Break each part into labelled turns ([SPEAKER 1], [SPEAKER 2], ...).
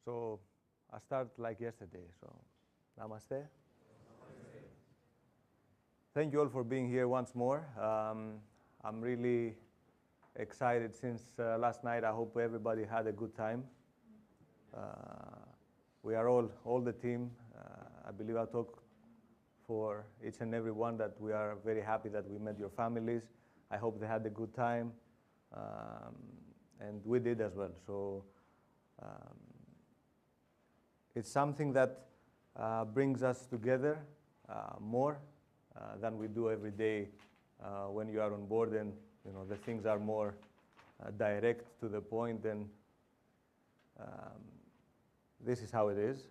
[SPEAKER 1] So I start like yesterday. So namaste. Thank you all for being here once more. I'm really excited since last night. I hope everybody had a good time. We are all the team. I believe I'll talk for each and every one that we are very happy that we met your families. I hope they had a good time. And we did as well. So it's something that brings us together more than we do every day when you are on board, and the things are more direct to the point, and this is how it is.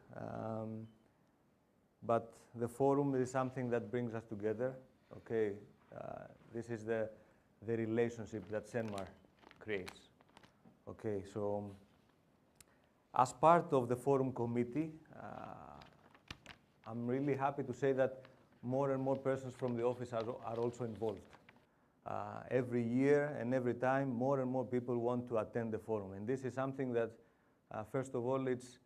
[SPEAKER 1] But the forum is something that brings us together. Okay, this is the relationship that CENMAR creates. Okay, so as part of the forum committee, I'm really happy to say that more and more persons from the office are also involved. Every year and every time, more and more people want to attend the forum. And this is something that, first of all, it's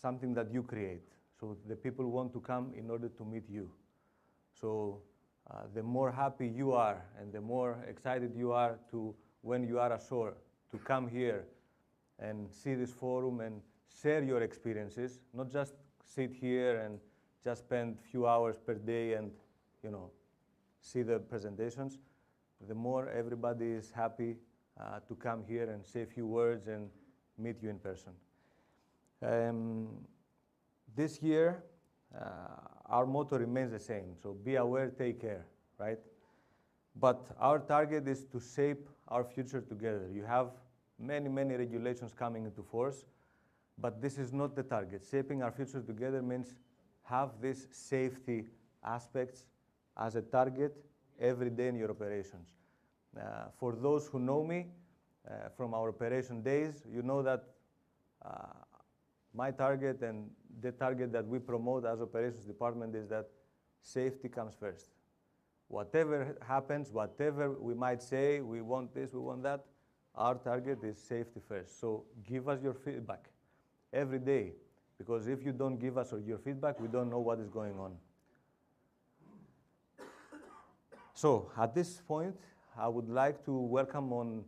[SPEAKER 1] something that you create. So the people want to come in order to meet you. So the more happy you are and the more excited you are to, when you are ashore, to come here and see this forum and share your experiences, not just sit here and just spend a few hours per day and see the presentations. The more everybody is happy to come here and say a few words and meet you in person. This year, our motto remains the same. So be aware, take care, right? But our target is to shape our future together. You have many, many regulations coming into force, but this is not the target. Shaping our future together means have these safety aspects as a target every day in your operations. For those who know me from our operation days, you know that my target and the target that we promote as operations department is that safety comes first. Whatever happens, whatever we might say, we want this, we want that, our target is safety first. So give us your feedback every day, because if you don't give us your feedback, we don't know what is going on. So at this point, I would like to welcome on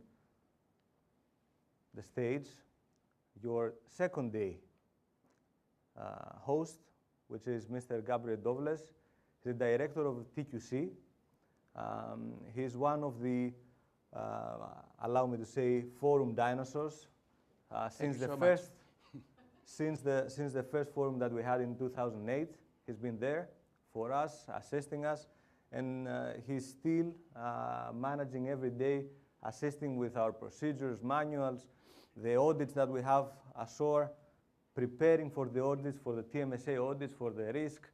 [SPEAKER 1] the stage your second day host, which is Mr. Gabriel Dobles. He's the director of TQC. He's one of the, allow me to say, forum dinosaurs. Since the first forum that we had in 2008, he's been there for us, assisting us, and he's still managing every day, assisting with our procedures, manuals, the audits that we have ashore, preparing for the audits, for the TMSA audits, for the risk,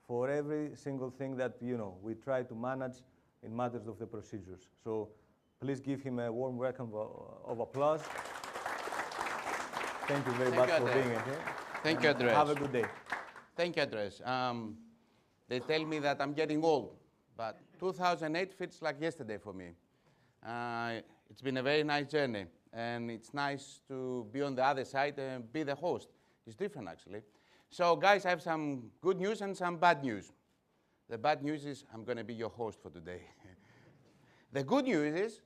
[SPEAKER 1] for every single thing that we try to manage in matters of the procedures. So please give him a warm welcome of applause. Thank you very much for being here.
[SPEAKER 2] Thank you, Andres.
[SPEAKER 1] Have a good day.
[SPEAKER 2] Thank you, Andres. They tell me that I'm getting old, but 2008 feels like yesterday for me. It's been a very nice journey, and it's nice to be on the other side and be the host. It's different, actually. So, guys, I have some good news and some bad news. The bad news is I'm going to be your host for today. The good news is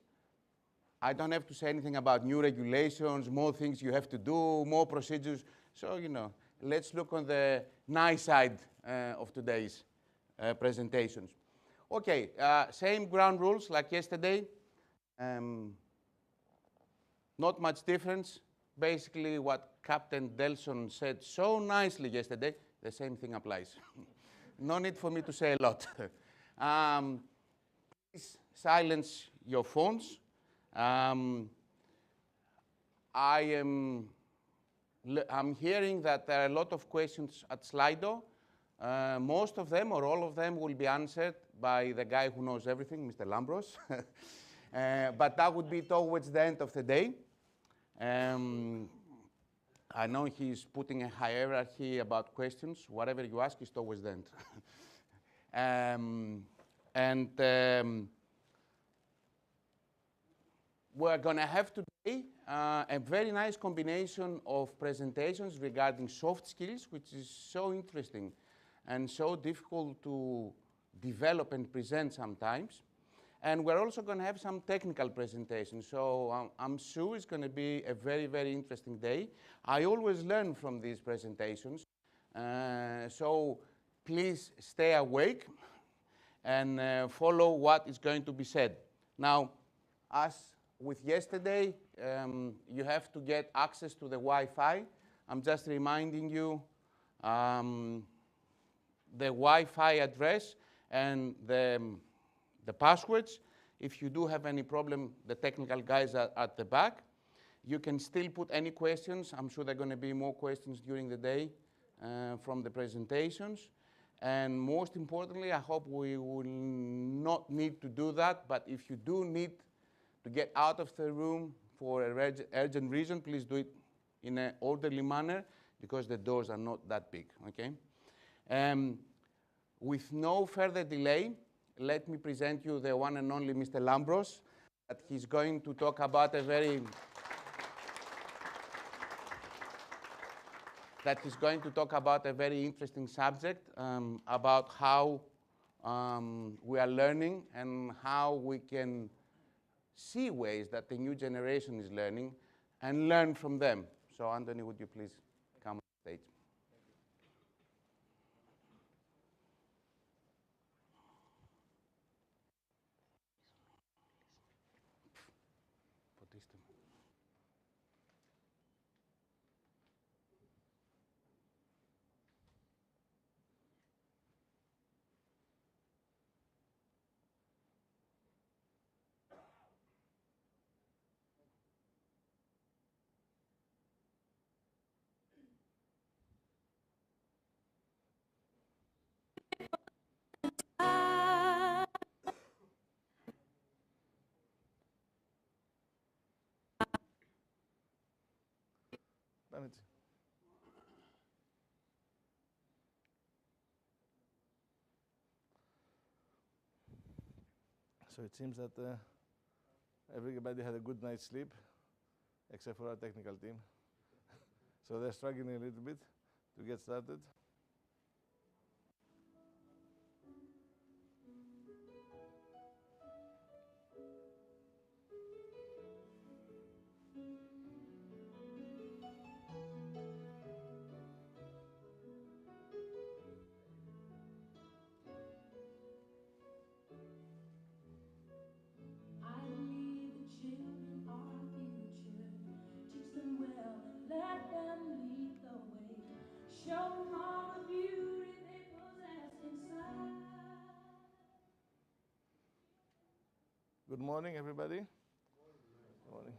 [SPEAKER 2] I don't have to say anything about new regulations, more things you have to do, more procedures. So, let's look on the nice side of today's presentations. Okay, same ground rules like yesterday. Not much difference. Basically, what Captain Delson said so nicely yesterday, the same thing applies. No need for me to say a lot. Please silence your phones. I'm hearing that there are a lot of questions at Slido. Most of them, or all of them, will be answered by the guy who knows everything, Mr. Lambros. But that would be towards the end of the day. I know he's putting a hierarchy about questions. Whatever you ask is towards the end. We're going to have today a very nice combination of presentations regarding soft skills, which is so interesting and so difficult to develop and present sometimes. And we're also going to have some technical presentations. So I'm sure it's going to be a very, very interesting day. I always learn from these presentations. So please stay awake and follow what is going to be said. Now, as with yesterday, you have to get access to the Wi-Fi. I'm just reminding you the Wi-Fi address and the passwords. If you do have any problem, the technical guys are at the back. You can still put any questions. I'm sure there are going to be more questions during the day from the presentations. And most importantly, I hope we will not need to do that. But if you do need to get out of the room for an urgent reason, please do it in an orderly manner because the doors are not that big, okay? With no further delay, let me present you the one and only Mr. Lambros, that he's going to talk about a very interesting subject about how we are learning and how we can see ways that the new generation is learning and learn from them. So, Anthony, would you please come on stage?
[SPEAKER 3] So it seems that everybody had a good night's sleep, except for our technical team. So they're struggling a little bit to get started. Good morning, everybody. Good morning.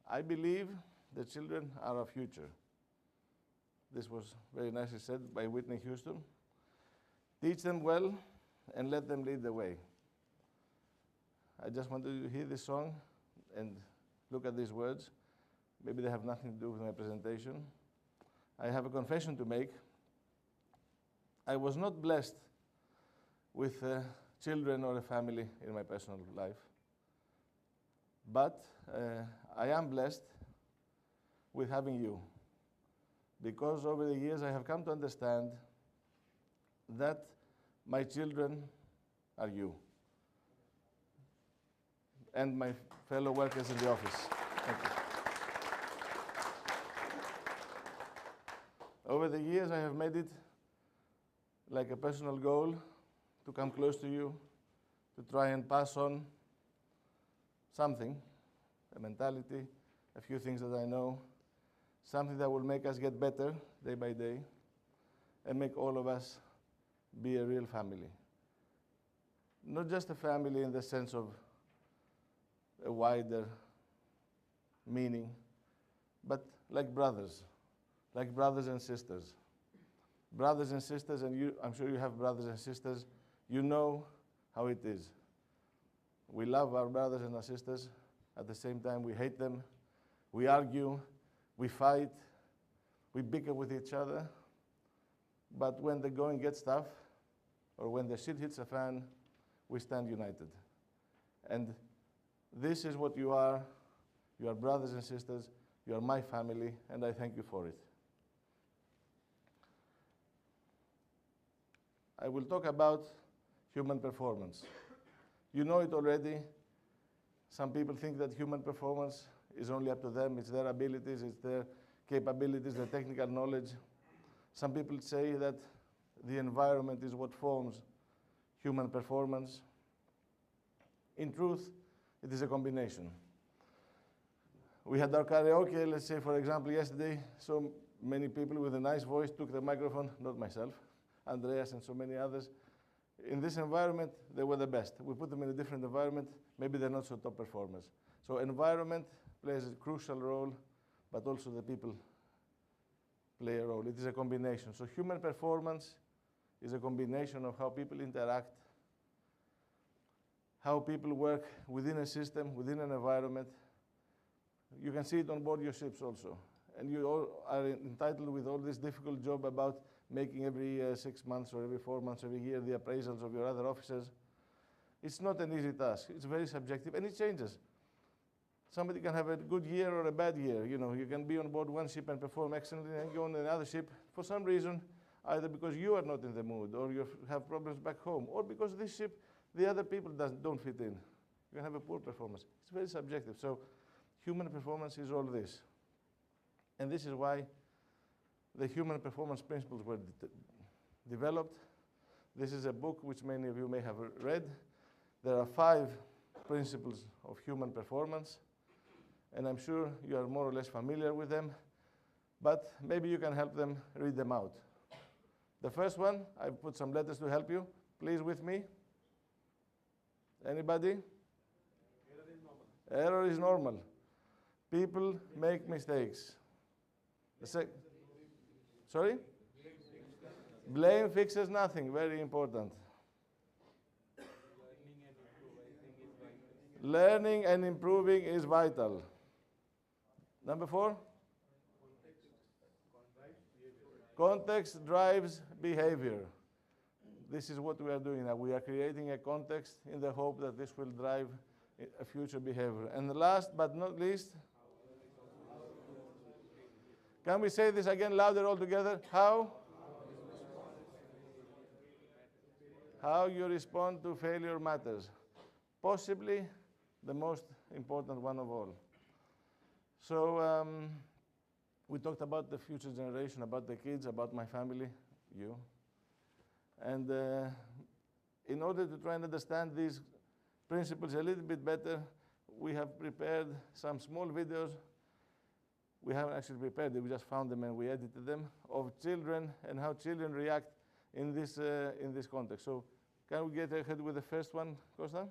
[SPEAKER 3] I believe the children are our future. This was very nicely said by Whitney Houston. Teach them well and let them lead the way. I just wanted you to hear this song and look at these words. Maybe they have nothing to do with my presentation. I have a confession to make. I was not blessed with children or a family in my personal life. But I am blessed with having you, because over the years I have come to understand that my children are you and my fellow workers in the office. Thank you. Over the years I have made it like a personal goal to come close to you, to try and pass on something, a mentality, a few things that I know, something that will make us get better day by day and make all of us be a real family. Not just a family in the sense of a wider meaning, but like brothers and sisters. Brothers and sisters, and you, I'm sure you have brothers and sisters, you know how it is. We love our brothers and our sisters. At the same time, we hate them. We argue. We fight. We bicker with each other. But when the going gets tough, or when the shit hits the fan, we stand united. And this is what you are You are brothers and sisters. You are my family, and I thank you for it. I will talk about human performance. You know it already. Some people think that human performance is only up to them. It's their abilities, it's their capabilities, their technical knowledge. Some people say that the environment is what forms human performance. In truth, it is a combination. We had our karaoke, let's say, for example, yesterday. So many people with a nice voice took the microphone, not myself, Andreas and so many others. In this environment, they were the best. We put them in a different environment, maybe they're not so top performers. So environment plays a crucial role, but also the people play a role. It is a combination. So human performance is a combination of how people interact, how people work within a system, within an environment. You can see it on board your ships also. And you all are entitled with all this difficult job about making every 6 months or every 4 months, every year, the appraisals of your other officers. It's not an easy task. It's very subjective, and it changes. Somebody can have a good year or a bad year. You know, you can be on board one ship and perform excellently, and go on another ship for some reason, either because you are not in the mood, or you have problems back home, or because this ship, the other people don't fit in. You can have a poor performance. It's very subjective. So human performance is all this. And this is why the human performance principles were developed. This is a book which many of you may have read. There are 5 principles of human performance, and I'm sure you are more or less familiar with them, but maybe you can help them read them out. The first one, I've put some letters to help you. Please with me. Anybody?
[SPEAKER 4] Error is normal.
[SPEAKER 3] Error is normal. People make mistakes. Sorry? Blame fixes nothing. Very important. Learning and improving is vital. Number 4? Context drives behavior. This is what we are doing now. We are creating a context in the hope that this will drive a future behavior. And last but not least, can we say this again louder all together? How? How you respond to failure matters. Possibly the most important one of all. So we talked about the future generation, about the kids, about my family, you. And in order to try and understand these principles a little bit better, we have prepared some small videos. We haven't actually prepared them, we just found them and we edited them, of children and how children react in this context. So can we get ahead with the first one, Costa?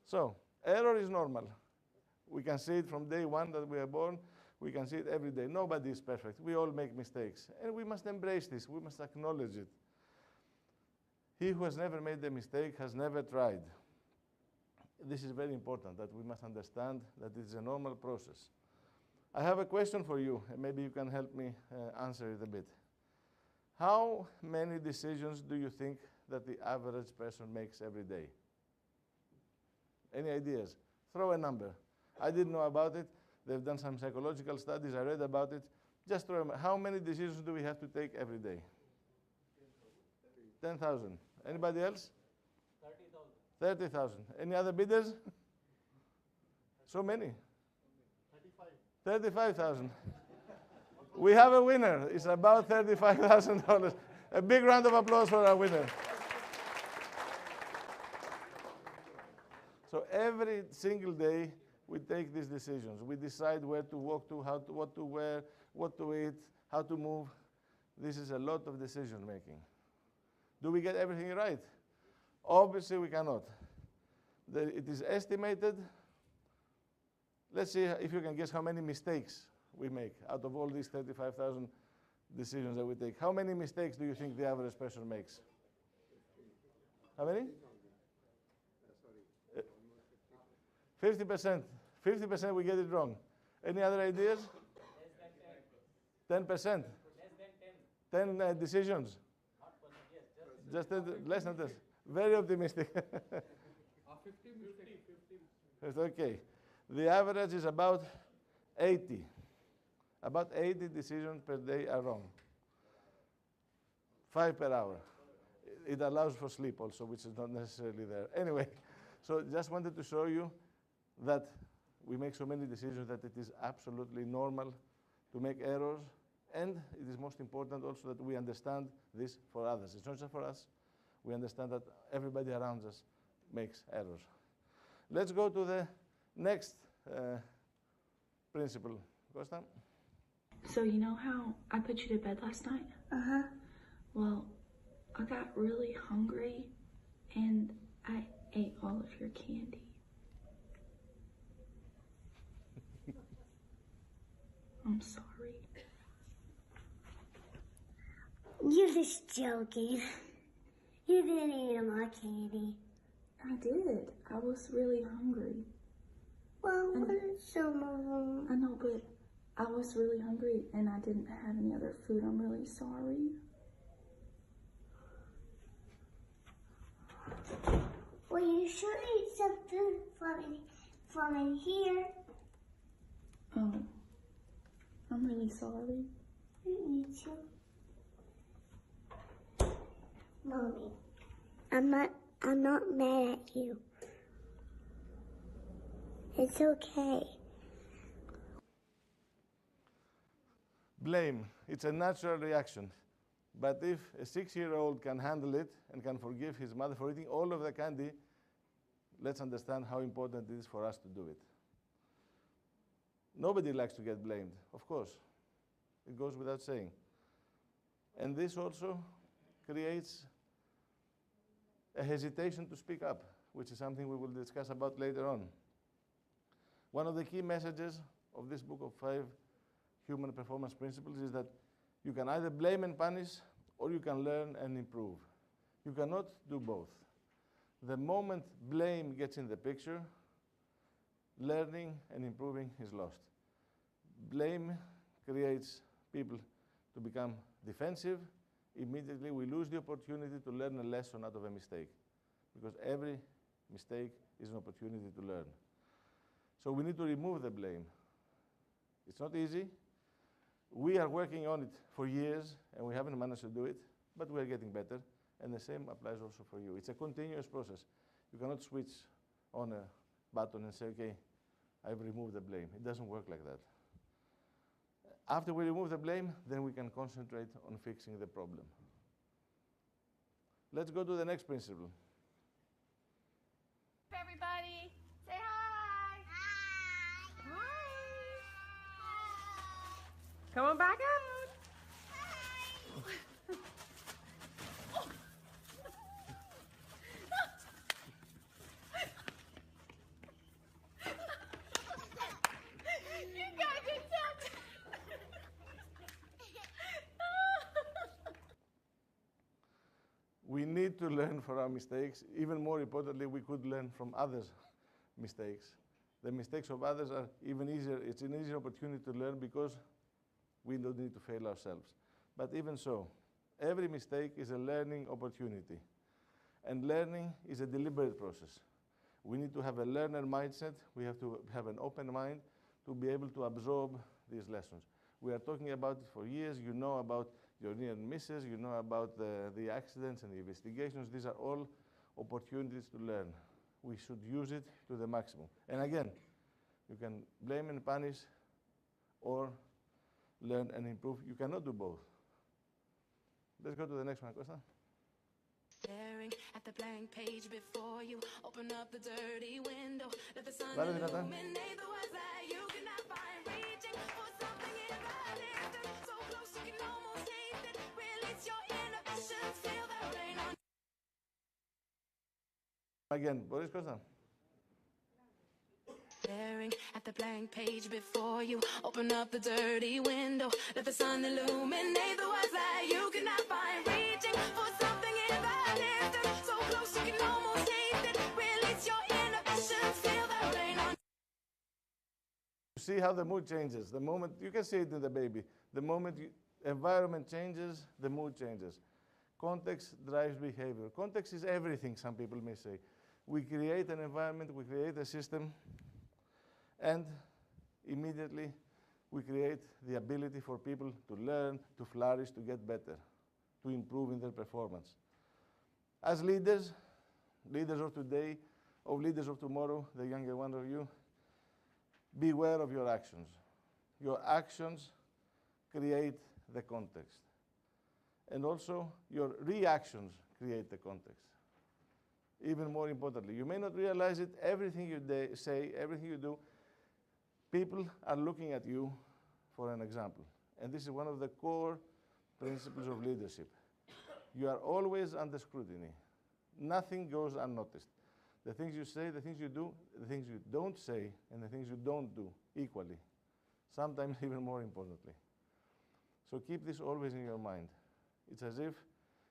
[SPEAKER 3] So, error is normal. We can see it from day one that we are born. We can see it every day. Nobody is perfect. We all make mistakes. And we must embrace this. We must acknowledge it. He who has never made a mistake has never tried. This is very important, that we must understand that it is a normal process. I have a question for you, and maybe you can help me answer it a bit. How many decisions do you think that the average person makes every day? Any ideas? Throw a number. I didn't know about it. They've done some psychological studies. I read about it. Just throw a, how many decisions do we have to take every day? 10,000. Anybody else?
[SPEAKER 4] 30,000.
[SPEAKER 3] 30,000. Any other bidders? So many. 35,000. We have a winner. It's about $35,000. A big round of applause for our winner. So every single day, we take these decisions. We decide where to walk to, what to wear, what to eat, how to move. This is a lot of decision making. Do we get everything right? Obviously, we cannot. It is estimated. Let's see if you can guess how many mistakes we make out of all these 35,000 decisions that we take. How many mistakes do you think the average person makes? How many? 50%. 50% we get it wrong. Any other ideas?
[SPEAKER 4] Less than 10.
[SPEAKER 3] 10%.
[SPEAKER 4] Less than 10.
[SPEAKER 3] 10 decisions.
[SPEAKER 4] Not percent, yes.
[SPEAKER 3] Just less than this. Very optimistic.
[SPEAKER 4] 50 mistakes. 50.
[SPEAKER 3] It's okay. The average is about 80. About 80 decisions per day are wrong. 5 per hour. It allows for sleep also, which is not necessarily there. Anyway, so just wanted to show you that we make so many decisions that it is absolutely normal to make errors, and it is most important also that we understand this for others. It's not just for us. We understand that everybody around us makes errors. Let's go to the next principle. Costa?
[SPEAKER 5] So you know how I put you to bed last night?
[SPEAKER 6] Uh-huh.
[SPEAKER 5] Well, I got really hungry and I ate all of your candy. I'm sorry.
[SPEAKER 6] You're just joking. You didn't eat my candy.
[SPEAKER 5] I did. I was really hungry.
[SPEAKER 6] Well, what is some of them?
[SPEAKER 5] I know, but I was really hungry and I didn't have any other food. I'm really sorry.
[SPEAKER 6] Well, you should eat some food from in here.
[SPEAKER 5] Oh, I'm really sorry.
[SPEAKER 6] Me too. Mommy, I'm not mad at you. It's okay.
[SPEAKER 3] Blame. It's a natural reaction. But if a 6-year-old can handle it and can forgive his mother for eating all of the candy, let's understand how important it is for us to do it. Nobody likes to get blamed, of course. It goes without saying. And this also creates a hesitation to speak up, which is something we will discuss about later on. One of the key messages of this book of 5 human performance principles is that you can either blame and punish, or you can learn and improve. You cannot do both. The moment blame gets in the picture, learning and improving is lost. Blame creates people to become defensive. Immediately we lose the opportunity to learn a lesson out of a mistake, because every mistake is an opportunity to learn. So we need to remove the blame. It's not easy. We are working on it for years, and we haven't managed to do it, but we are getting better, and the same applies also for you. It's a continuous process. You cannot switch on a button and say, okay, I've removed the blame. It doesn't work like that. After we remove the blame, then we can concentrate on fixing the problem. Let's go to the next principle.
[SPEAKER 7] Everybody, say hi. Hi. Come on back out. You guys are so.
[SPEAKER 3] We need to learn from our mistakes. Even more importantly, we could learn from others' mistakes. The mistakes of others are even easier. It's an easier opportunity to learn because we don't need to fail ourselves. But even so, every mistake is a learning opportunity. And learning is a deliberate process. We need to have a learner mindset. We have to have an open mind to be able to absorb these lessons. We are talking about it for years. You know about your near misses. You know about the accidents and the investigations. These are all opportunities to learn. We should use it to the maximum. And again, you can blame and punish or learn and improve. You cannot do both. Let's go to the next one, Costa.
[SPEAKER 8] Staring at the blank page before you, open up the dirty window, let the sun
[SPEAKER 3] Illuminate
[SPEAKER 8] the words that you cannot find, reaching for something in the distance, so close you can almost taste it, release your inhibitions, feel the rain on
[SPEAKER 3] Again, Boris Costa.
[SPEAKER 8] Staring at the blank page before you. Open up the dirty window. Let the sun illuminate the words that you cannot find. Reaching for something in the distance, so close you can almost taste it. Release your inhibitions, feel the rain on.
[SPEAKER 3] See how the mood changes. The moment, you can see it in the baby. The moment environment changes, the mood changes. Context drives behavior. Context is everything, some people may say. We create an environment, we create a system, and immediately we create the ability for people to learn, to flourish, to get better, to improve in their performance. As leaders, leaders of today, or leaders of tomorrow, the younger one of you, beware of your actions. Your actions create the context. And also, your reactions create the context. Even more importantly, you may not realize it, everything you say, everything you do, people are looking at you for an example. And this is one of the core principles of leadership. You are always under scrutiny. Nothing goes unnoticed. The things you say, the things you do, the things you don't say, and the things you don't do equally. Sometimes even more importantly. So keep this always in your mind. It's as if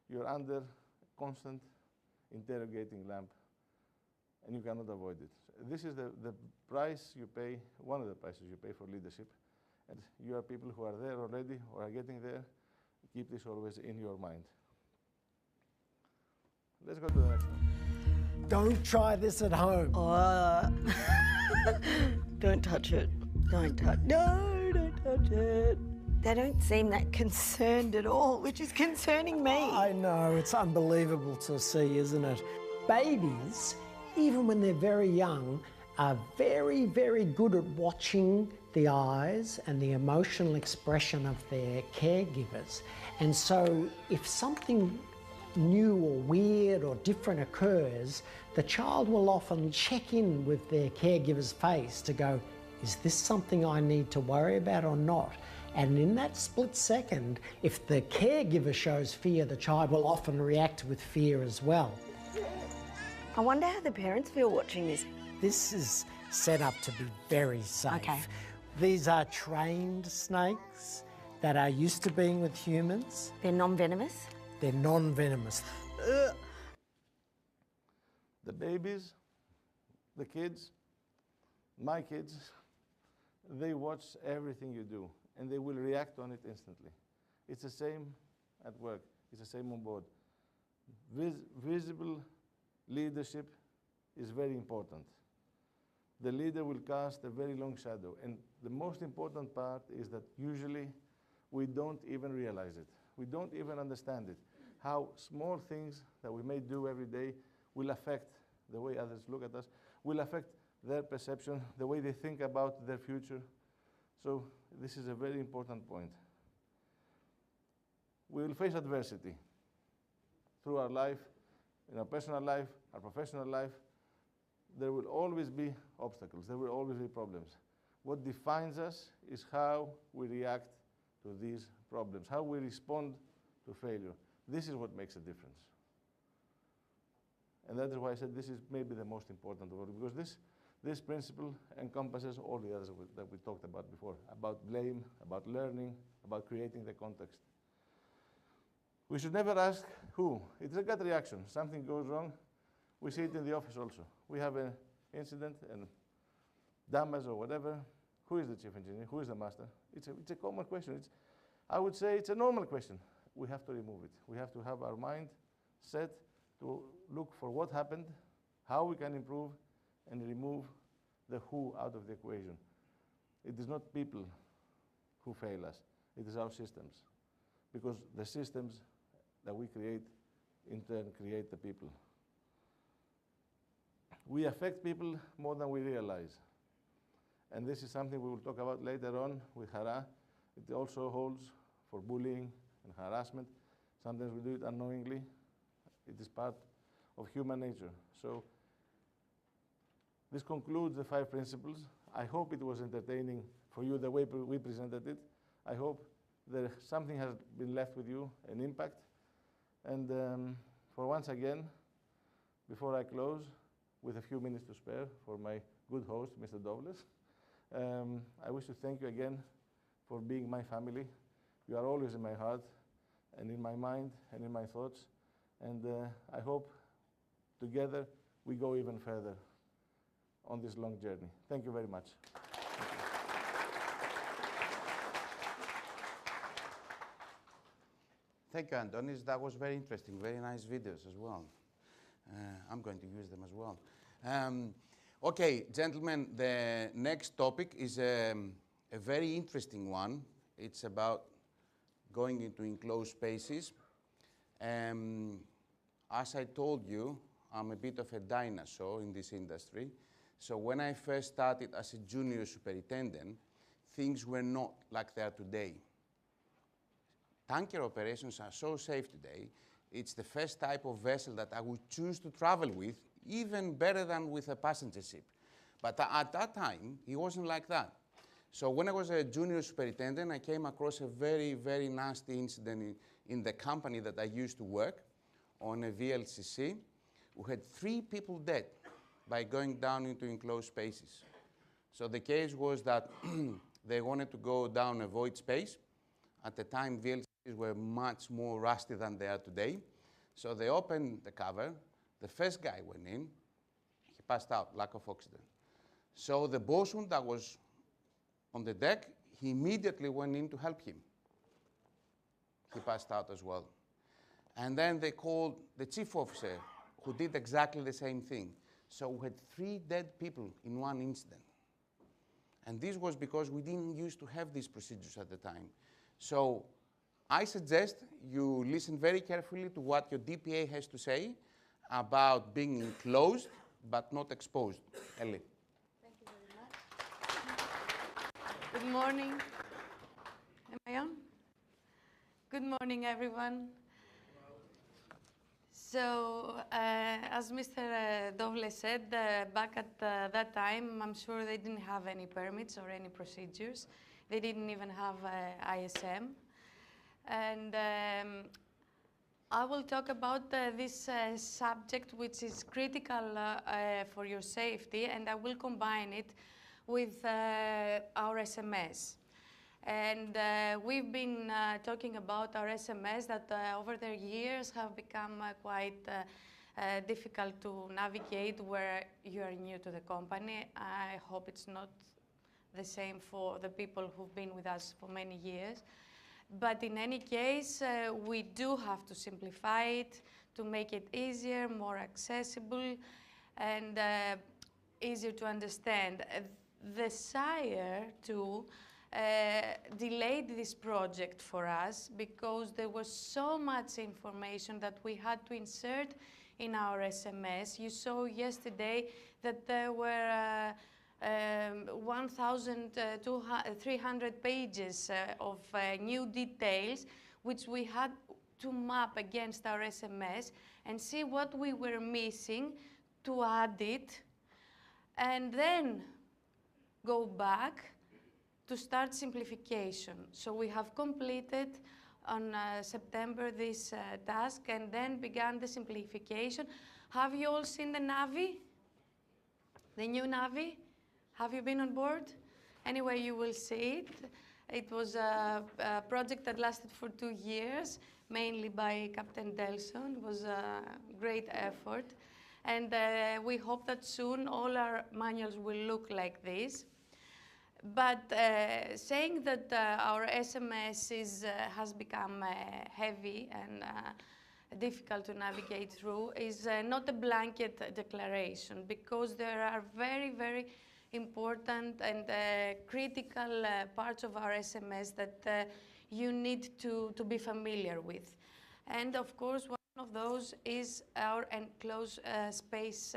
[SPEAKER 3] you're under a constant interrogating lamp, and you cannot avoid it. This is the price you pay, one of the prices you pay for leadership. And you are people who are there already or are getting there. Keep this always in your mind. Let's go to the next one.
[SPEAKER 9] Don't try this at home.
[SPEAKER 10] Don't touch it. Don't touch. No, don't touch it. They don't seem that concerned at all, which is concerning me.
[SPEAKER 9] I know, it's unbelievable to see, isn't it? Babies, even when they're very young, are very, very good at watching the eyes and the emotional expression of their caregivers. And so if something new or weird or different occurs, the child will often check in with their caregiver's face to go, is this something I need to worry about or not? And in that split second, if the caregiver shows fear, the child will often react with fear as well.
[SPEAKER 10] I wonder how the parents feel watching this.
[SPEAKER 9] This is set up to be very safe.
[SPEAKER 10] Okay.
[SPEAKER 9] These are trained snakes that are used to being with humans.
[SPEAKER 10] They're non-venomous?
[SPEAKER 9] They're non-venomous.
[SPEAKER 3] The babies, the kids, my kids, they watch everything you do, and they will react on it instantly. It's the same at work. It's the same on board. Visible leadership is very important. The leader will cast a very long shadow, and the most important part is that usually we don't even realize it. We don't even understand it. How small things that we may do every day will affect the way others look at us, will affect their perception, the way they think about their future. So this is a very important point. We will face adversity through our life, in our personal life, our professional life. There will always be obstacles. There will always be problems. What defines us is how we react to these problems, how we respond to failure. This is what makes a difference. And that is why I said this is maybe the most important of all, because this principle encompasses all the others that we talked about before, about blame, about learning, about creating the context. We should never ask who. It's a gut reaction. Something goes wrong. We see it in the office also. We have an incident and damage or whatever. Who is the chief engineer? Who is the master? It's a common question. I would say it's a normal question. We have to remove it. We have to have our mind set to look for what happened, how we can improve, and remove the who out of the equation. It is not people who fail us. It is our systems. Because the systems that we create, in turn, create the people. We affect people more than we realize. And this is something we will talk about later on with Hara. It also holds for bullying and harassment. Sometimes we do it unknowingly. It is part of human nature. So this concludes the 5 principles. I hope it was entertaining for you the way we presented it. I hope that something has been left with you, an impact. And for once again, before I close, with a few minutes to spare for my good host, Mr. Douglas. I wish to thank you again for being my family. You are always in my heart and in my mind and in my thoughts. And I hope together we go even further on this long journey. Thank you very much.
[SPEAKER 2] Thank you, Antonis. That was very interesting. Very nice videos as well. I'm going to use them as well. Okay, gentlemen, the next topic is a very interesting one. It's about going into enclosed spaces. As I told you, I'm a bit of a dinosaur in this industry. So when I first started as a junior superintendent, things were not like they are today. Tanker operations are so safe today. It's the first type of vessel that I would choose to travel with, even better than with a passenger ship. But at that time, it wasn't like that. So when I was a junior superintendent, I came across a very, very nasty incident in the company that I used to work on a VLCC. We had 3 people dead by going down into enclosed spaces. So the case was that they wanted to go down a void space. At the time, VLCCs were much more rusty than they are today. So they opened the cover. The first guy went in. He passed out, lack of oxygen. So the bosun that was on the deck, he immediately went in to help him. He passed out as well. And then they called the chief officer, who did exactly the same thing. So we had 3 dead people in one incident. And this was because we didn't used to have these procedures at the time. So I suggest you listen very carefully to what your DPA has to say about being enclosed but not exposed. Ellie.
[SPEAKER 11] Thank you very much. Good morning. Am I on? Good morning, everyone. So, as Mr. Dovle said, back at that time, I'm sure they didn't have any permits or any procedures. They didn't even have ISM. And I will talk about this subject, which is critical for your safety, and I will combine it with our SMS. And we've been talking about our SMS that over the years have become quite difficult to navigate where you are new to the company. I hope it's not the same for the people who've been with us for many years. But in any case, we do have to simplify it to make it easier, more accessible, and easier to understand. The SIRE too delayed this project for us because there was so much information that we had to insert in our SMS. You saw yesterday that there were 1,300 pages of new details, which we had to map against our SMS and see what we were missing to add it, and then go back to start simplification. So we have completed on September this task and then began the simplification. Have you all seen the Navi? The new Navi? Have you been on board? Anyway, you will see it. It was a project that lasted for 2 years, mainly by Captain Delson. It was a great effort. And we hope that soon all our manuals will look like this. But saying that our SMS has become heavy and difficult to navigate through is not a blanket declaration, because there are very, very important and critical parts of our SMS that you need to be familiar with. And of course, one of those is our enclosed space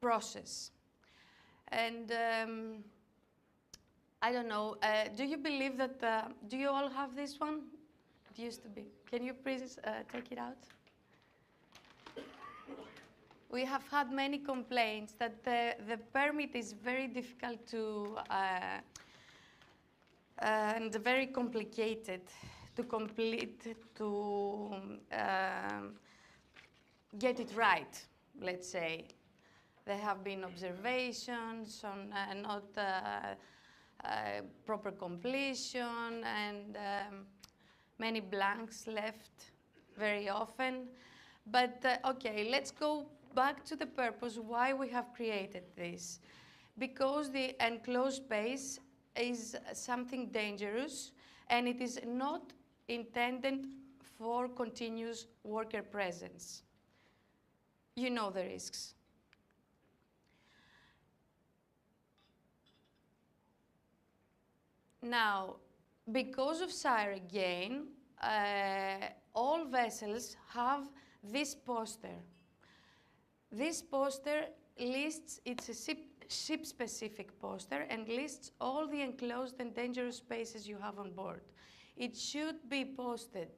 [SPEAKER 11] process. And I don't know, do you believe that, do you all have this one? It used to be. Can you please take it out? We have had many complaints that the permit is very difficult to, and very complicated to complete, get it right, let's say. There have been observations on not proper completion and many blanks left very often. But okay, let's go back to the purpose why we have created this. Because the enclosed space is something dangerous and it is not intended for continuous worker presence. You know the risks. Now, because of SIRE again, all vessels have this poster. This poster lists, it's a ship-specific poster, and lists all the enclosed and dangerous spaces you have on board. It should be posted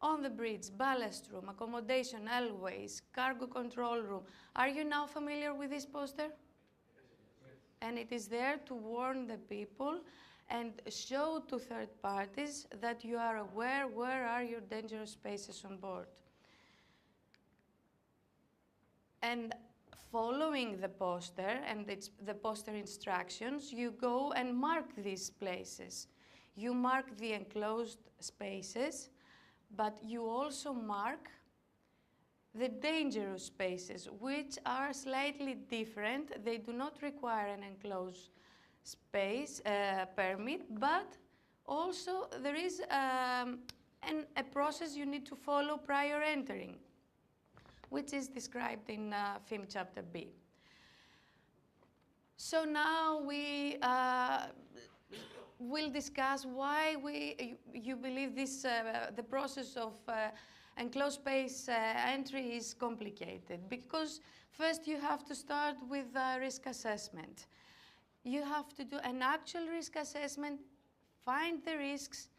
[SPEAKER 11] on the bridge, ballast room, accommodation, allways, cargo control room. Are you now familiar with this poster? Yes. And it is there to warn the people and show to third parties that you are aware where are your dangerous spaces on board. And following the poster and the poster instructions, you go and mark these places. You mark the enclosed spaces, but you also mark the dangerous spaces, which are slightly different. They do not require an enclosed space permit, but also there is a process you need to follow prior entering, which is described in FIM Chapter B. So now we will discuss why you believe this, the process of enclosed space entry is complicated. Because first you have to start with risk assessment. You have to do an actual risk assessment, find the risks,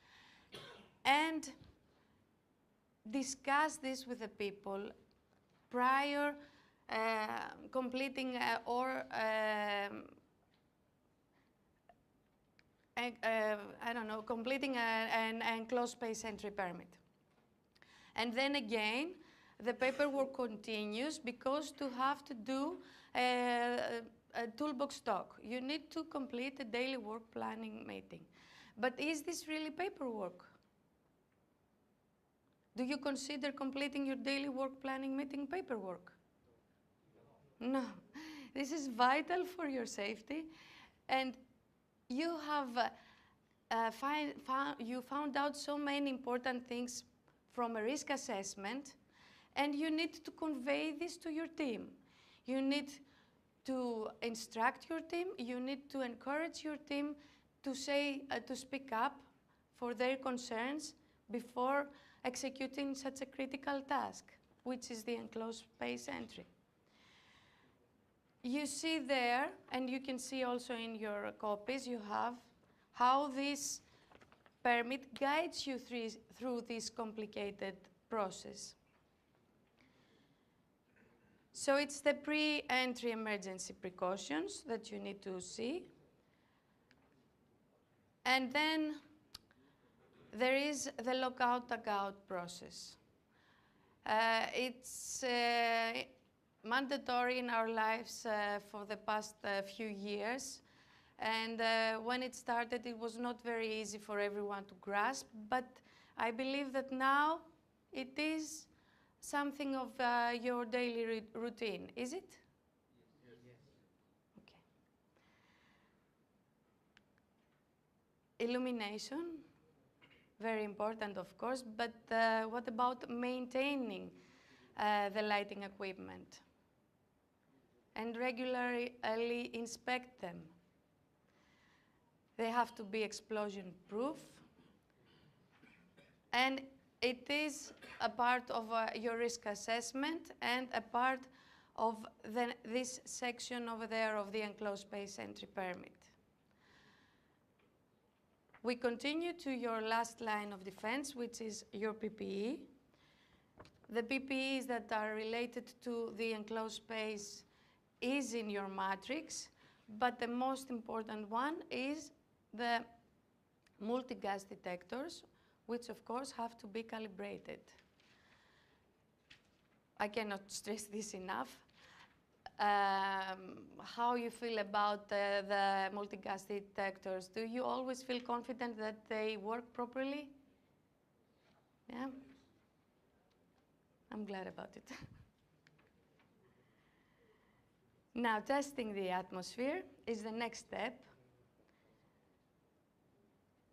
[SPEAKER 11] and discuss this with the people prior completing completing an enclosed space entry permit. And then again, the paperwork continues because to have to do a toolbox talk, you need to complete a daily work planning meeting. But is this really paperwork? Do you consider completing your daily work planning meeting paperwork? No. This is vital for your safety. And you have you found out so many important things from a risk assessment, and you need to convey this to your team. You need to instruct your team. You need to encourage your team to say, to speak up for their concerns before executing such a critical task, which is the enclosed space entry. You see there, and you can see also in your copies, you have how this permit guides you through this complicated process. So it's the pre-entry emergency precautions that you need to see. And then there is the lockout-tagout process. It's mandatory in our lives for the past few years. And when it started, it was not very easy for everyone to grasp. But I believe that now it is something of your daily routine. Is it?
[SPEAKER 4] Yes. Yes.
[SPEAKER 11] Okay. Illumination, very important, of course. But what about maintaining the lighting equipment? And regularly inspect them. They have to be explosion-proof. And it is a part of your risk assessment and a part of this section over there of the enclosed space entry permit. We continue to your last line of defense, which is your PPE. The PPEs that are related to the enclosed space is in your matrix, but the most important one is the multi-gas detectors, which of course have to be calibrated. I cannot stress this enough. How you feel about the multi-gas detectors? Do you always feel confident that they work properly? Yeah? I'm glad about it. Now, testing the atmosphere is the next step.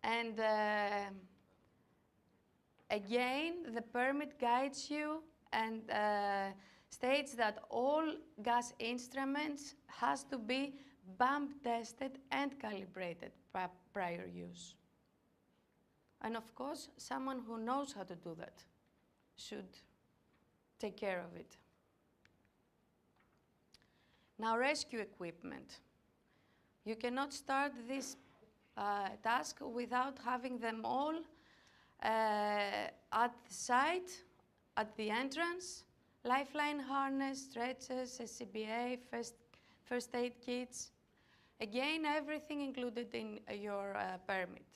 [SPEAKER 11] And again, the permit guides you and states that all gas instruments has to be bump tested and calibrated prior use. And of course, someone who knows how to do that should take care of it. Now, rescue equipment. You cannot start this task without having them all at the site, at the entrance, lifeline harness, stretchers, SCBA, first aid kits. Again, everything included in your permit.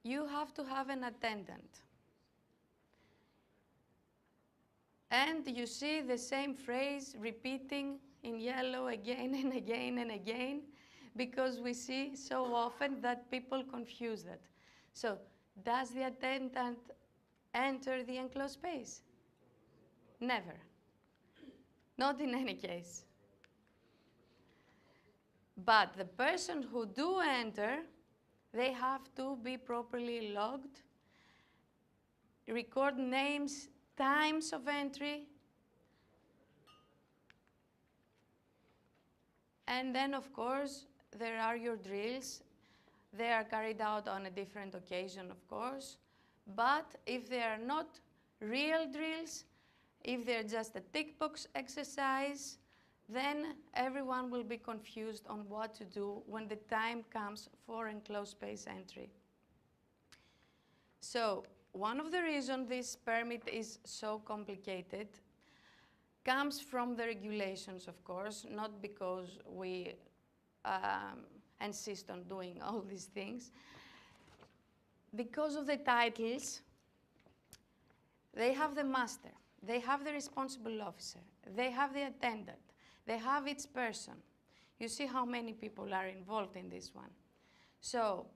[SPEAKER 11] You have to have an attendant. And you see the same phrase repeating in yellow again and again and again, because we see so often that people confuse that. So, does the attendant enter the enclosed space? Never. Not in any case. But the person who do enter, they have to be properly logged, record names, times of entry, and then, of course, there are your drills. They are carried out on a different occasion, of course, but if they are not real drills, if they're just a tick box exercise, then everyone will be confused on what to do when the time comes for enclosed space entry. So, one of the reasons this permit is so complicated comes from the regulations, of course, not because we insist on doing all these things. Because of the titles, they have the master, they have the responsible officer, they have the attendant, they have each person. You see how many people are involved in this one. So,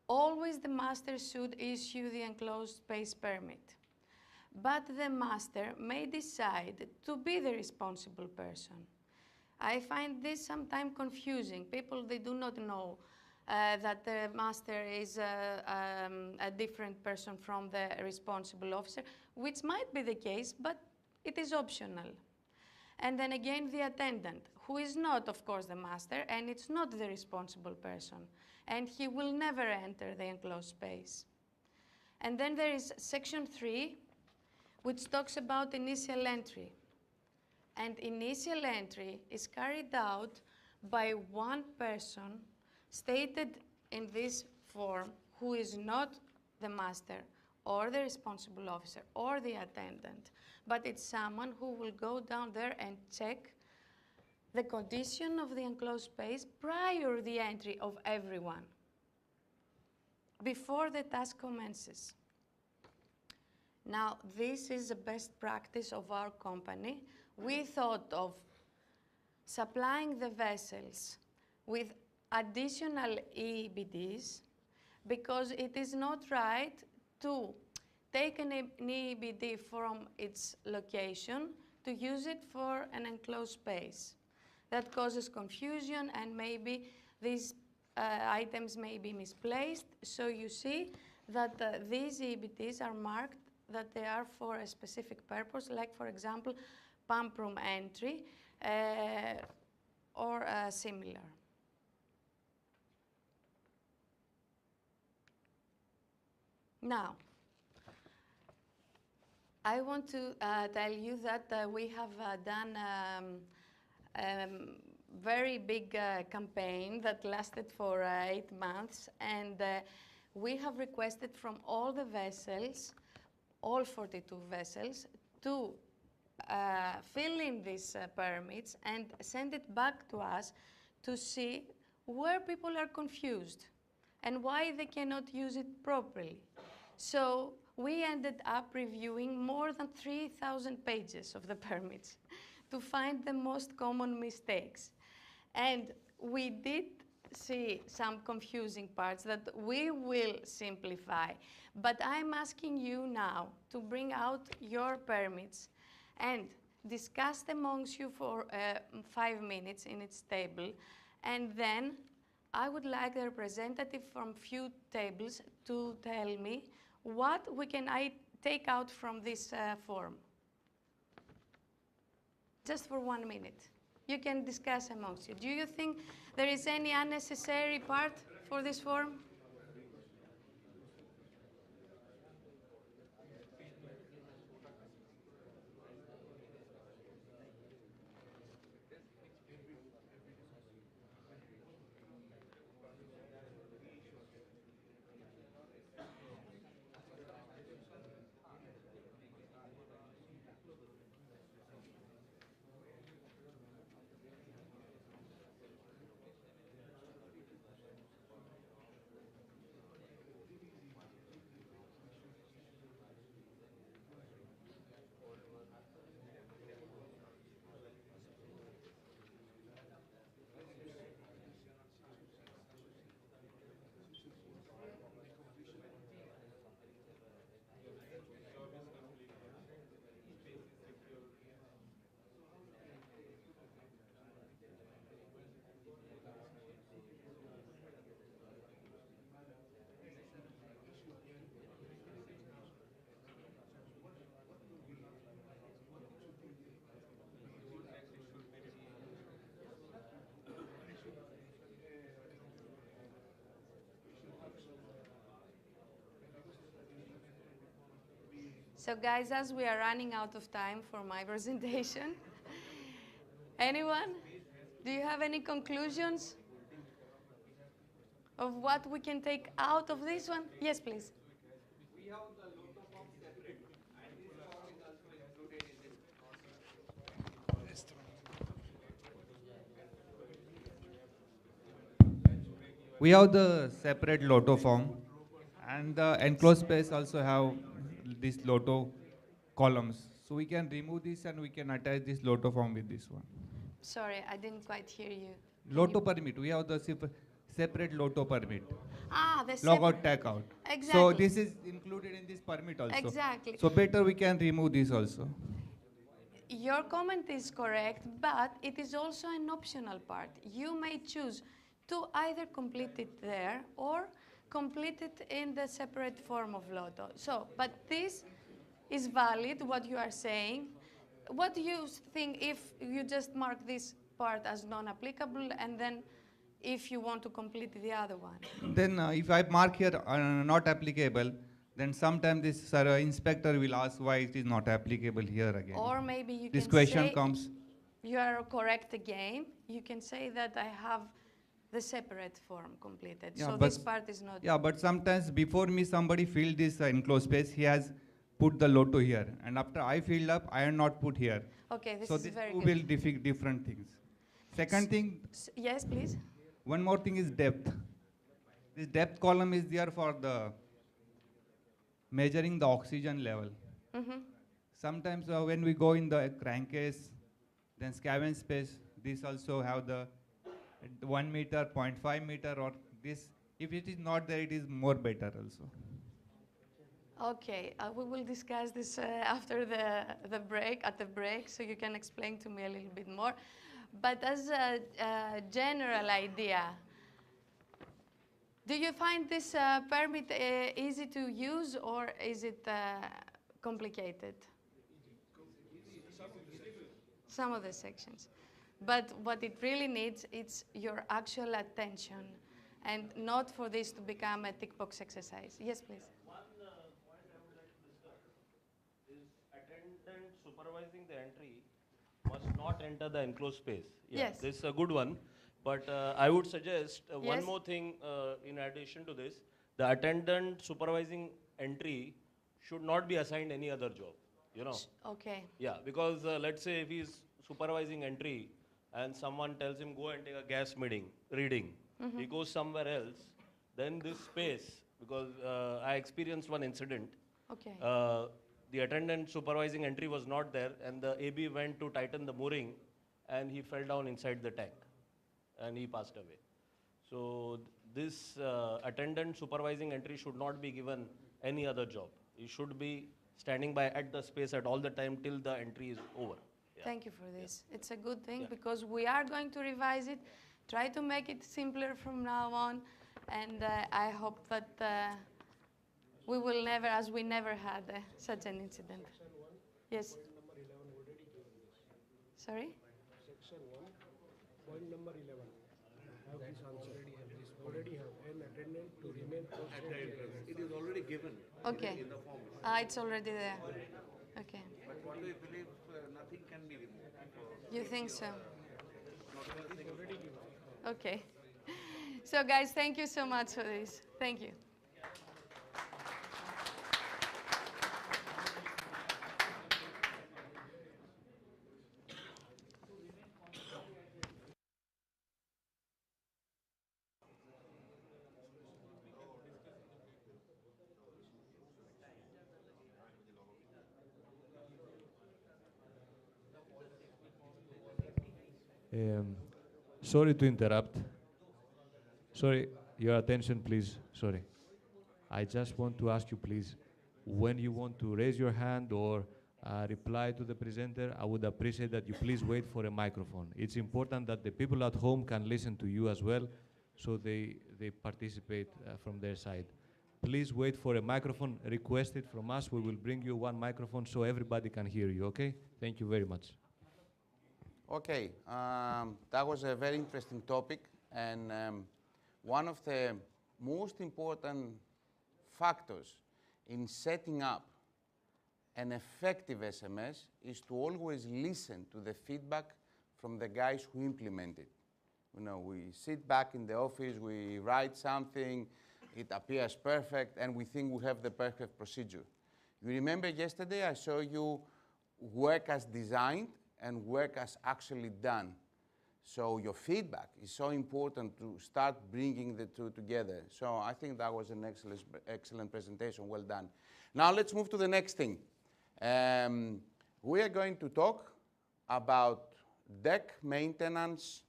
[SPEAKER 11] always the master should issue the enclosed space permit. But the master may decide to be the responsible person. I find this sometimes confusing. People, they do not know that the master is a different person from the responsible officer, which might be the case, but it is optional. And then again, the attendant, who is not, of course, the master, and it's not the responsible person, and he will never enter the enclosed space. And then there is section 3, which talks about initial entry. And initial entry is carried out by one person stated in this form who is not the master or the responsible officer or the attendant, but it's someone who will go down there and check the condition of the enclosed space prior to the entry of everyone, before the task commences. Now, this is the best practice of our company. We thought of supplying the vessels with additional EBDs because it is not right to take an EBD from its location to use it for an enclosed space. That causes confusion, and maybe these items may be misplaced. So you see that these EBDs are marked that they are for a specific purpose, like, for example, pump room entry or similar. Now, I want to tell you that we have done a very big campaign that lasted for 8 months, and we have requested from all the vessels, all 42 vessels, to fill in these permits and send it back to us to see where people are confused and why they cannot use it properly. So we ended up reviewing more than 3,000 pages of the permits to find the most common mistakes. And we did see some confusing parts that we will simplify. But I'm asking you now to bring out your permits and discuss amongst you for 5 minutes in its table. And then I would like a representative from few tables to tell me what I take out from this forum. Just for 1 minute. You can discuss amongst you. Do you think there is any unnecessary part for this forum? So guys, as we are running out of time for my presentation, anyone? Do you have any conclusions of what we can take out of this one? Yes, please.
[SPEAKER 4] We have the Lotto form separate, and this form is also included in this process.
[SPEAKER 12] We have the separate Lotto form, and the enclosed space also have this Lotto columns. So we can remove this and we can attach this Lotto form with this one.
[SPEAKER 11] Sorry, I didn't quite hear you.
[SPEAKER 12] Lotto permit, we have the separate Lotto permit.
[SPEAKER 11] Ah, the
[SPEAKER 12] log out, tag out.
[SPEAKER 11] Exactly.
[SPEAKER 12] So this is included in this permit also.
[SPEAKER 11] Exactly.
[SPEAKER 12] So better we can remove this also.
[SPEAKER 11] Your comment is correct, but it is also an optional part. You may choose to either complete it there or complete it in the separate form of Lotto. So, but this is valid, what you are saying. What do you think if you just mark this part as non-applicable and then if you want to complete the other one?
[SPEAKER 12] Then if I mark here not applicable, then sometimes this inspector will ask why it is not applicable here again.
[SPEAKER 11] Or maybe you
[SPEAKER 12] this
[SPEAKER 11] can
[SPEAKER 12] question
[SPEAKER 11] say
[SPEAKER 12] comes.
[SPEAKER 11] You are correct again. You can say that I have the separate form completed.
[SPEAKER 12] Yeah,
[SPEAKER 11] so this part is not.
[SPEAKER 12] Yeah, but sometimes before me somebody filled this enclosed space, he has put the Lotto here. And after I filled up, I am not put here.
[SPEAKER 11] Okay, this
[SPEAKER 12] so
[SPEAKER 11] is
[SPEAKER 12] this
[SPEAKER 11] very
[SPEAKER 12] two
[SPEAKER 11] good.
[SPEAKER 12] will depict different things. Second thing.
[SPEAKER 11] Yes, please.
[SPEAKER 12] One more thing is depth. This depth column is there for the measuring the oxygen level. Sometimes when we go in the crankcase, then scavenge space, this also have the 1 meter, 0.5 meter, or this. If it is not there, it is more better also.
[SPEAKER 11] Okay, we will discuss this after the break, at the break, so you can explain to me a little bit more. But as a general idea, do you find this permit easy to use or is it complicated? Some of the sections. But what it really needs is your actual attention and not for this to become a tick box exercise. Yes, please.
[SPEAKER 13] One point I would like to discuss is attendant supervising the entry must not enter the enclosed space. Yeah,
[SPEAKER 11] yes.
[SPEAKER 13] This is a good one. But I would suggest
[SPEAKER 11] yes.
[SPEAKER 13] one more thing in addition to this. The attendant supervising entry should not be assigned any other job. You know?
[SPEAKER 11] Okay.
[SPEAKER 13] Yeah, because let's say if he's supervising entry and someone tells him go and take a gas reading, he goes somewhere else, then this space because I experienced one incident.
[SPEAKER 11] Okay.
[SPEAKER 13] The attendant supervising entry was not there, and the AB went to tighten the mooring, and he fell down inside the tank, and he passed away. So this attendant supervising entry should not be given any other job. He should be standing by at the space at all the time till the entry is over. Yeah.
[SPEAKER 11] Thank you for this. Yeah. It's a good thing because we are going to revise it, try to make it simpler from now on, and I hope that we will never, as we never had such an incident. Yes. Sorry?
[SPEAKER 14] Section 1, point number 11. I have this answer. Already have an attendant to remain post.
[SPEAKER 15] It is already given
[SPEAKER 11] Okay.
[SPEAKER 15] in the form.
[SPEAKER 11] It's already there. Okay.
[SPEAKER 15] But what do you believe nothing can be removed?
[SPEAKER 11] You think so? Okay. So guys, thank you so much for this. Thank you.
[SPEAKER 1] Sorry to interrupt. Sorry, your attention, please. Sorry. I just want to ask you, please, when you want to raise your hand or reply to the presenter, I would appreciate that you please wait for a microphone. It's important that the people at home can listen to you as well, so they participate from their side. Please wait for a microphone requested from us. We will bring you one microphone so everybody can hear you, okay? Thank you very much.
[SPEAKER 2] Okay, that was a very interesting topic, and one of the most important factors in setting up an effective SMS is to always listen to the feedback from the guys who implement it. You know, we sit back in the office, we write something, it appears perfect, and we think we have the perfect procedure. You remember yesterday I showed you work as designed and work as actually done. So your feedback is so important to start bringing the two together. So I think that was an excellent presentation, well done. Now let's move to the next thing. We are going to talk about deck maintenance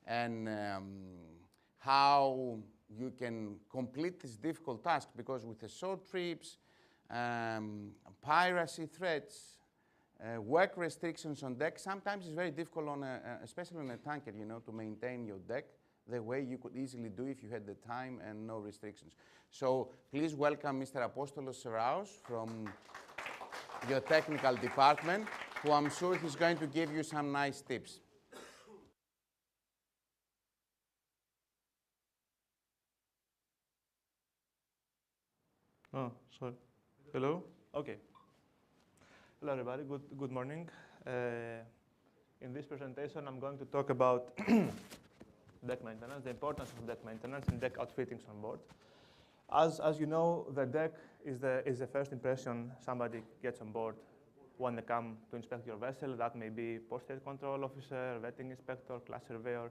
[SPEAKER 2] and how you can complete this difficult task, because with the short trips, piracy threats, work restrictions on deck, sometimes it's very difficult, on especially on a tanker, you know, to maintain your deck the way you could easily do if you had the time and no restrictions. So please welcome Mr. Apostolos Seraos from your technical department, who I'm sure he's going to give you some nice tips.
[SPEAKER 16] Oh, sorry. Hello? Okay. Hello, everybody. Good morning. In this presentation, I'm going to talk about deck maintenance, the importance of deck maintenance and deck outfittings on board. As you know, the deck is the first impression somebody gets on board when they come to inspect your vessel. That may be posted control officer, vetting inspector, class surveyor,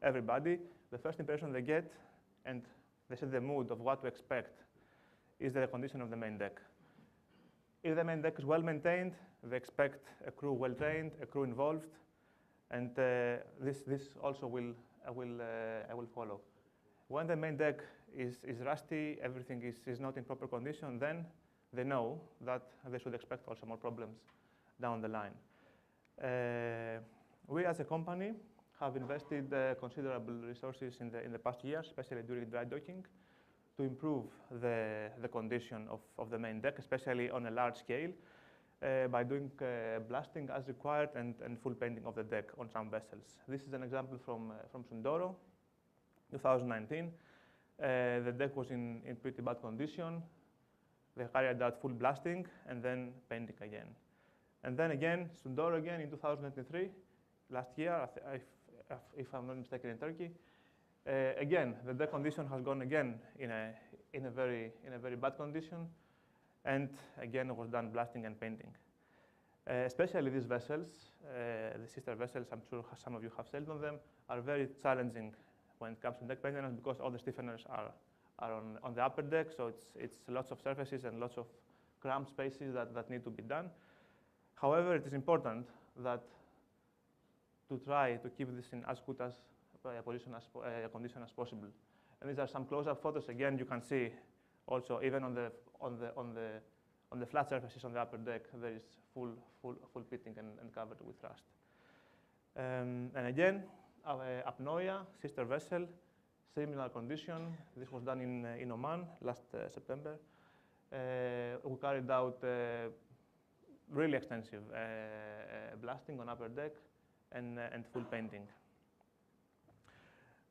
[SPEAKER 16] everybody. The first impression they get, and they set the mood of what to expect, is the condition of the main deck. If the main deck is well maintained, they expect a crew well trained, a crew involved, and this also I will follow. When the main deck is rusty, everything is not in proper condition, then they know that they should expect also more problems down the line. We as a company have invested considerable resources in the past years, especially during dry docking, to improve the condition of the main deck, especially on a large scale, by doing blasting as required and full painting of the deck on some vessels. This is an example from Sundoro, 2019. The deck was in pretty bad condition. They carried out full blasting and then painting again. And then again, Sundoro again in 2023, last year, if I'm not mistaken, in Turkey. Again, the deck condition has gone again in a very bad condition, and again it was done blasting and painting. Especially these vessels, the sister vessels, I'm sure some of you have sailed on them, are very challenging when it comes to deck maintenance because all the stiffeners are on the upper deck, so it's lots of surfaces and lots of cramped spaces that need to be done. However, it is important that to try to keep this in as good as condition as possible. And these are some close-up photos. Again, you can see also even on the flat surfaces on the upper deck, there is full pitting and covered with rust. And again, Apnoia, sister vessel, similar condition. This was done in Oman last September. We carried out really extensive blasting on upper deck and full painting.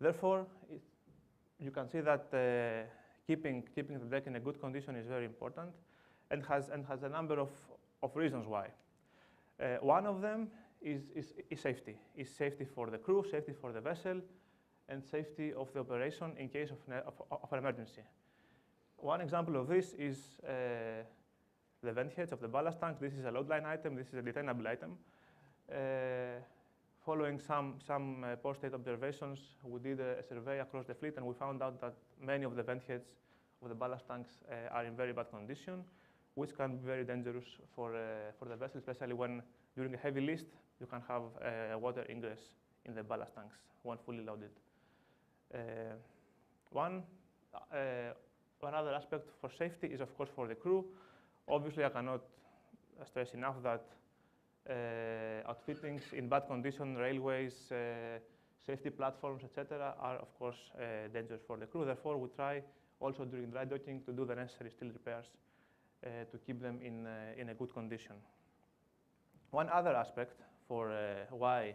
[SPEAKER 16] Therefore, you can see that keeping the deck in a good condition is very important, and has a number of reasons why. One of them is safety. Is safety for the crew, safety for the vessel, and safety of the operation in case of an emergency. One example of this is the vent heads of the ballast tank. This is a load line item. This is a detainable item. Following some post-state observations, we did a survey across the fleet, and we found out that many of the vent heads of the ballast tanks are in very bad condition, which can be very dangerous for the vessel, especially when during a heavy list you can have water ingress in the ballast tanks when fully loaded. One other aspect for safety is, of course, for the crew. Obviously, I cannot stress enough that outfittings in bad condition, railways, safety platforms, etc., are of course dangerous for the crew. Therefore, we try also during dry docking to do the necessary steel repairs to keep them in a good condition. One other aspect for why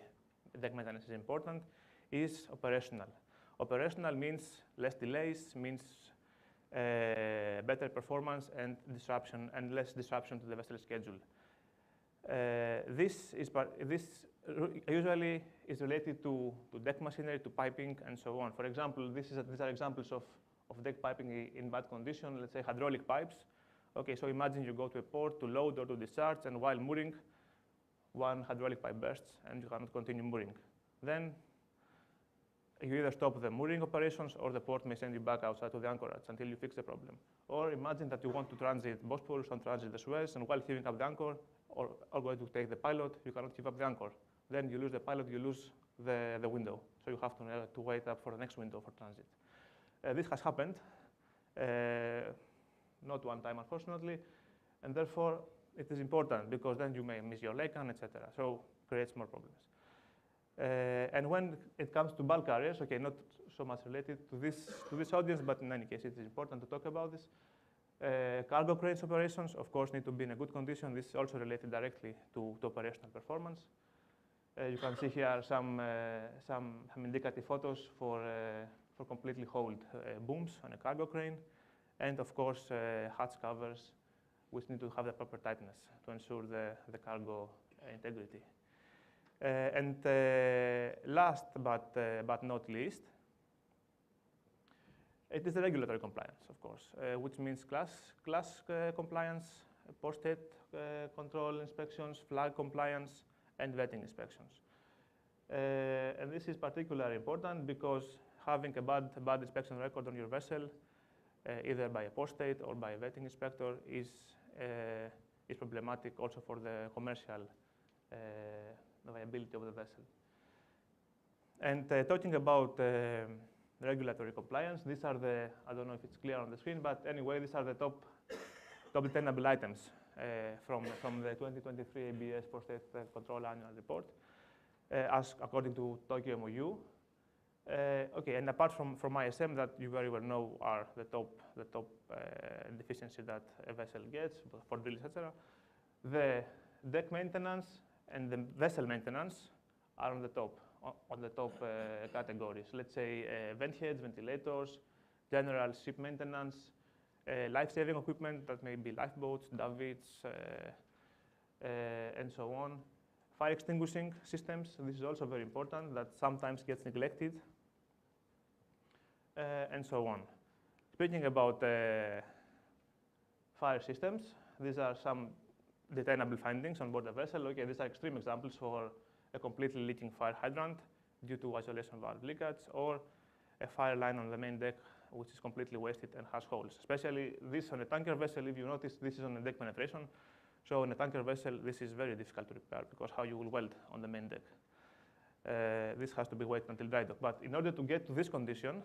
[SPEAKER 16] deck maintenance is important is operational. Operational means less delays, means better performance and disruption, and less disruption to the vessel schedule. This usually is related to deck machinery, to piping, and so on. For example, these are examples of deck piping in bad condition, let's say hydraulic pipes. Okay, so imagine you go to a port to load or to discharge, and while mooring, one hydraulic pipe bursts and you cannot continue mooring. Then you either stop the mooring operations or the port may send you back outside to the anchorage until you fix the problem. Or imagine that you want to transit Bosporus and transit the Suez, and while heaving up the anchor or going to take the pilot, you cannot heave up the anchor. Then you lose the pilot, you lose the window. So you have to wait up for the next window for transit. This has happened, not one time, unfortunately, and therefore it is important because then you may miss your laycan, etc. So creates more problems. And when it comes to bulk carriers, okay, not so much related to this audience, but in any case, it is important to talk about this. Cargo cranes operations, of course, need to be in a good condition. This is also related directly to operational performance. You can see here some indicative photos for completely hauled booms on a cargo crane, and of course, hatch covers, which need to have the proper tightness to ensure the cargo integrity. And last but not least, it is the regulatory compliance, of course, which means class compliance, post-state control inspections, flag compliance, and vetting inspections. And this is particularly important because having a bad inspection record on your vessel, either by a post-state or by a vetting inspector, is problematic also for the commercial viability of the vessel. And talking about regulatory compliance, these are I don't know if it's clear on the screen, but anyway, these are the top detainable items from the 2023 ABS Post-State Control Annual Report, as according to Tokyo MOU. Okay, and apart from ISM, that you very well know are the top deficiency that a vessel gets for drills, etc. The deck maintenance and the vessel maintenance are on the top categories. Let's say vent heads, ventilators, general ship maintenance, life-saving equipment that may be lifeboats, davits, and so on. Fire extinguishing systems, this is also very important, that sometimes gets neglected, and so on. Speaking about fire systems, these are some detainable findings on board the vessel. Okay, these are extreme examples for a completely leaking fire hydrant due to isolation valve leakage, or a fire line on the main deck which is completely wasted and has holes. Especially this on a tanker vessel, if you notice, this is on a deck penetration. So on a tanker vessel, this is very difficult to repair because how you will weld on the main deck. This has to be waited until dry dock. But in order to get to this condition,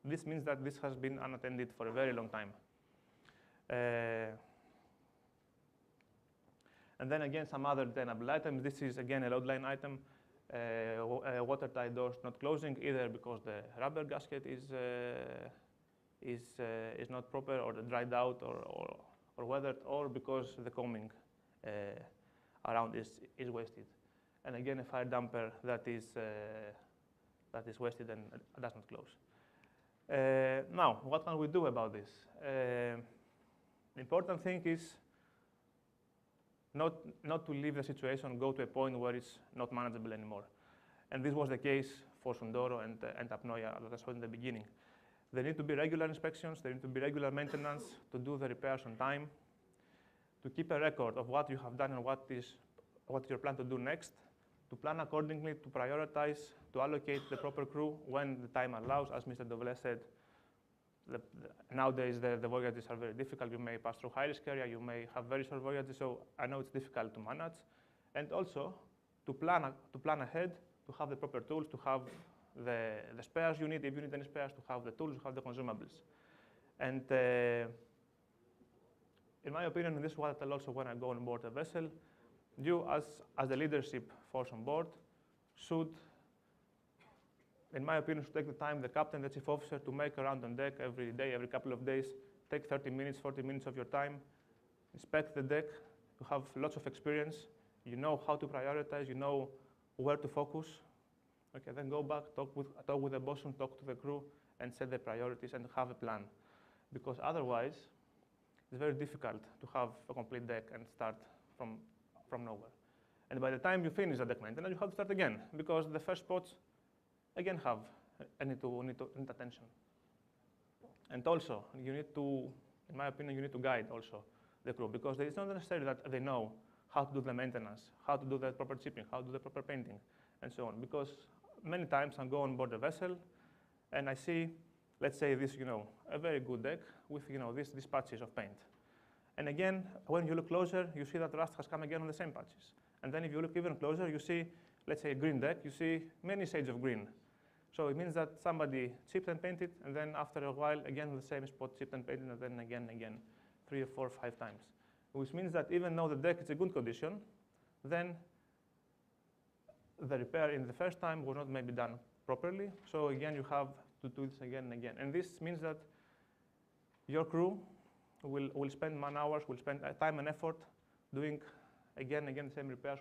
[SPEAKER 16] this means that this has been unattended for a very long time. And then again, some other tenable items. This is again a load line item. Watertight doors not closing either because the rubber gasket is not proper or dried out or weathered, or because the combing around is wasted. And again, a fire damper that is wasted and does not close. Now, what can we do about this? The important thing is not to leave the situation go to a point where it's not manageable anymore. And this was the case for Sundoro and Apnoia, as I showed in the beginning. There need to be regular inspections, there need to be regular maintenance to do the repairs on time, to keep a record of what you have done and what you plan to do next, to plan accordingly, to prioritize, to allocate the proper crew when the time allows. As Mr. Dovle said, nowadays the voyages are very difficult. You may pass through high-risk area, you may have very short voyages, so I know it's difficult to manage. And also to plan ahead, to have the proper tools, to have the spares you need, if you need any spares, to have the tools, to have the consumables. And in my opinion, and this is what I tell also when I go on board a vessel, you as the leadership force on board should, in my opinion, should take the time, the captain, the chief officer, to make a round on deck every day, every couple of days. Take 30 minutes, 40 minutes of your time, inspect the deck. You have lots of experience. You know how to prioritize. You know where to focus. Okay, then go back, talk with the bosun, talk to the crew, and set the priorities and have a plan. Because otherwise, it's very difficult to have a complete deck and start from nowhere. And by the time you finish the deck maintenance, you have to start again, because the first spots, again, need attention. And also, you need to, in my opinion, you need to guide also the crew, because it's not necessary that they know how to do the maintenance, how to do the proper chipping, how to do the proper painting, and so on. Because many times I go on board a vessel, and I see, let's say, this, a very good deck with, these patches of paint. And again, when you look closer, you see that rust has come again on the same patches. And then if you look even closer, you see, let's say, a green deck, you see many shades of green. So it means that somebody chipped and painted, and then after a while, again, the same spot chipped and painted, and then again, 3 or 4 or 5 times. Which means that even though the deck is in good condition, then the repair in the first time was not maybe done properly. So again, you have to do this again and again. And this means that your crew will spend man hours, will spend time and effort doing again and again the same repairs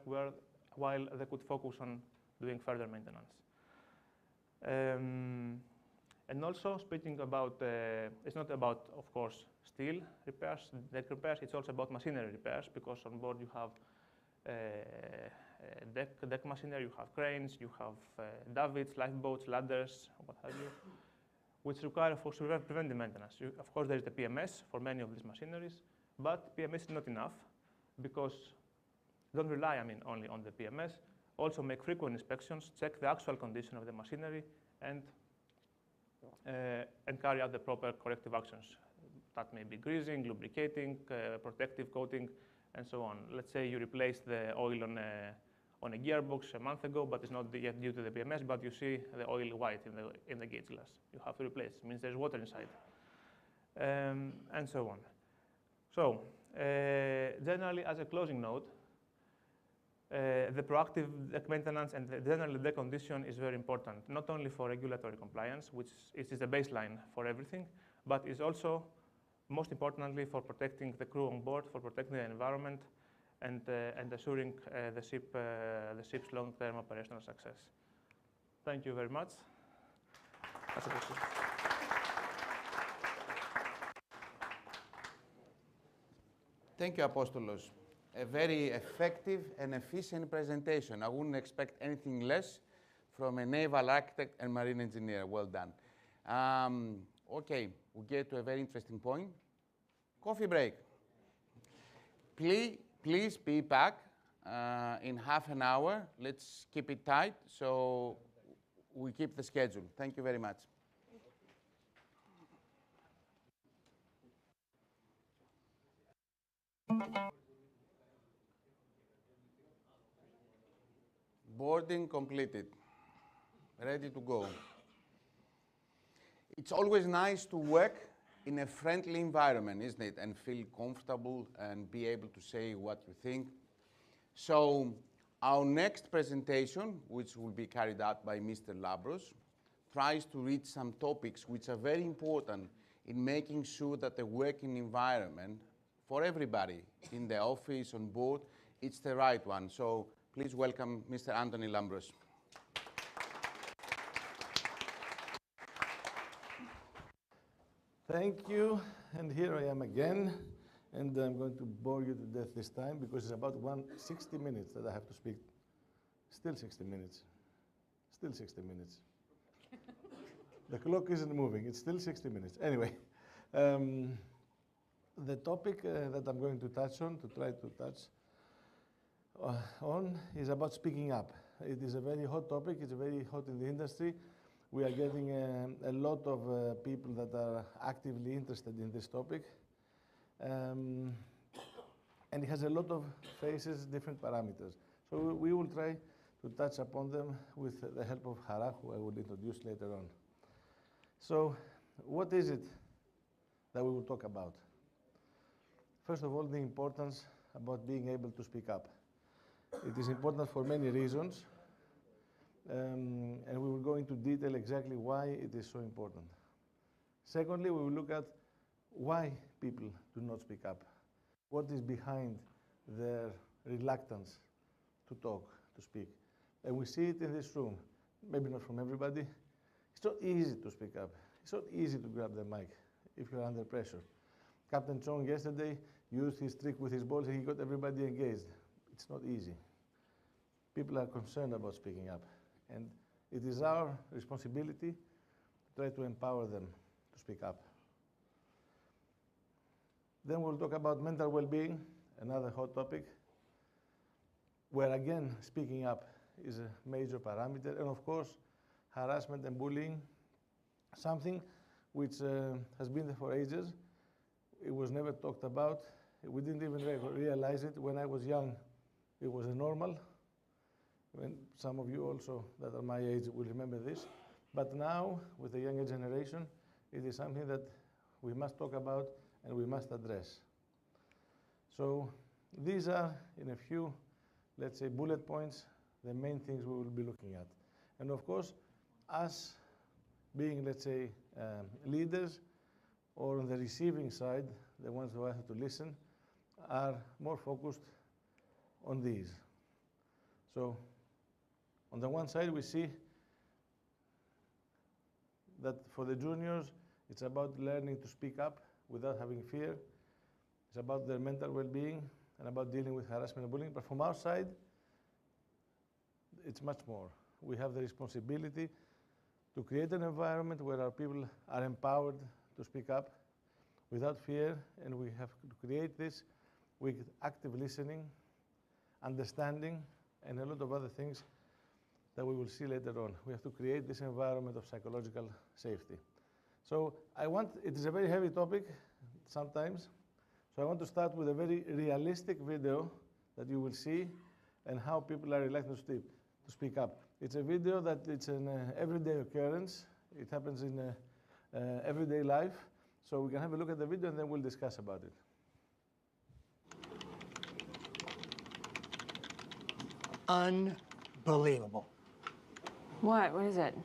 [SPEAKER 16] while they could focus on doing further maintenance. And also speaking about, it's not about, of course, steel repairs, deck repairs, it's also about machinery repairs, because on board you have deck machinery, you have cranes, you have davits, lifeboats, ladders, what have you, which require for preventive maintenance. Of course, there is the PMS for many of these machineries, but PMS is not enough, because don't rely, only on the PMS. Also make frequent inspections, check the actual condition of the machinery, and carry out the proper corrective actions. That may be greasing, lubricating, protective coating, and so on. Let's say you replaced the oil on a gearbox a month ago, but it's not yet due to the PMS, but you see the oil white in the gauge glass. You have to replace. It means there's water inside, and so on. So generally, as a closing note, the proactive deck maintenance and generally deck condition is very important, not only for regulatory compliance, which is the baseline for everything, but is also, most importantly, for protecting the crew on board, for protecting the environment, and assuring the ship's long-term operational success. Thank you very much.
[SPEAKER 2] Thank you, Apostolos. A very effective and efficient presentation. I wouldn't expect anything less from a naval architect and marine engineer. Well done. Okay, we get to a very interesting point. Coffee break. Please be back in half an hour. Let's keep it tight so we keep the schedule. Thank you very much. Boarding completed. Ready to go. It's always nice to work in a friendly environment, isn't it? And feel comfortable and be able to say what you think. So our next presentation, which will be carried out by Mr. Labros, tries to reach some topics which are very important in making sure that the working environment for everybody in the office, on board, it's the right one. So please welcome Mr. Anthony Lambros.
[SPEAKER 3] Thank you, and here I am again, and I'm going to bore you to death this time because it's about 60 minutes that I have to speak. Still 60 minutes. Still 60 minutes. The clock isn't moving, it's still 60 minutes. Anyway, the topic that I'm going to touch on, to try to touch on, is about speaking up. It is a very hot topic, it's very hot in the industry. We are getting a lot of people that are actively interested in this topic. And it has a lot of phases, different parameters. So we will try to touch upon them with the help of Hara, who I will introduce later on. So what is it that we will talk about? First of all, the importance about being able to speak up. It is important for many reasons. And we will go into detail exactly why it is so important. Secondly, we will look at why people do not speak up. What is behind their reluctance to talk, to speak. And we see it in this room, maybe not from everybody. It's not easy to speak up. It's not easy to grab the mic if you're under pressure. Captain Chong yesterday used his trick with his balls and he got everybody engaged. It's not easy. People are concerned about speaking up. And it is our responsibility to try to empower them to speak up. Then we'll talk about mental well-being, another hot topic, where again, speaking up is a major parameter. And of course, harassment and bullying, something which has been there for ages. It was never talked about. We didn't even realize it. When I was young, it was a normal. When some of you also that are my age will remember this. But now, with the younger generation, it is something that we must talk about and we must address. So these are, in a few, let's say, bullet points, the main things we will be looking at. And of course, us being, let's say, leaders, or on the receiving side, the ones who have to listen, are more focused on these. So on the one side, we see that for the juniors, it's about learning to speak up without having fear. It's about their mental well-being and about dealing with harassment and bullying. But from our side, it's much more. We have the responsibility to create an environment where our people are empowered to speak up without fear, and we have to create this with active listening, understanding, and a lot of other things that we will see later on. We have to create this environment of psychological safety. So it is a very heavy topic sometimes, so I want to start with a very realistic video that you will see and how people are reluctant to speak up. It's a video that it's an everyday occurrence. It happens in everyday life. So we can have a look at the video and then we'll discuss about it.
[SPEAKER 17] Unbelievable.
[SPEAKER 18] What? What is it?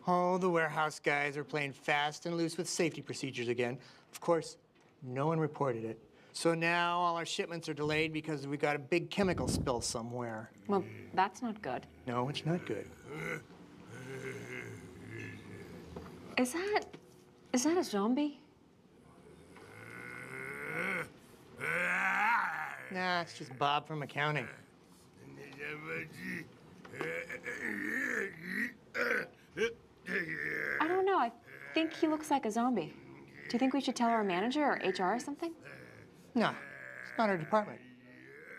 [SPEAKER 17] Oh, the warehouse guys are playing fast and loose with safety procedures again. Of course, no one reported it. So now all our shipments are delayed because we got a big chemical spill somewhere.
[SPEAKER 18] Well, that's not good.
[SPEAKER 17] No, it's not good.
[SPEAKER 18] Is that a zombie?
[SPEAKER 17] Nah, it's just Bob from accounting.
[SPEAKER 18] I don't know. I think he looks like a zombie. Do you think we should tell our manager or HR or something?
[SPEAKER 17] No, it's not our department.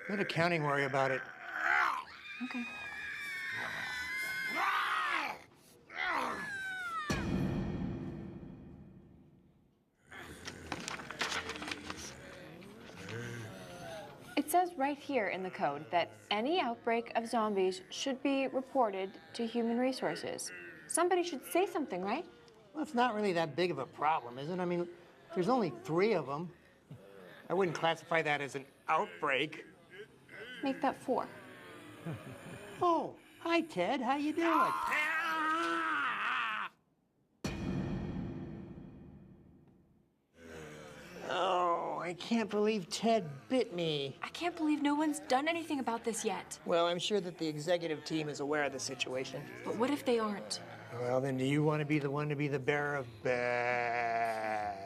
[SPEAKER 17] Let accounting worry about it.
[SPEAKER 18] Okay. It says right here in the code that any outbreak of zombies should be reported to human resources. Somebody should say something, right?
[SPEAKER 17] Well, it's not really that big of a problem, is it? I mean, there's only 3 of them. I wouldn't classify that as an outbreak.
[SPEAKER 18] Make that 4.
[SPEAKER 17] Oh, hi, Ted. How you doing? Oh, I can't believe Ted bit me.
[SPEAKER 18] I can't believe no one's done anything about this yet.
[SPEAKER 17] Well, I'm sure that the executive team is aware of the situation.
[SPEAKER 18] But what if they aren't?
[SPEAKER 17] Well, then do you want to be the one to be the bearer of bad?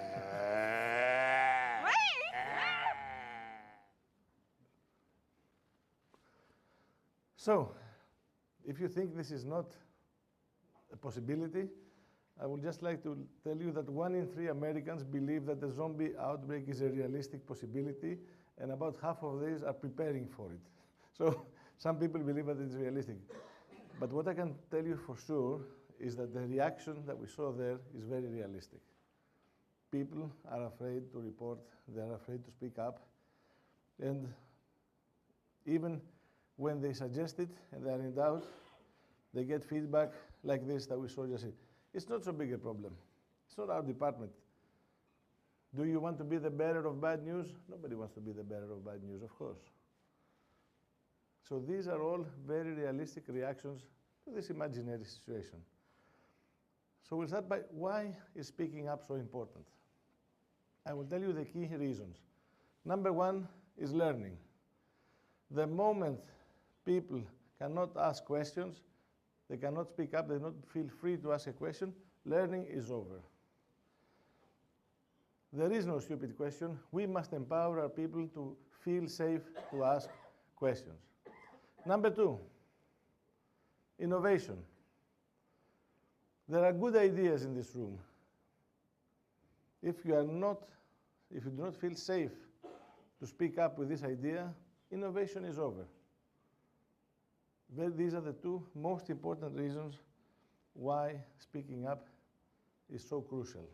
[SPEAKER 3] So, if you think this is not a possibility, I would just like to tell you that 1 in 3 Americans believe that the zombie outbreak is a realistic possibility, and about half of these are preparing for it. So, some people believe that it's realistic. But what I can tell you for sure is that the reaction that we saw there is very realistic. People are afraid to report, they're afraid to speak up, and even when they suggest it and they are in doubt, they get feedback like this that we saw just here. It's not so big a problem. It's not our department. Do you want to be the bearer of bad news? Nobody wants to be the bearer of bad news, of course. So these are all very realistic reactions to this imaginary situation. So we'll start by why is speaking up so important? I will tell you the key reasons. Number 1 is learning. The moment people cannot ask questions, they cannot speak up, they don't feel free to ask a question, learning is over. There is no stupid question. We must empower our people to feel safe to ask questions. Number 2, innovation. There are good ideas in this room. If you do not feel safe to speak up with this idea, innovation is over. These are the 2 most important reasons why speaking up is so crucial.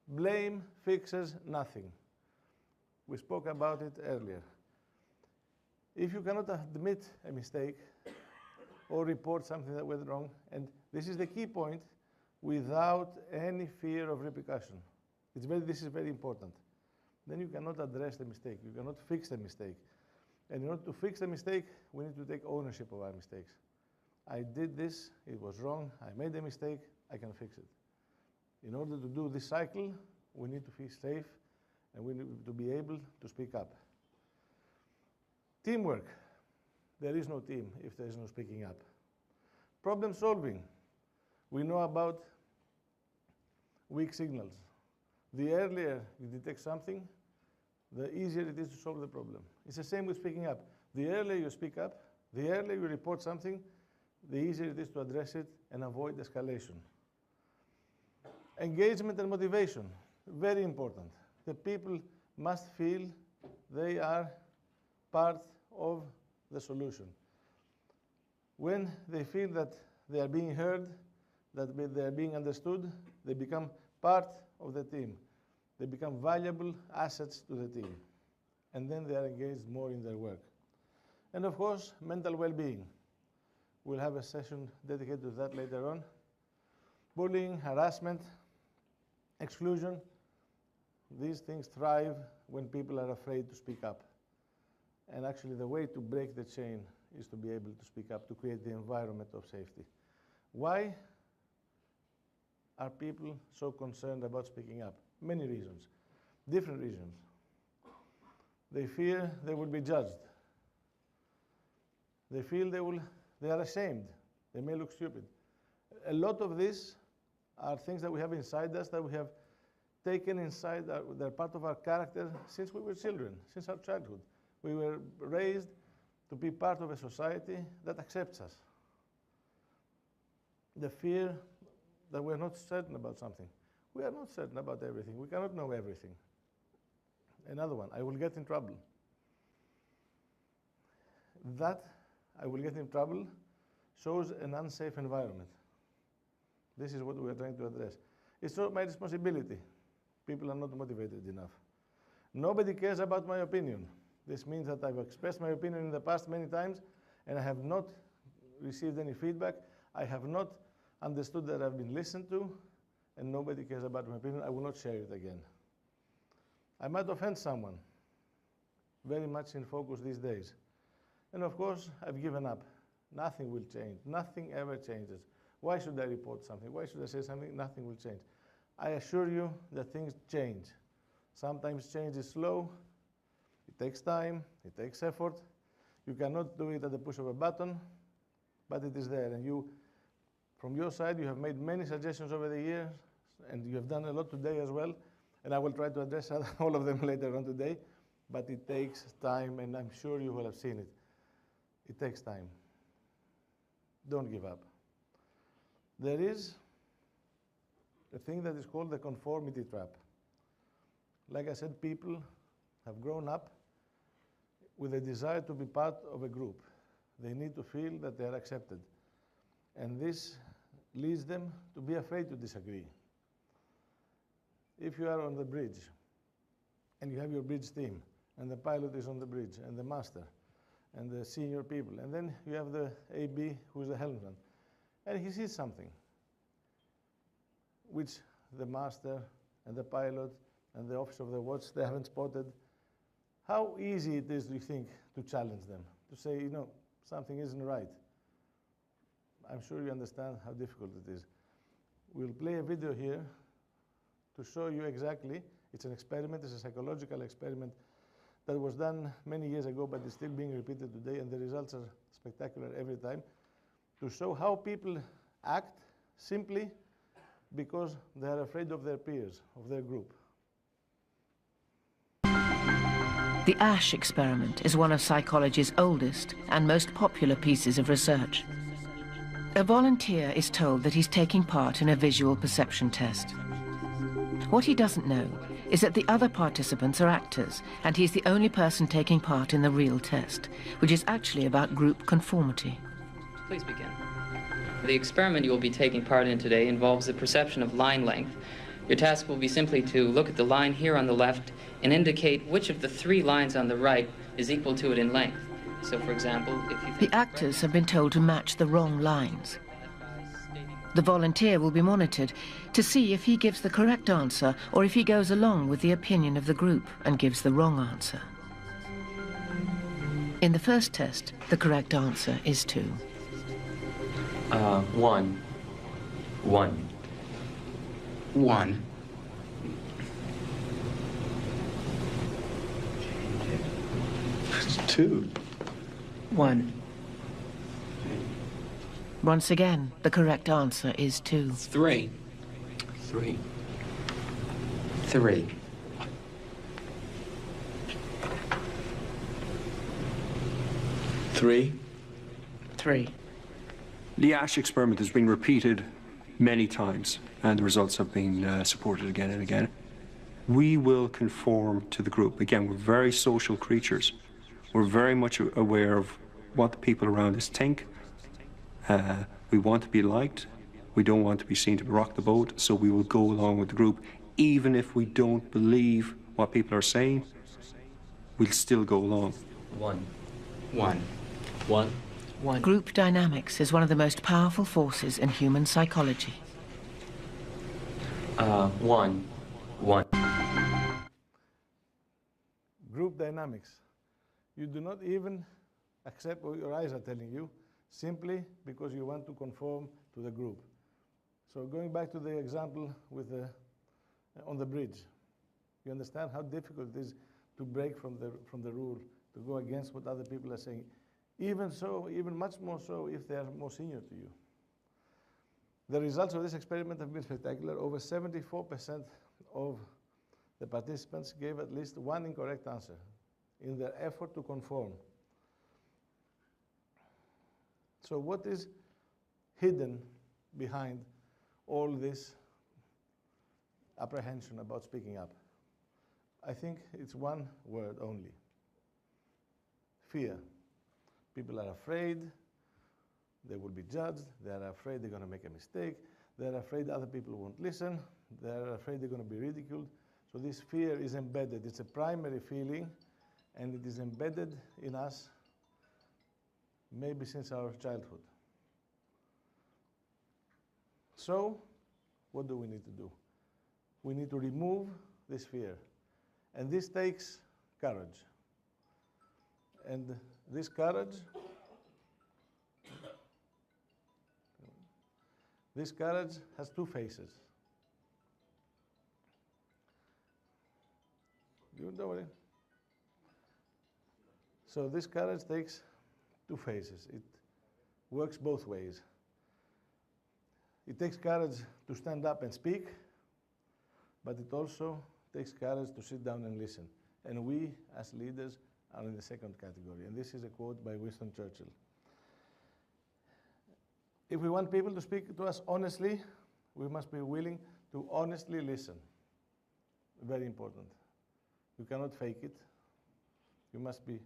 [SPEAKER 3] Blame fixes nothing. We spoke about it earlier. If you cannot admit a mistake or report something that went wrong, and this is the key point, without any fear of repercussion. This is very important. Then you cannot address the mistake. You cannot fix the mistake. And in order to fix the mistake, we need to take ownership of our mistakes. I did this, it was wrong, I made a mistake, I can fix it. In order to do this cycle, we need to feel safe and we need to be able to speak up. Teamwork. There is no team if there is no speaking up. Problem solving. We know about weak signals. The earlier you detect something, the easier it is to solve the problem. It's the same with speaking up. The earlier you speak up, the earlier you report something, the easier it is to address it and avoid escalation. Engagement and motivation, very important. The people must feel they are part of the solution. When they feel that they are being heard, that they are being understood, they become part of the team. They become valuable assets to the team. And then they are engaged more in their work. And of course, mental well-being. We'll have a session dedicated to that later on. Bullying, harassment, exclusion, these things thrive when people are afraid to speak up. And actually the way to break the chain is to be able to speak up, to create the environment of safety. Why are people so concerned about speaking up? Many reasons, different reasons. They fear they will be judged. They feel they are ashamed. They may look stupid. A lot of these are things that we have inside us that we have taken inside, they're part of our character since we were children, since our childhood. We were raised to be part of a society that accepts us. The fear that we're not certain about something. We are not certain about everything. We cannot know everything. Another one, I will get in trouble. That I will get in trouble shows an unsafe environment. This is what we are trying to address. It's not my responsibility. People are not motivated enough. Nobody cares about my opinion. This means that I've expressed my opinion in the past many times, and I have not received any feedback. I have not understood that I've been listened to, and nobody cares about my opinion. I will not share it again. I might offend someone, very much in focus these days. And of course, I've given up. Nothing will change. Nothing ever changes. Why should I report something? Why should I say something? Nothing will change. I assure you that things change. Sometimes change is slow. It takes time. It takes effort. You cannot do it at the push of a button, but it is there. And you, from your side, you have made many suggestions over the years, and you have done a lot today as well. And I will try to address all of them later on today. But it takes time, and I'm sure you will have seen it. It takes time. Don't give up. There is a thing that is called the conformity trap. Like I said, people have grown up with a desire to be part of a group. They need to feel that they are accepted. And this leads them to be afraid to disagree. If you are on the bridge, and you have your bridge team, and the pilot is on the bridge, and the master, and the senior people, and then you have the AB, who is the helmsman, and he sees something which the master and the pilot and the officer of the watch, they haven't spotted. How easy it is, do you think, to challenge them, to say, you know, something isn't right? I'm sure you understand how difficult it is. We'll play a video here to show you exactly. It's an experiment, it's a psychological experiment that was done many years ago, but it's still being repeated today, and the results are spectacular every time, to show how people act simply because they are afraid of their peers, of their group.
[SPEAKER 19] The Ash experiment is one of psychology's oldest and most popular pieces of research. A volunteer is told that he's taking part in a visual perception test. What he doesn't know is that the other participants are actors, and he's the only person taking part in the real test, which is actually about group conformity.
[SPEAKER 20] Please begin. The experiment you will be taking part in today involves the perception of line length. Your task will be simply to look at the line here on the left and indicate which of the 3 lines on the right is equal to it in length. So, for example, if you think
[SPEAKER 19] the actors have been told to match the wrong lines. The volunteer will be monitored to see if he gives the correct answer or if he goes along with the opinion of the group and gives the wrong answer. In the first test, the correct answer is 2.
[SPEAKER 20] 1. 1. 1.
[SPEAKER 21] 2.
[SPEAKER 20] 1.
[SPEAKER 19] Once again, the correct answer is 2.
[SPEAKER 20] 3. 3. 3.
[SPEAKER 21] 3.
[SPEAKER 19] 3.
[SPEAKER 21] The Ash experiment has been repeated many times, and the results have been supported again and again. We will conform to the group. Again, we're very social creatures. We're very much aware of what the people around us think. We want to be liked. We don't want to be seen to rock the boat, so we will go along with the group. Even if we don't believe what people are saying, we'll still go along.
[SPEAKER 20] 1. 1. 1. 1.
[SPEAKER 19] Group dynamics is one of the most powerful forces in human psychology.
[SPEAKER 20] 1. 1.
[SPEAKER 3] Group dynamics. You do not even accept what your eyes are telling you, simply because you want to conform to the group. So going back to the example with on the bridge, you understand how difficult it is to break from the rule, to go against what other people are saying. Even so, even much more so if they are more senior to you. The results of this experiment have been spectacular. Over 74% of the participants gave at least one incorrect answer in their effort to conform. So what is hidden behind all this apprehension about speaking up? I think it's one word only: fear. People are afraid they will be judged. They are afraid they're going to make a mistake. They're afraid other people won't listen. They're afraid they're going to be ridiculed. So this fear is embedded. It's a primary feeling, and it is embedded in us maybe since our childhood. So, what do we need to do? We need to remove this fear. And this takes courage. And this courage has two faces. Don't worry. So this courage takes two faces. It works both ways. It takes courage to stand up and speak, but it also takes courage to sit down and listen. And we, as leaders, are in the second category. And this is a quote by Winston Churchill. If we want people to speak to us honestly, we must be willing to honestly listen. Very important. You cannot fake it. You must be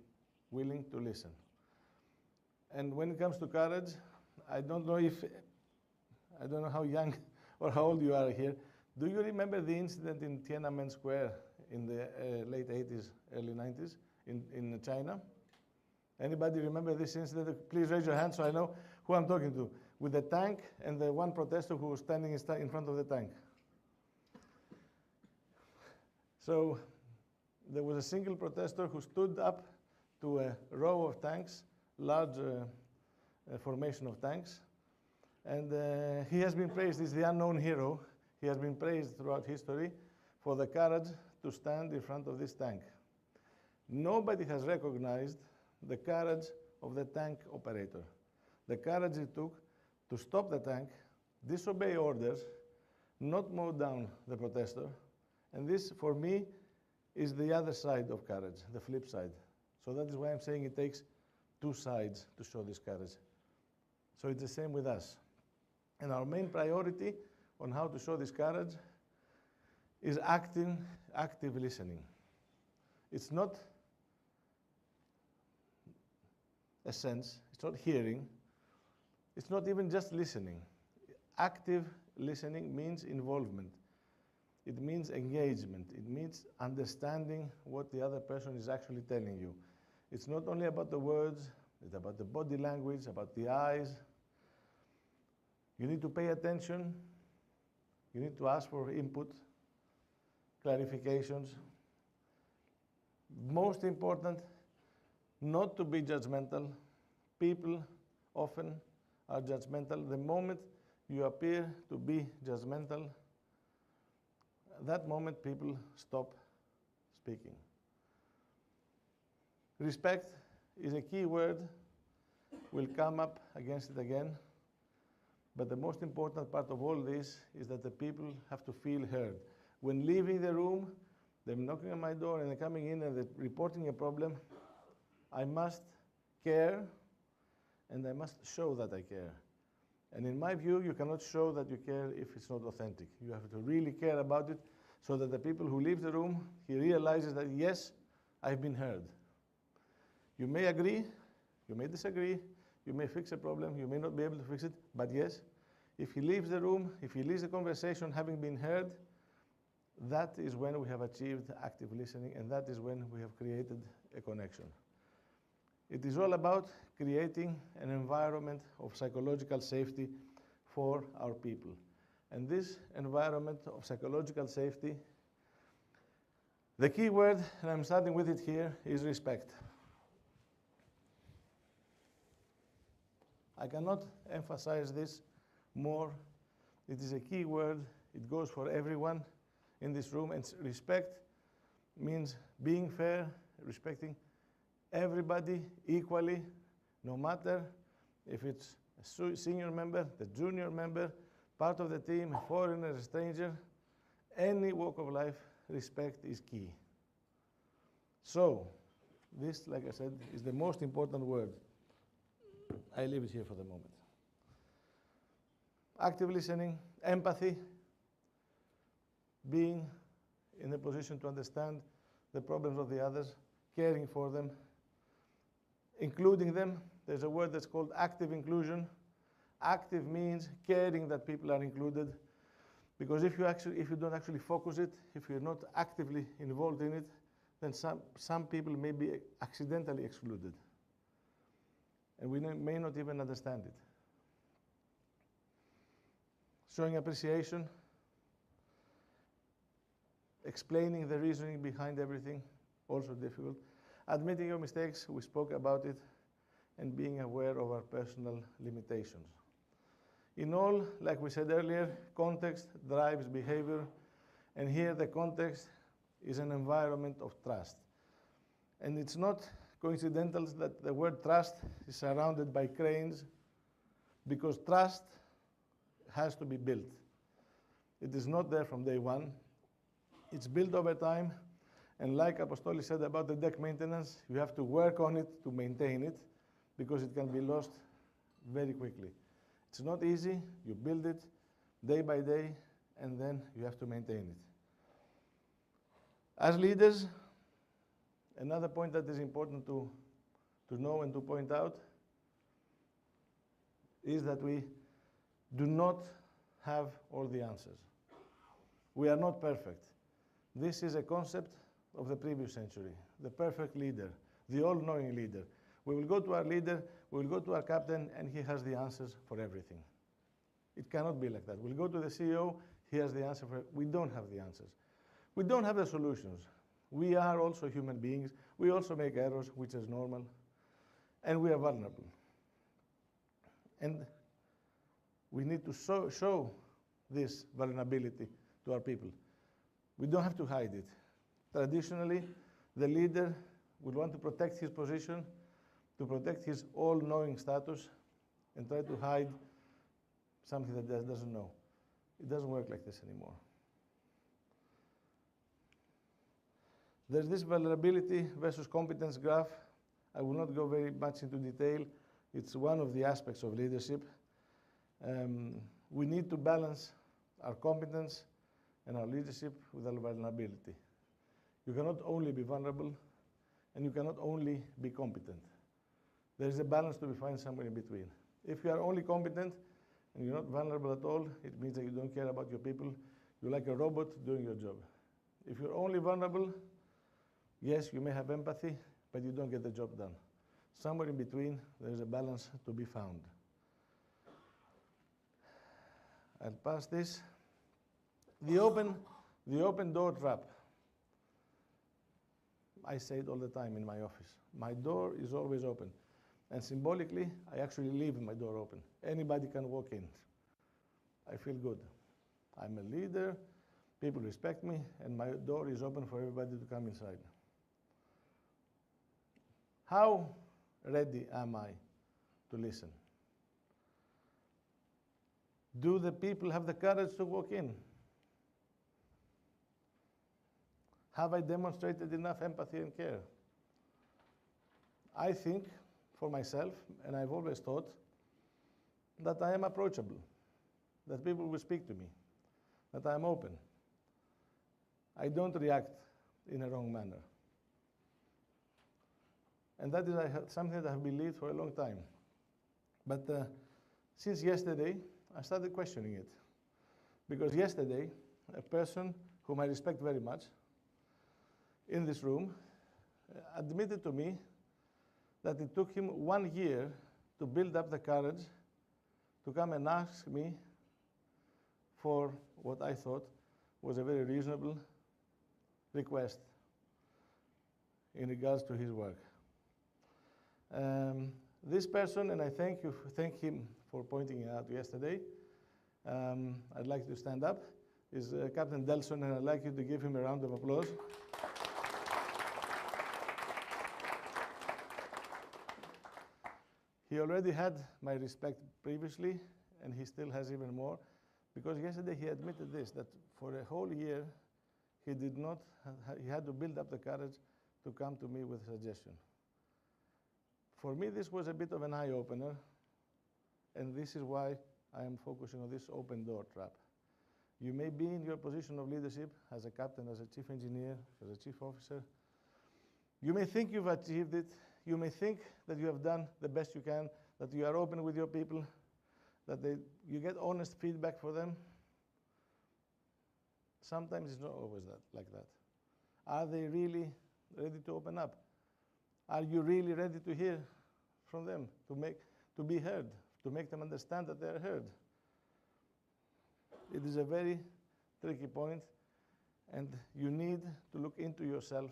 [SPEAKER 3] willing to listen. And when it comes to courage, I don't know how young or how old you are here. Do you remember the incident in Tiananmen Square in the late 80s, early 90s in China? Anybody remember this incident? Please raise your hand so I know who I'm talking to. With the tank and the one protester who was standing in front of the tank. So there was a single protester who stood up to a row of tanks, large formation of tanks, and he has been praised. He's the unknown hero. He has been praised throughout history for the courage to stand in front of this tank. Nobody has recognized the courage of the tank operator, the courage it took to stop the tank, disobey orders, not mow down the protester, and this, for me, is the other side of courage, the flip side. So that is why I'm saying it takes two sides to show this courage. So it's the same with us. And our main priority on how to show this courage is active listening. It's not a sense, it's not hearing, it's not even just listening. Active listening means involvement. It means engagement. It means understanding what the other person is actually telling you. It's not only about the words, it's about the body language, about the eyes. You need to pay attention. You need to ask for input, clarifications. Most important, not to be judgmental. People often are judgmental. The moment you appear to be judgmental, at that moment people stop speaking. Respect is a key word. We'll come up against it again. But the most important part of all this is that the people have to feel heard. When leaving the room, they're knocking on my door and they're coming in and they're reporting a problem. I must care and I must show that I care. And in my view, you cannot show that you care if it's not authentic. You have to really care about it so that the people who leave the room, he realizes that, yes, I've been heard. You may agree, you may disagree, you may fix a problem, you may not be able to fix it, but yes, if he leaves the room, if he leaves the conversation having been heard, that is when we have achieved active listening, and that is when we have created a connection. It is all about creating an environment of psychological safety for our people. And this environment of psychological safety, the key word, and I'm starting with it here, is respect. I cannot emphasize this more. It is a key word. It goes for everyone in this room. And respect means being fair, respecting everybody equally, no matter if it's a senior member, the junior member, part of the team, a foreigner, a stranger, any walk of life, respect is key. So, this, like I said, is the most important word. I leave it here for the moment. Active listening, empathy, being in a position to understand the problems of the others, caring for them, including them. There's a word that's called active inclusion. Active means caring that people are included, because if you don't actually focus it, if you're not actively involved in it, then some people may be accidentally excluded. And we may not even understand it. Showing appreciation, explaining the reasoning behind everything, also difficult. Admitting your mistakes, we spoke about it, and being aware of our personal limitations. In all, like we said earlier, context drives behavior, and here the context is an environment of trust. And it's not coincidental that the word trust is surrounded by cranes, because trust has to be built. It is not there from day one. It's built over time, and like Apostoli said about the deck maintenance, you have to work on it to maintain it, because it can be lost very quickly. It's not easy. You build it day by day, and then you have to maintain it. As leaders, another point that is important to know and to point out is that we do not have all the answers. We are not perfect. This is a concept of the previous century, the perfect leader, the all-knowing leader. We will go to our leader, we will go to our captain, and he has the answers for everything. It cannot be like that. We'll go to the CEO, he has the answer for it. We don't have the answers. We don't have the solutions. We are also human beings. We also make errors, which is normal, and we are vulnerable. And we need to show this vulnerability to our people. We don't have to hide it. Traditionally, the leader would want to protect his position, to protect his all-knowing status, and try to hide something that doesn't know. It doesn't work like this anymore. There's this vulnerability versus competence graph. I will not go very much into detail. It's one of the aspects of leadership. We need to balance our competence and our leadership with our vulnerability. You cannot only be vulnerable, and you cannot only be competent. There is a balance to be found somewhere in between. If you are only competent and you're not vulnerable at all, it means that you don't care about your people. You're like a robot doing your job. If you're only vulnerable, yes, you may have empathy, but you don't get the job done. Somewhere in between, there is a balance to be found. I'll pass this. The open door trap. I say it all the time in my office. My door is always open. And symbolically, I actually leave my door open. Anybody can walk in. I feel good. I'm a leader, people respect me, and my door is open for everybody to come inside. How ready am I to listen? Do the people have the courage to walk in? Have I demonstrated enough empathy and care? I think, for myself, and I've always thought, that I am approachable, that people will speak to me, that I am open. I don't react in a wrong manner. And that is something that I have believed for a long time. But since yesterday, I started questioning it. Because yesterday, a person whom I respect very much in this room admitted to me that it took him 1 year to build up the courage to come and ask me for what I thought was a very reasonable request in regards to his work. This person, and I thank him for pointing it out yesterday, I'd like to stand up, is Captain Delson, and I'd like you to give him a round of applause. He already had my respect previously, and he still has even more, because yesterday he admitted this, that for a whole year, he had to build up the courage to come to me with a suggestion. For me, this was a bit of an eye-opener, and this is why I am focusing on this open door trap. You may be in your position of leadership as a captain, as a chief engineer, as a chief officer. You may think you've achieved it. You may think that you have done the best you can, that you are open with your people, that you get honest feedback for them. Sometimes it's not always like that. Are they really ready to open up? Are you really ready to hear from them, to be heard, to make them understand that they are heard? It is a very tricky point, and you need to look into yourself,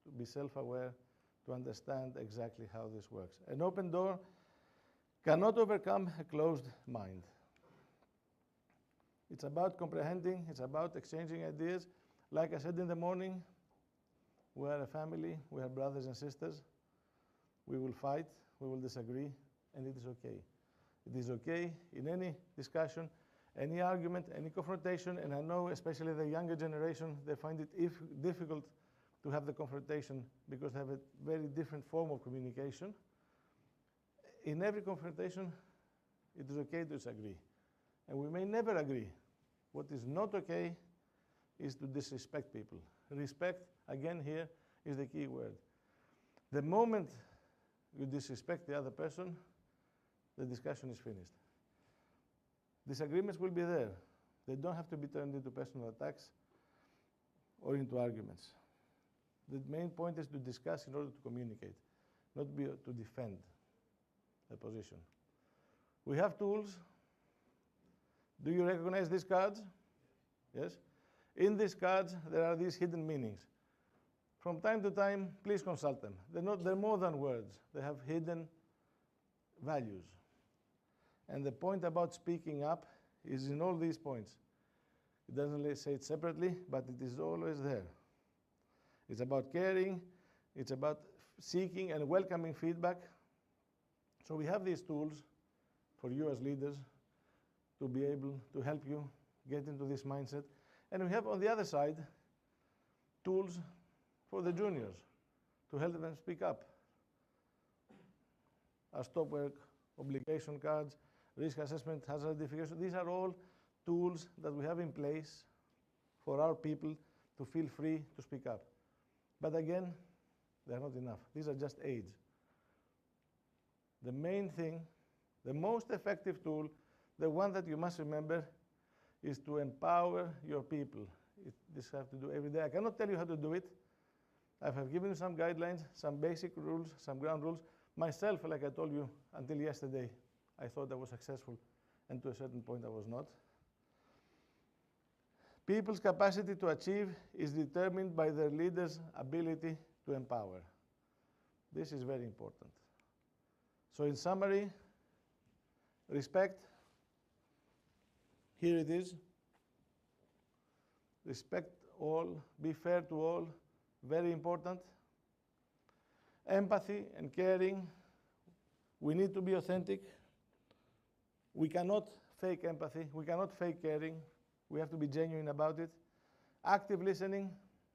[SPEAKER 3] to be self-aware, to understand exactly how this works. An open door cannot overcome a closed mind. It's about comprehending, it's about exchanging ideas. Like I said in the morning, we are a family, we are brothers and sisters. We will fight, we will disagree, and it is okay. It is okay in any discussion, any argument, any confrontation, and I know especially the younger generation, they find it difficult to have the confrontation because they have a very different form of communication. In every confrontation, it is okay to disagree. And we may never agree. What is not okay is to disrespect people. Respect, again here, is the key word. The moment you disrespect the other person, the discussion is finished. Disagreements will be there. They don't have to be turned into personal attacks or into arguments. The main point is to discuss in order to communicate, not to defend a position. We have tools. Do you recognize these cards? Yes? In these cards, there are these hidden meanings. From time to time, please consult them. They're more than words. They have hidden values. And the point about speaking up is in all these points. It doesn't say it separately, but it is always there. It's about caring. It's about seeking and welcoming feedback. So we have these tools for you as leaders to be able to help you get into this mindset. And we have on the other side tools for the juniors to help them speak up. Our stop work obligation cards, risk assessment, hazard identification, these are all tools that we have in place for our people to feel free to speak up. But again, they're not enough. These are just aids. The main thing, the most effective tool, the one that you must remember, is to empower your people. This you have to do every day. I cannot tell you how to do it. I have given you some guidelines, some basic rules, some ground rules. Myself, like I told you, until yesterday, I thought I was successful, and to a certain point I was not. People's capacity to achieve is determined by their leaders' ability to empower. This is very important. So in summary, respect, here it is. Respect all, be fair to all, very important. Empathy and caring, we need to be authentic. We cannot fake empathy, we cannot fake caring. We have to be genuine about it. Active listening,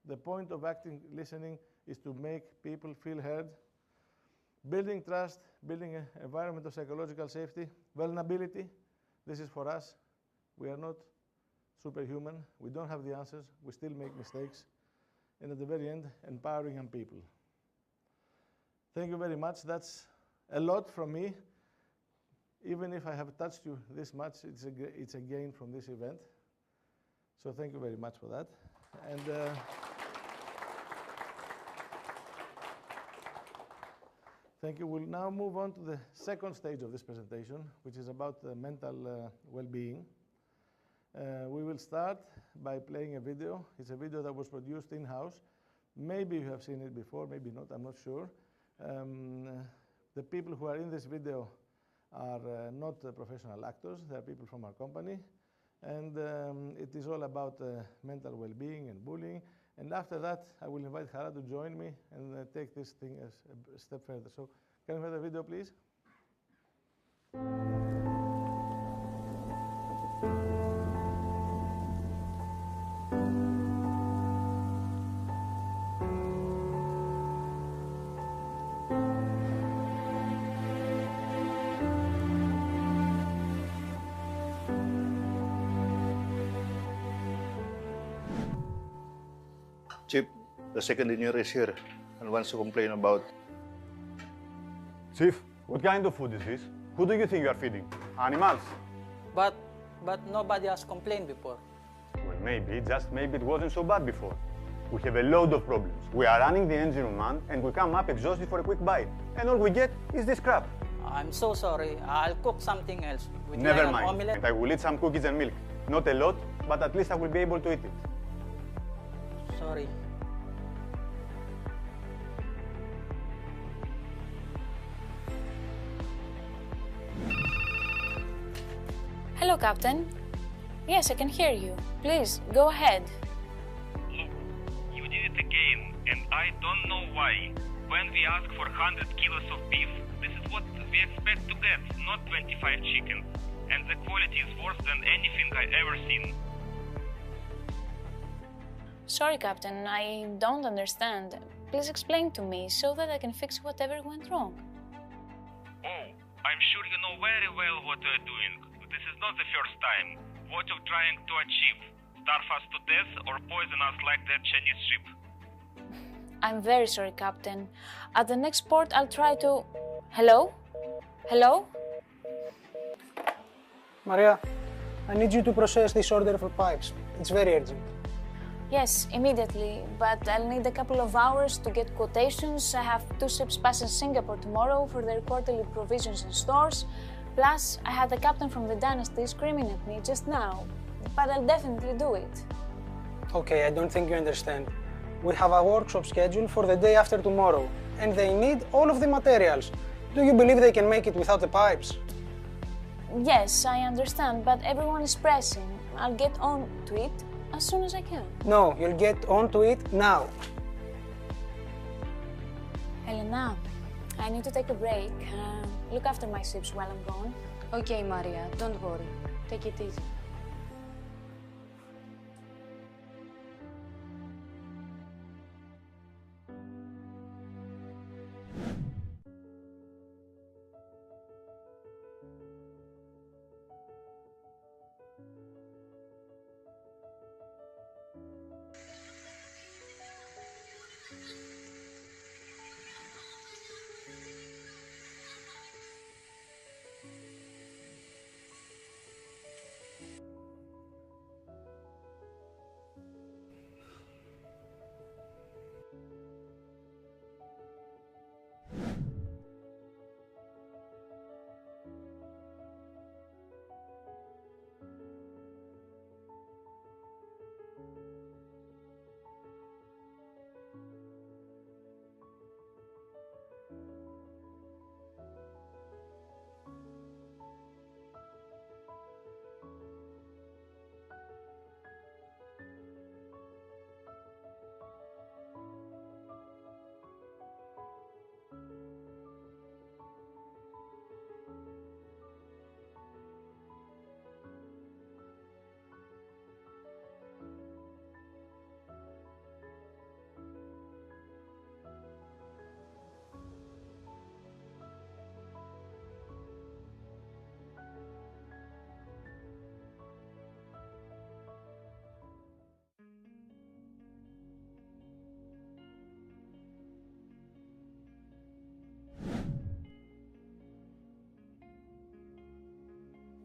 [SPEAKER 3] the point of active listening is to make people feel heard. Building trust, building an environment of psychological safety. Vulnerability, this is for us. We are not superhuman. We don't have the answers. We still make mistakes. And at the very end, empowering young people. Thank you very much. That's a lot from me. Even if I have touched you this much, it's a gain from this event. So thank you very much for that. And thank you. We'll now move on to the second stage of this presentation, which is about mental well-being. We will start by playing a video. It's a video that was produced in-house. Maybe you have seen it before, maybe not, I'm not sure. The people who are in this video are not professional actors. They are people from our company. And it is all about mental well-being and bullying. And after that, I will invite Hara to join me and take this thing a step further. So can we have the video, please?
[SPEAKER 5] Chief, the second engineer is here and wants to complain about...
[SPEAKER 22] Chief, what kind of food is this? Who do you think you are feeding? Animals?
[SPEAKER 23] But nobody has complained before.
[SPEAKER 22] Well, maybe, just maybe it wasn't so bad before. We have a load of problems. We are running the engine room, man, and we come up exhausted for a quick bite. And all we get is this crap.
[SPEAKER 6] I'm so sorry. I'll cook something else. Would you
[SPEAKER 22] Never
[SPEAKER 6] like an
[SPEAKER 22] mind.
[SPEAKER 6] omelette?
[SPEAKER 22] And I will eat some cookies and milk. Not a lot, but at least I will be able to eat it.
[SPEAKER 6] Sorry.
[SPEAKER 18] Hello, Captain. Yes, I can hear you. Please, go ahead.
[SPEAKER 7] Look, you did it again, and I don't know why. When we ask for 100 kilos of beef, this is what we expect to get, not 25 chicken. And the quality is worse than anything I ever seen.
[SPEAKER 18] Sorry, Captain, I don't understand. Please explain to me so that I can fix whatever went wrong.
[SPEAKER 7] Oh, I'm sure you know very well what you're doing. This is not the first time. What you're trying to achieve? Starve us to death or poison us like that Chinese ship?
[SPEAKER 18] I'm very sorry, Captain. At the next port, I'll try to... Hello? Hello?
[SPEAKER 23] Maria, I need you to process this order for pipes. It's very urgent.
[SPEAKER 18] Yes, immediately, but I'll need a couple of hours to get quotations. I have 2 ships passing Singapore tomorrow for their quarterly provisions and stores. Plus, I had the captain from the Dynasty screaming at me just now, but I'll definitely do it.
[SPEAKER 23] Okay, I don't think you understand. We have a workshop scheduled for the day after tomorrow, and they need all of the materials. Do you believe they can make it without the pipes?
[SPEAKER 18] Yes, I understand, but everyone is pressing. I'll get on to it as soon as I can.
[SPEAKER 23] No, you'll get on to it now.
[SPEAKER 18] Elena, I need to take a break. Look after my ships while I'm gone.
[SPEAKER 11] Okay, Maria, don't worry. Take it easy.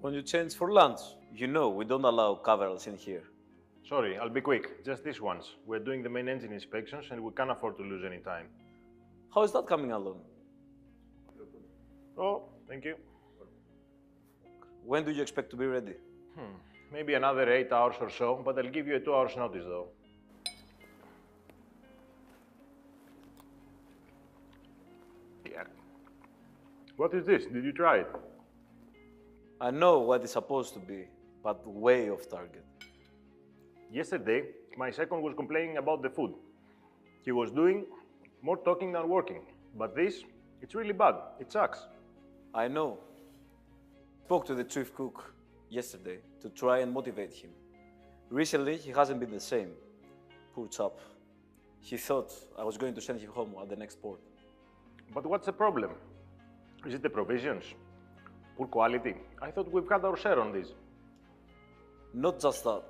[SPEAKER 24] When you change for lunch, you know we don't allow coveralls in here.
[SPEAKER 22] Sorry, I'll be quick. Just this once. We're doing the main engine inspections and we can't afford to lose any time.
[SPEAKER 24] How is that coming along?
[SPEAKER 22] Oh, thank you.
[SPEAKER 24] When do you expect to be ready?
[SPEAKER 22] Maybe another 8 hours or so, but I'll give you a 2 hours notice though. Yeah. What is this? Did you try it?
[SPEAKER 24] I know what it's supposed to be, but way off target.
[SPEAKER 22] Yesterday, my second was complaining about the food. He was doing more talking than working. But this, it's really bad. It sucks.
[SPEAKER 24] I know. Spoke to the chief cook yesterday to try and motivate him. Recently, he hasn't been the same. Poor chap. He thought I was going to send him home at the next port.
[SPEAKER 22] But what's the problem? Is it the provisions? Poor quality? I thought we've got our share on this.
[SPEAKER 24] Not just that.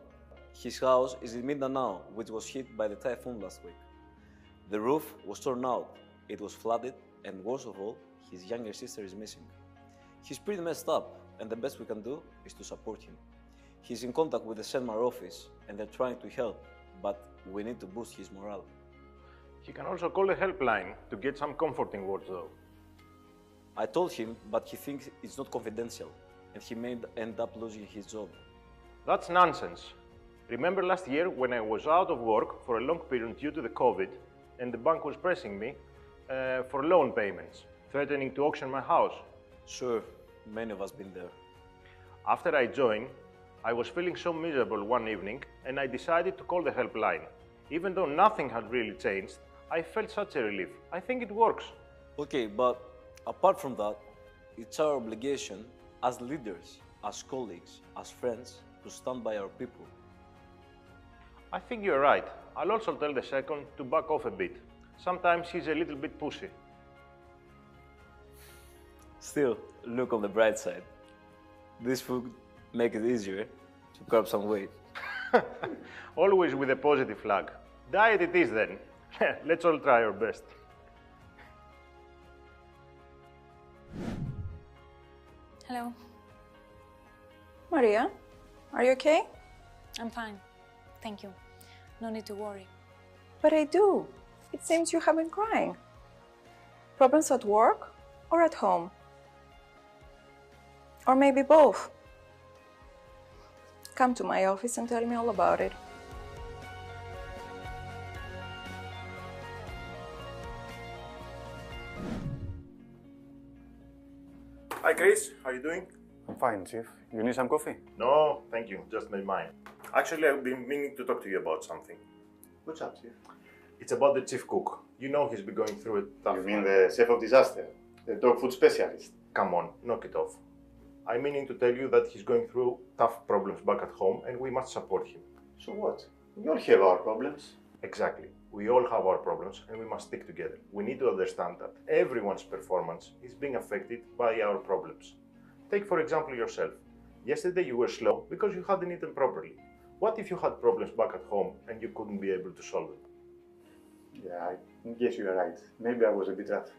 [SPEAKER 24] His house is in Mindanao, which was hit by the typhoon last week. The roof was torn out, it was flooded, and worst of all, his younger sister is missing. He's pretty messed up, and the best we can do is to support him. He's in contact with the CENMAR office, and they're trying to help, but we need to boost his morale.
[SPEAKER 22] He can also call the helpline to get some comforting words though.
[SPEAKER 24] I told him, but he thinks it's not confidential, and he may end up losing his job.
[SPEAKER 22] That's nonsense. Remember last year when I was out of work for a long period due to the COVID, and the bank was pressing me for loan payments, threatening to auction my house?
[SPEAKER 24] Sure, many of us been there.
[SPEAKER 22] After I joined, I was feeling so miserable one evening, and I decided to call the helpline. Even though nothing had really changed, I felt such a relief. I think it works.
[SPEAKER 24] Okay, but apart from that, it's our obligation as leaders, as colleagues, as friends, to stand by our people.
[SPEAKER 22] I think you're right. I'll also tell the second to back off a bit. Sometimes he's a little bit pushy.
[SPEAKER 24] Still, look on the bright side. This food makes it easier to curb some weight.
[SPEAKER 22] Always with a positive flag. Diet it is then. Let's all try our best.
[SPEAKER 4] Hello. Maria, are you okay?
[SPEAKER 18] I'm fine. Thank you. No need to worry.
[SPEAKER 4] But I do. It seems you have been crying. Problems at work or at home? Or maybe both? Come to my office and tell me all about it.
[SPEAKER 22] Hi Chris, how are you doing?
[SPEAKER 5] I'm fine, Chief. You need some coffee?
[SPEAKER 22] No, thank you. Just made mine. Actually, I've been meaning to talk to you about something.
[SPEAKER 5] What's up, Chief?
[SPEAKER 22] It's about the chief cook. You know he's been going through a tough...
[SPEAKER 5] You mean the chef of disaster? The dog food specialist?
[SPEAKER 22] Come on, knock it off. I'm meaning to tell you that he's going through tough problems back at home and we must support him.
[SPEAKER 5] So what? We all have our problems.
[SPEAKER 22] Exactly. We all have our problems and we must stick together. We need to understand that everyone's performance is being affected by our problems. Take for example yourself. Yesterday you were slow because you hadn't eaten properly. What if you had problems back at home and you couldn't be able to solve them?
[SPEAKER 5] Yeah, I guess you are right. Maybe I was a bit rough.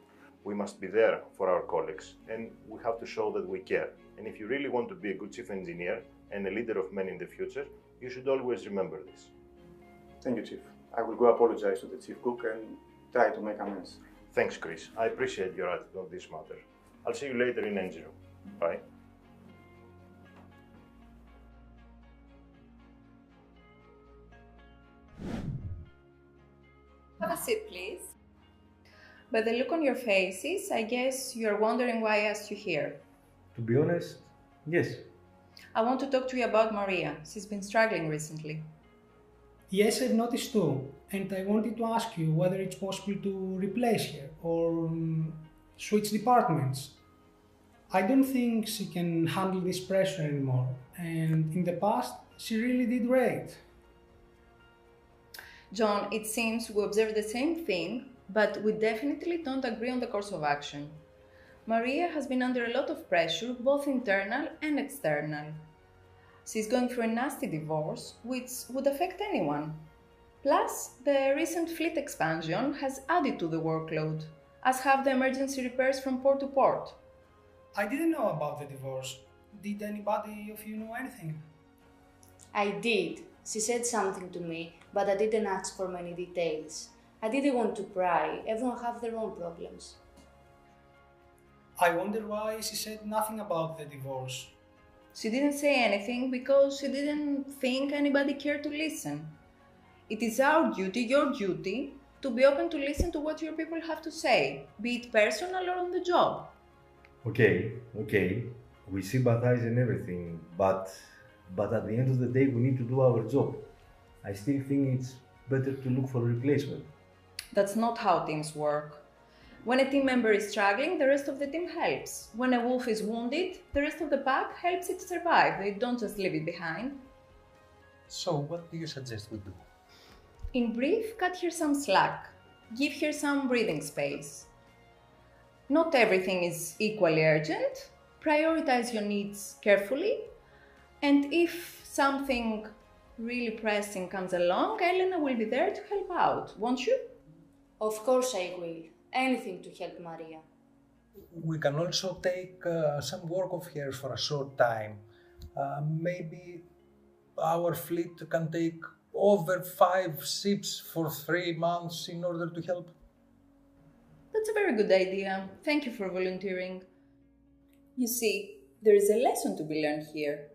[SPEAKER 22] We must be there for our colleagues and we have to show that we care. And if you really want to be a good chief engineer and a leader of men in the future, you should always remember this.
[SPEAKER 5] Thank you, Chief. I will go apologize to the chief cook and try to make amends.
[SPEAKER 22] Thanks, Chris. I appreciate your attitude on this matter. I'll see you later in engine room. Bye.
[SPEAKER 4] Have a seat, please. By the look on your faces, I guess you're wondering why I asked you here.
[SPEAKER 8] To be honest, yes.
[SPEAKER 4] I want to talk to you about Maria. She's been struggling recently.
[SPEAKER 14] Yes, I've noticed too. And I wanted to ask you whether it's possible to replace her or switch departments. I don't think she can handle this pressure anymore. And in the past, she really did great.
[SPEAKER 4] John, it seems we observe the same thing, but we definitely don't agree on the course of action. Maria has been under a lot of pressure, both internal and external. She's going through a nasty divorce, which would affect anyone. Plus, the recent fleet expansion has added to the workload, as have the emergency repairs from port to port.
[SPEAKER 14] I didn't know about the divorce. Did anybody of you know anything?
[SPEAKER 9] I did. She said something to me, but I didn't ask for many details. I didn't want to pry. Everyone have their own problems.
[SPEAKER 14] I wonder why she said nothing about the divorce.
[SPEAKER 4] She didn't say anything because she didn't think anybody cared to listen. It is our duty, your duty, to be open to listen to what your people have to say, be it personal or on the job.
[SPEAKER 8] Okay, we sympathize and everything, but at the end of the day we need to do our job. I still think it's better to look for a replacement.
[SPEAKER 4] That's not how teams work. When a team member is struggling, the rest of the team helps. When a wolf is wounded, the rest of the pack helps it survive. They don't just leave it behind.
[SPEAKER 8] So what do you suggest we do?
[SPEAKER 4] In brief, cut her some slack. Give her some breathing space. Not everything is equally urgent. Prioritize your needs carefully. And if something really pressing comes along, Elena will be there to help out, won't you?
[SPEAKER 9] Of course I will. Anything to help Maria.
[SPEAKER 8] We can also take some work of hers for a short time. Maybe our fleet can take
[SPEAKER 10] over 5 ships for 3 months in order to help?
[SPEAKER 4] That's a very good idea. Thank you for volunteering. You see, there is a lesson to be learned here.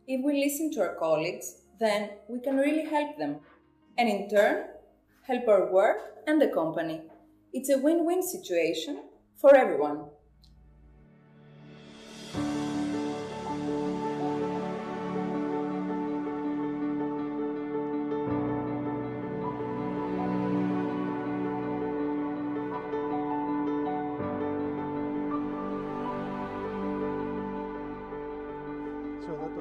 [SPEAKER 4] If we listen to our colleagues, then we can really help them, and in turn, help our work and the company. It's a win-win situation for everyone.
[SPEAKER 3] So that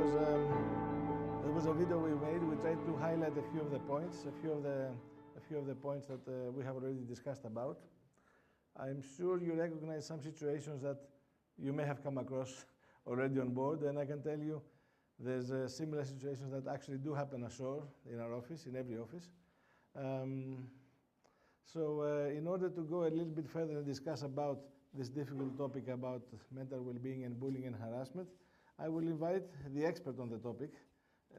[SPEAKER 3] was a video we made. We tried to highlight a few of the points, a few of the points that we have already discussed about. I'm sure you recognize some situations that you may have come across already on board, and I can tell you there's similar situations that actually do happen ashore in our office, in every office. In order to go a little bit further and discuss about this difficult topic about mental well-being and bullying and harassment, I will invite the expert on the topic,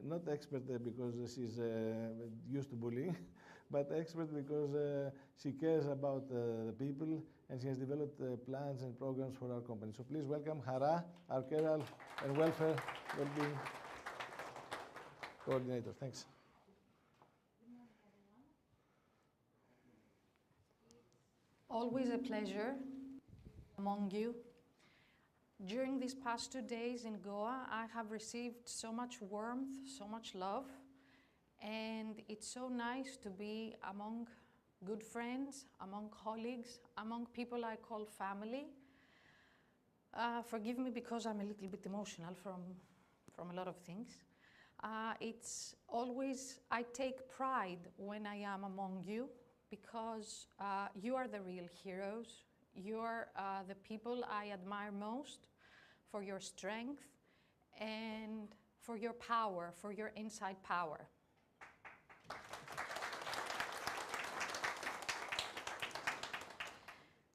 [SPEAKER 3] not expert because she's used to bullying, but expert because she cares about the people and she has developed plans and programs for our company. So please welcome Hara, our care and welfare well-being coordinator. Thanks.
[SPEAKER 12] Always a pleasure among you. During these past 2 days in Goa, I have received so much warmth, so much love, and it's so nice to be among good friends, among colleagues, among people I call family. Forgive me because I'm a little bit emotional from a lot of things. It's always, I take pride when I am among you because you are the real heroes. You're the people I admire most for your strength and for your power, for your inside power.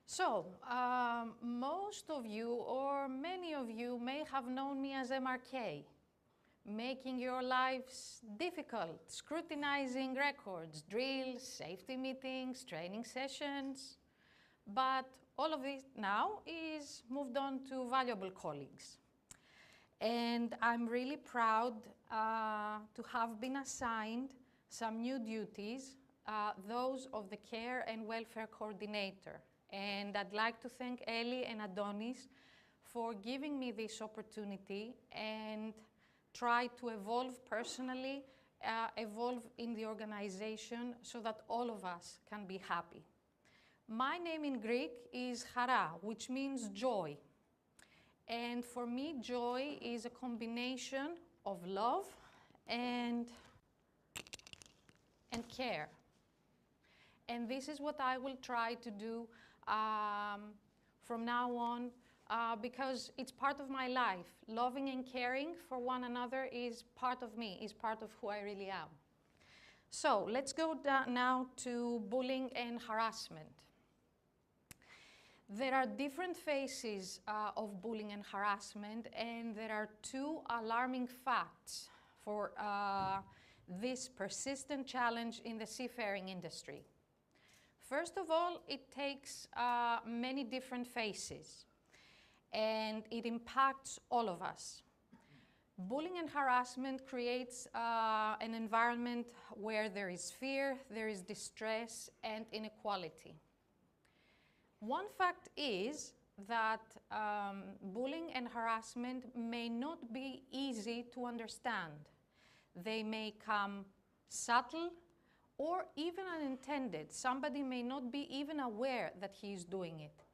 [SPEAKER 12] So, most of you or many of you may have known me as MRK, making your lives difficult, scrutinizing records, drills, safety meetings, training sessions. But all of this now is moved on to valuable colleagues. And I'm really proud to have been assigned some new duties, those of the Care and Welfare Coordinator. And I'd like to thank Eli and Adonis for giving me this opportunity and try to evolve personally, evolve in the organization so that all of us can be happy. My name in Greek is Hara, which means joy. And for me, joy is a combination of love and care. And this is what I will try to do from now on because it's part of my life. Loving and caring for one another is part of me, is part of who I really am. So let's go now to bullying and harassment. There are different phases of bullying and harassment, and there are two alarming facts for this persistent challenge in the seafaring industry. First of all, it takes many different phases, and it impacts all of us. Bullying and harassment creates an environment where there is fear, there is distress, and inequality. One fact is that bullying and harassment may not be easy to understand. They may come subtle or even unintended. Somebody may not be even aware that he is doing it,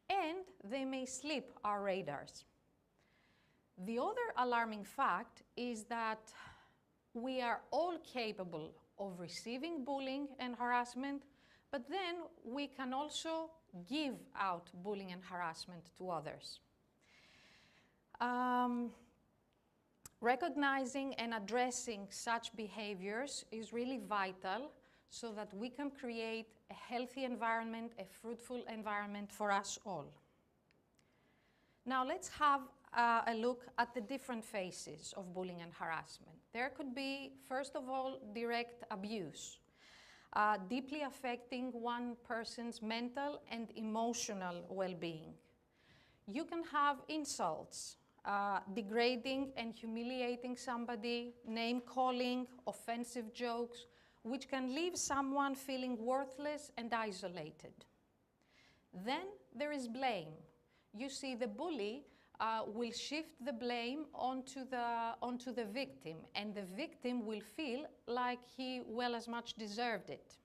[SPEAKER 12] and they may slip our radars. The other alarming fact is that we are all capable of receiving bullying and harassment, but then we can also give out bullying and harassment to others. Recognizing and addressing such behaviors is really vital so that we can create a healthy environment, a fruitful environment for us all. Now let's have a look at the different phases of bullying and harassment. There could be, first of all, direct abuse, deeply affecting one person's mental and emotional well-being. You can have insults, degrading and humiliating somebody, name-calling, offensive jokes, which can leave someone feeling worthless and isolated. Then there is blame. You see, the bully will shift the blame onto the victim, and the victim will feel like he well as much deserved it.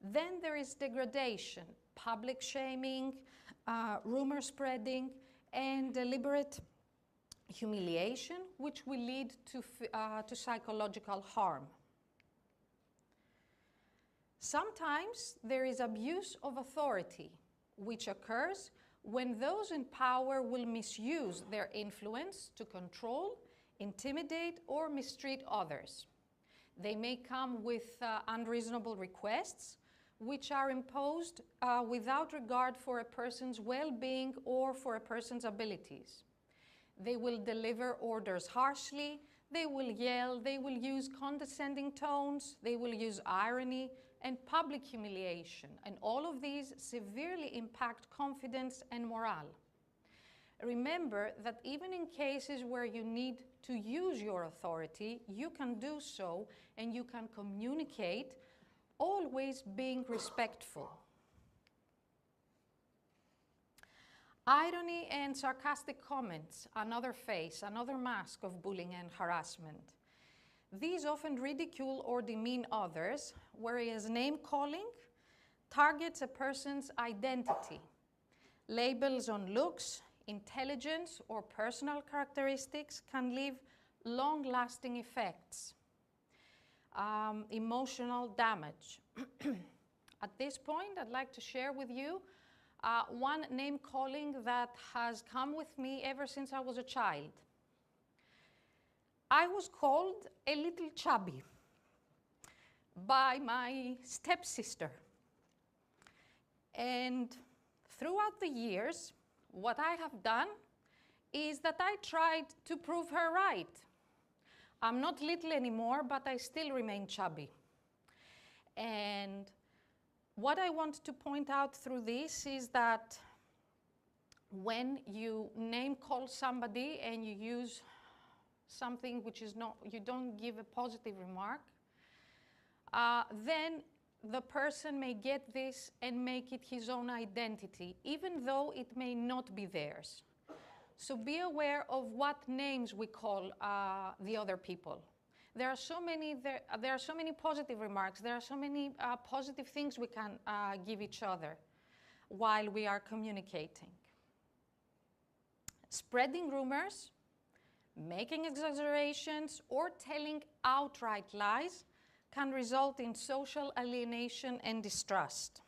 [SPEAKER 12] Then there is degradation, public shaming, rumor spreading, and deliberate humiliation, which will lead to psychological harm. Sometimes there is abuse of authority, which occurs when those in power will misuse their influence to control, intimidate, or mistreat others. They may come with unreasonable requests, which are imposed without regard for a person's well-being or for a person's abilities. They will deliver orders harshly, they will yell, they will use condescending tones, they will use irony and public humiliation, and all of these severely impact confidence and morale. Remember that even in cases where you need to use your authority, you can do so and you can communicate, always being respectful. Irony and sarcastic comments, another face, another mask of bullying and harassment. These often ridicule or demean others, whereas name-calling targets a person's identity. Labels on looks, intelligence, or personal characteristics can leave long-lasting effects. Emotional damage. At this point, I'd like to share with you one name-calling that has come with me ever since I was a child. I was called a little chubby by my stepsister. And throughout the years, what I have done is that I tried to prove her right. I'm not little anymore, but I still remain chubby. And what I want to point out through this is that when you name call somebody and you use something which is not, you don't give a positive remark, then the person may get this and make it his own identity, even though it may not be theirs. So be aware of what names we call the other people. There are so many positive remarks, there are so many positive things we can give each other while we are communicating. Spreading rumors, making exaggerations, or telling outright lies can result in social alienation and distrust.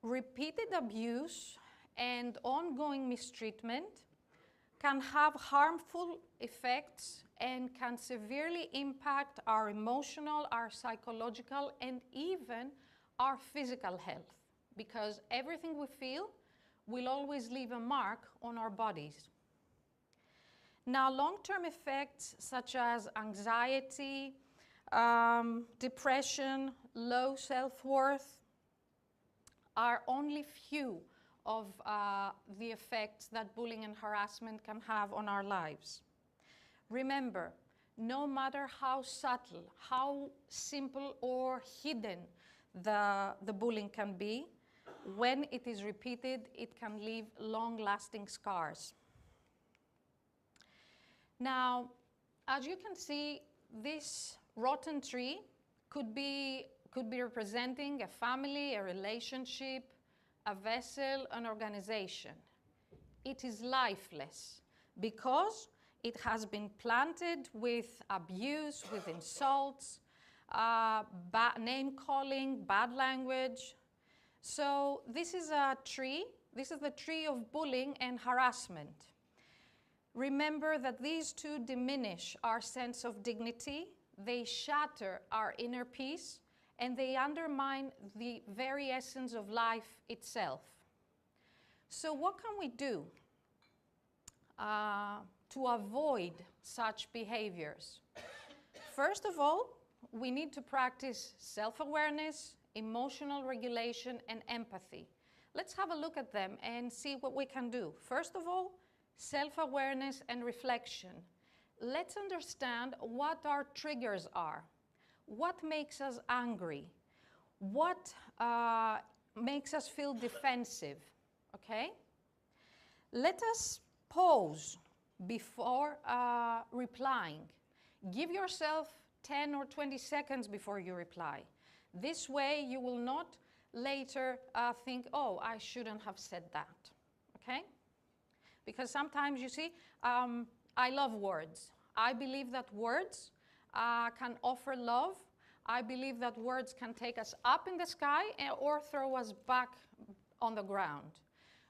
[SPEAKER 12] Repeated abuse and ongoing mistreatment can have harmful effects and can severely impact our emotional, our psychological, and even our physical health, because everything we feel will always leave a mark on our bodies. Now, long-term effects such as anxiety, depression, low self-worth are only few of the effects that bullying and harassment can have on our lives. Remember, no matter how subtle, how simple or hidden the bullying can be, when it is repeated, it can leave long-lasting scars. Now, as you can see, this rotten tree could be representing a family, a relationship, a vessel, an organization. It is lifeless because it has been planted with abuse, with insults, name-calling, bad language. So this is a tree. This is the tree of bullying and harassment. Remember that these two diminish our sense of dignity, they shatter our inner peace, and they undermine the very essence of life itself. So what can we do to avoid such behaviors? First of all, we need to practice self-awareness, emotional regulation, and empathy. Let's have a look at them and see what we can do. First of all, self-awareness and reflection. Let's understand what our triggers are. What makes us angry? What makes us feel defensive? Okay? Let us pause before replying. Give yourself 10 or 20 seconds before you reply. This way you will not later think, oh, I shouldn't have said that. Okay? Because sometimes you see, I love words. I believe that words can offer love. I believe that words can take us up in the sky or throw us back on the ground.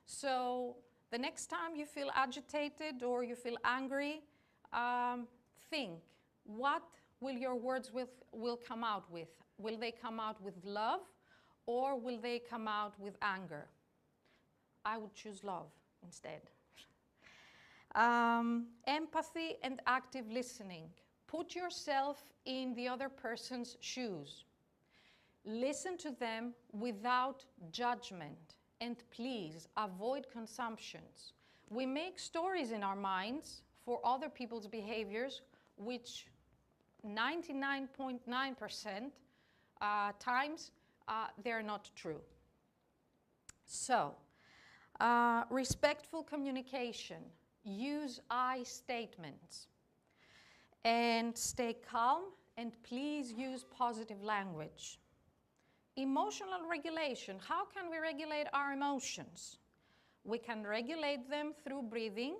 [SPEAKER 12] So the next time you feel agitated or you feel angry, think, what will your words will come out with? Will they come out with love or will they come out with anger? I would choose love instead. Empathy and active listening. Put yourself in the other person's shoes. Listen to them without judgment, and please avoid consumptions. We make stories in our minds for other people's behaviors, which 99.9% times they're not true. So, respectful communication. Use I statements. And stay calm, and please use positive language. Emotional regulation. How can we regulate our emotions? We can regulate them through breathing,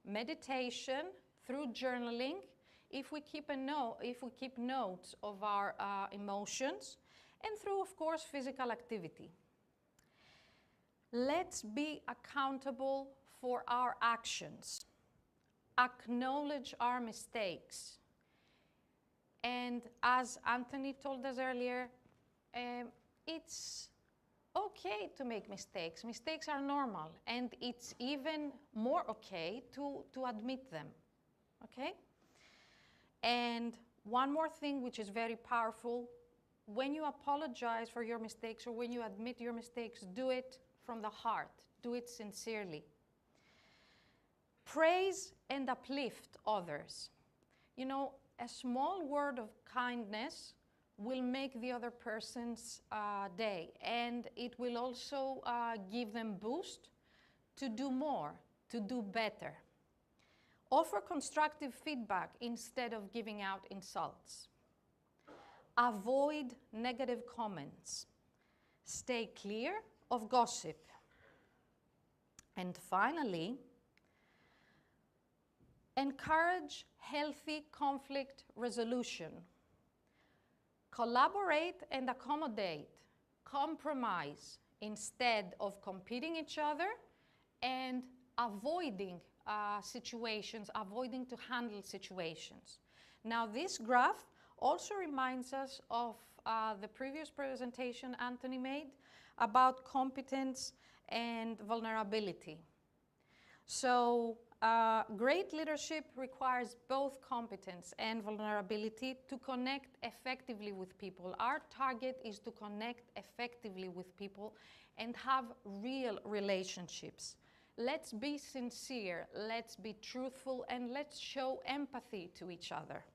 [SPEAKER 12] meditation, through journaling, if we keep notes of our emotions, and through, of course, physical activity. Let's be accountable for our actions. Acknowledge our mistakes. And as Anthony told us earlier, it's okay to make mistakes. Mistakes are normal, and it's even more okay to admit them, okay? And one more thing which is very powerful, when you apologize for your mistakes or when you admit your mistakes, do it from the heart, do it sincerely. Praise and uplift others. You know, a small word of kindness will make the other person's day, and it will also give them boost to do more, to do better. Offer constructive feedback instead of giving out insults. Avoid negative comments. Stay clear of gossip. And finally, encourage healthy conflict resolution. Collaborate and accommodate. Compromise instead of competing each other and avoiding situations, avoiding to handle situations. Now, this graph also reminds us of the previous presentation Anthony made about competence and vulnerability. So, great leadership requires both competence and vulnerability to connect effectively with people. Our target is to connect effectively with people and have real relationships. Let's be sincere, let's be truthful, and let's show empathy to each other.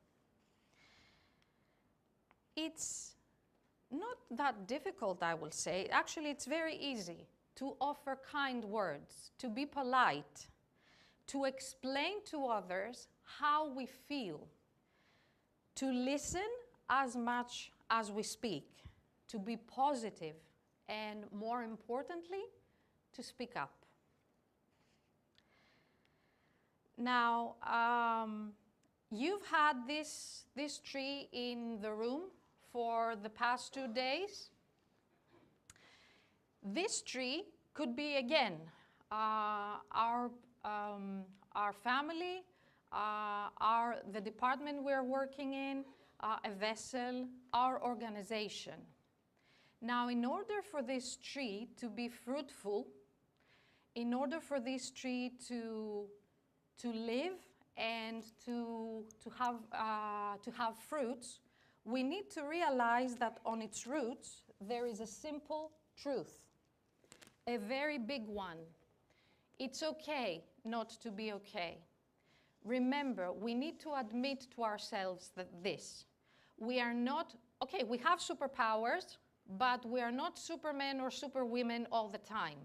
[SPEAKER 12] It's not that difficult, I will say. Actually, it's very easy to offer kind words, to be polite, to explain to others how we feel, to listen as much as we speak, to be positive, and more importantly, to speak up. Now, you've had this tree in the room for the past 2 days. This tree could be, again, our family, the department we're working in, a vessel, our organization. Now, in order for this tree to be fruitful, in order for this tree to live and to have fruits, we need to realize that on its roots there is a simple truth, a very big one. It's okay not to be okay. Remember, we need to admit to ourselves that we are not, okay, we have superpowers, but we are not supermen or superwomen all the time.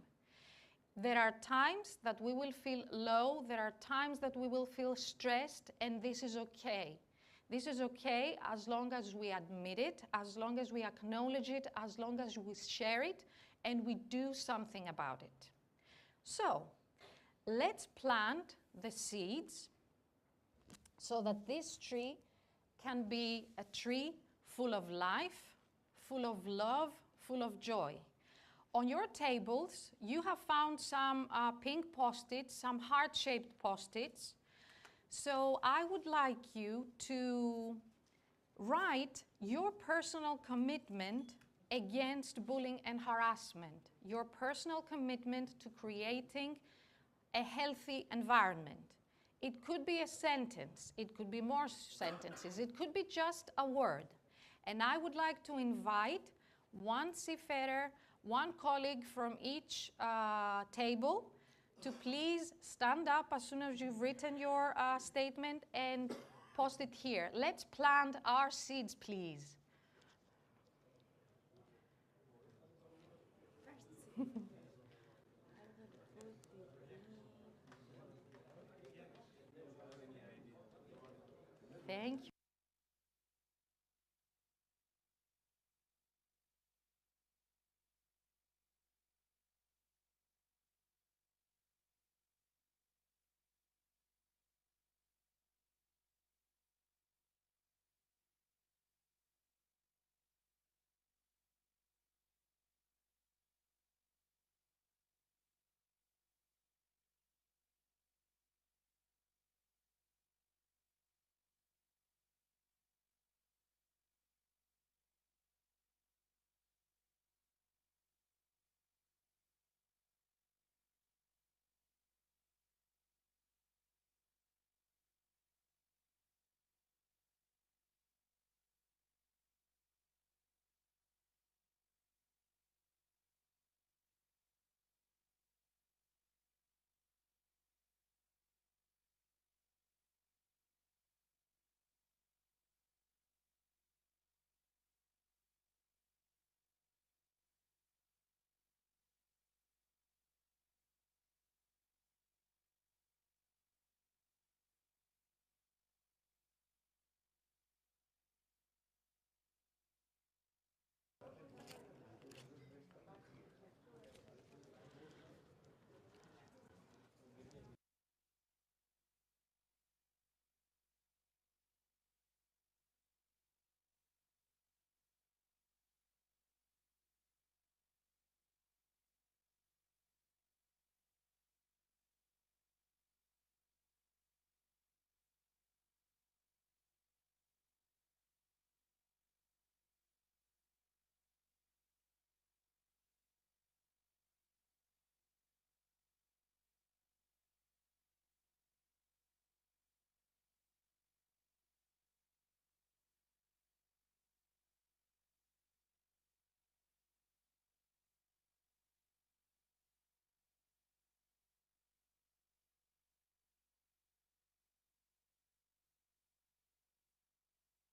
[SPEAKER 12] There are times that we will feel low, there are times that we will feel stressed, and this is okay. This is okay as long as we admit it, as long as we acknowledge it, as long as we share it, and we do something about it. So, let's plant the seeds so that this tree can be a tree full of life, full of love, full of joy. On your tables, you have found some pink post-its, some heart-shaped post-its. So I would like you to write your personal commitment against bullying and harassment, your personal commitment to creating a healthy environment. It could be a sentence, it could be more sentences, it could be just a word. And I would like to invite one seafarer, one colleague from each table to please stand up as soon as you've written your statement and post it here. Let's plant our seeds, please. Thank you.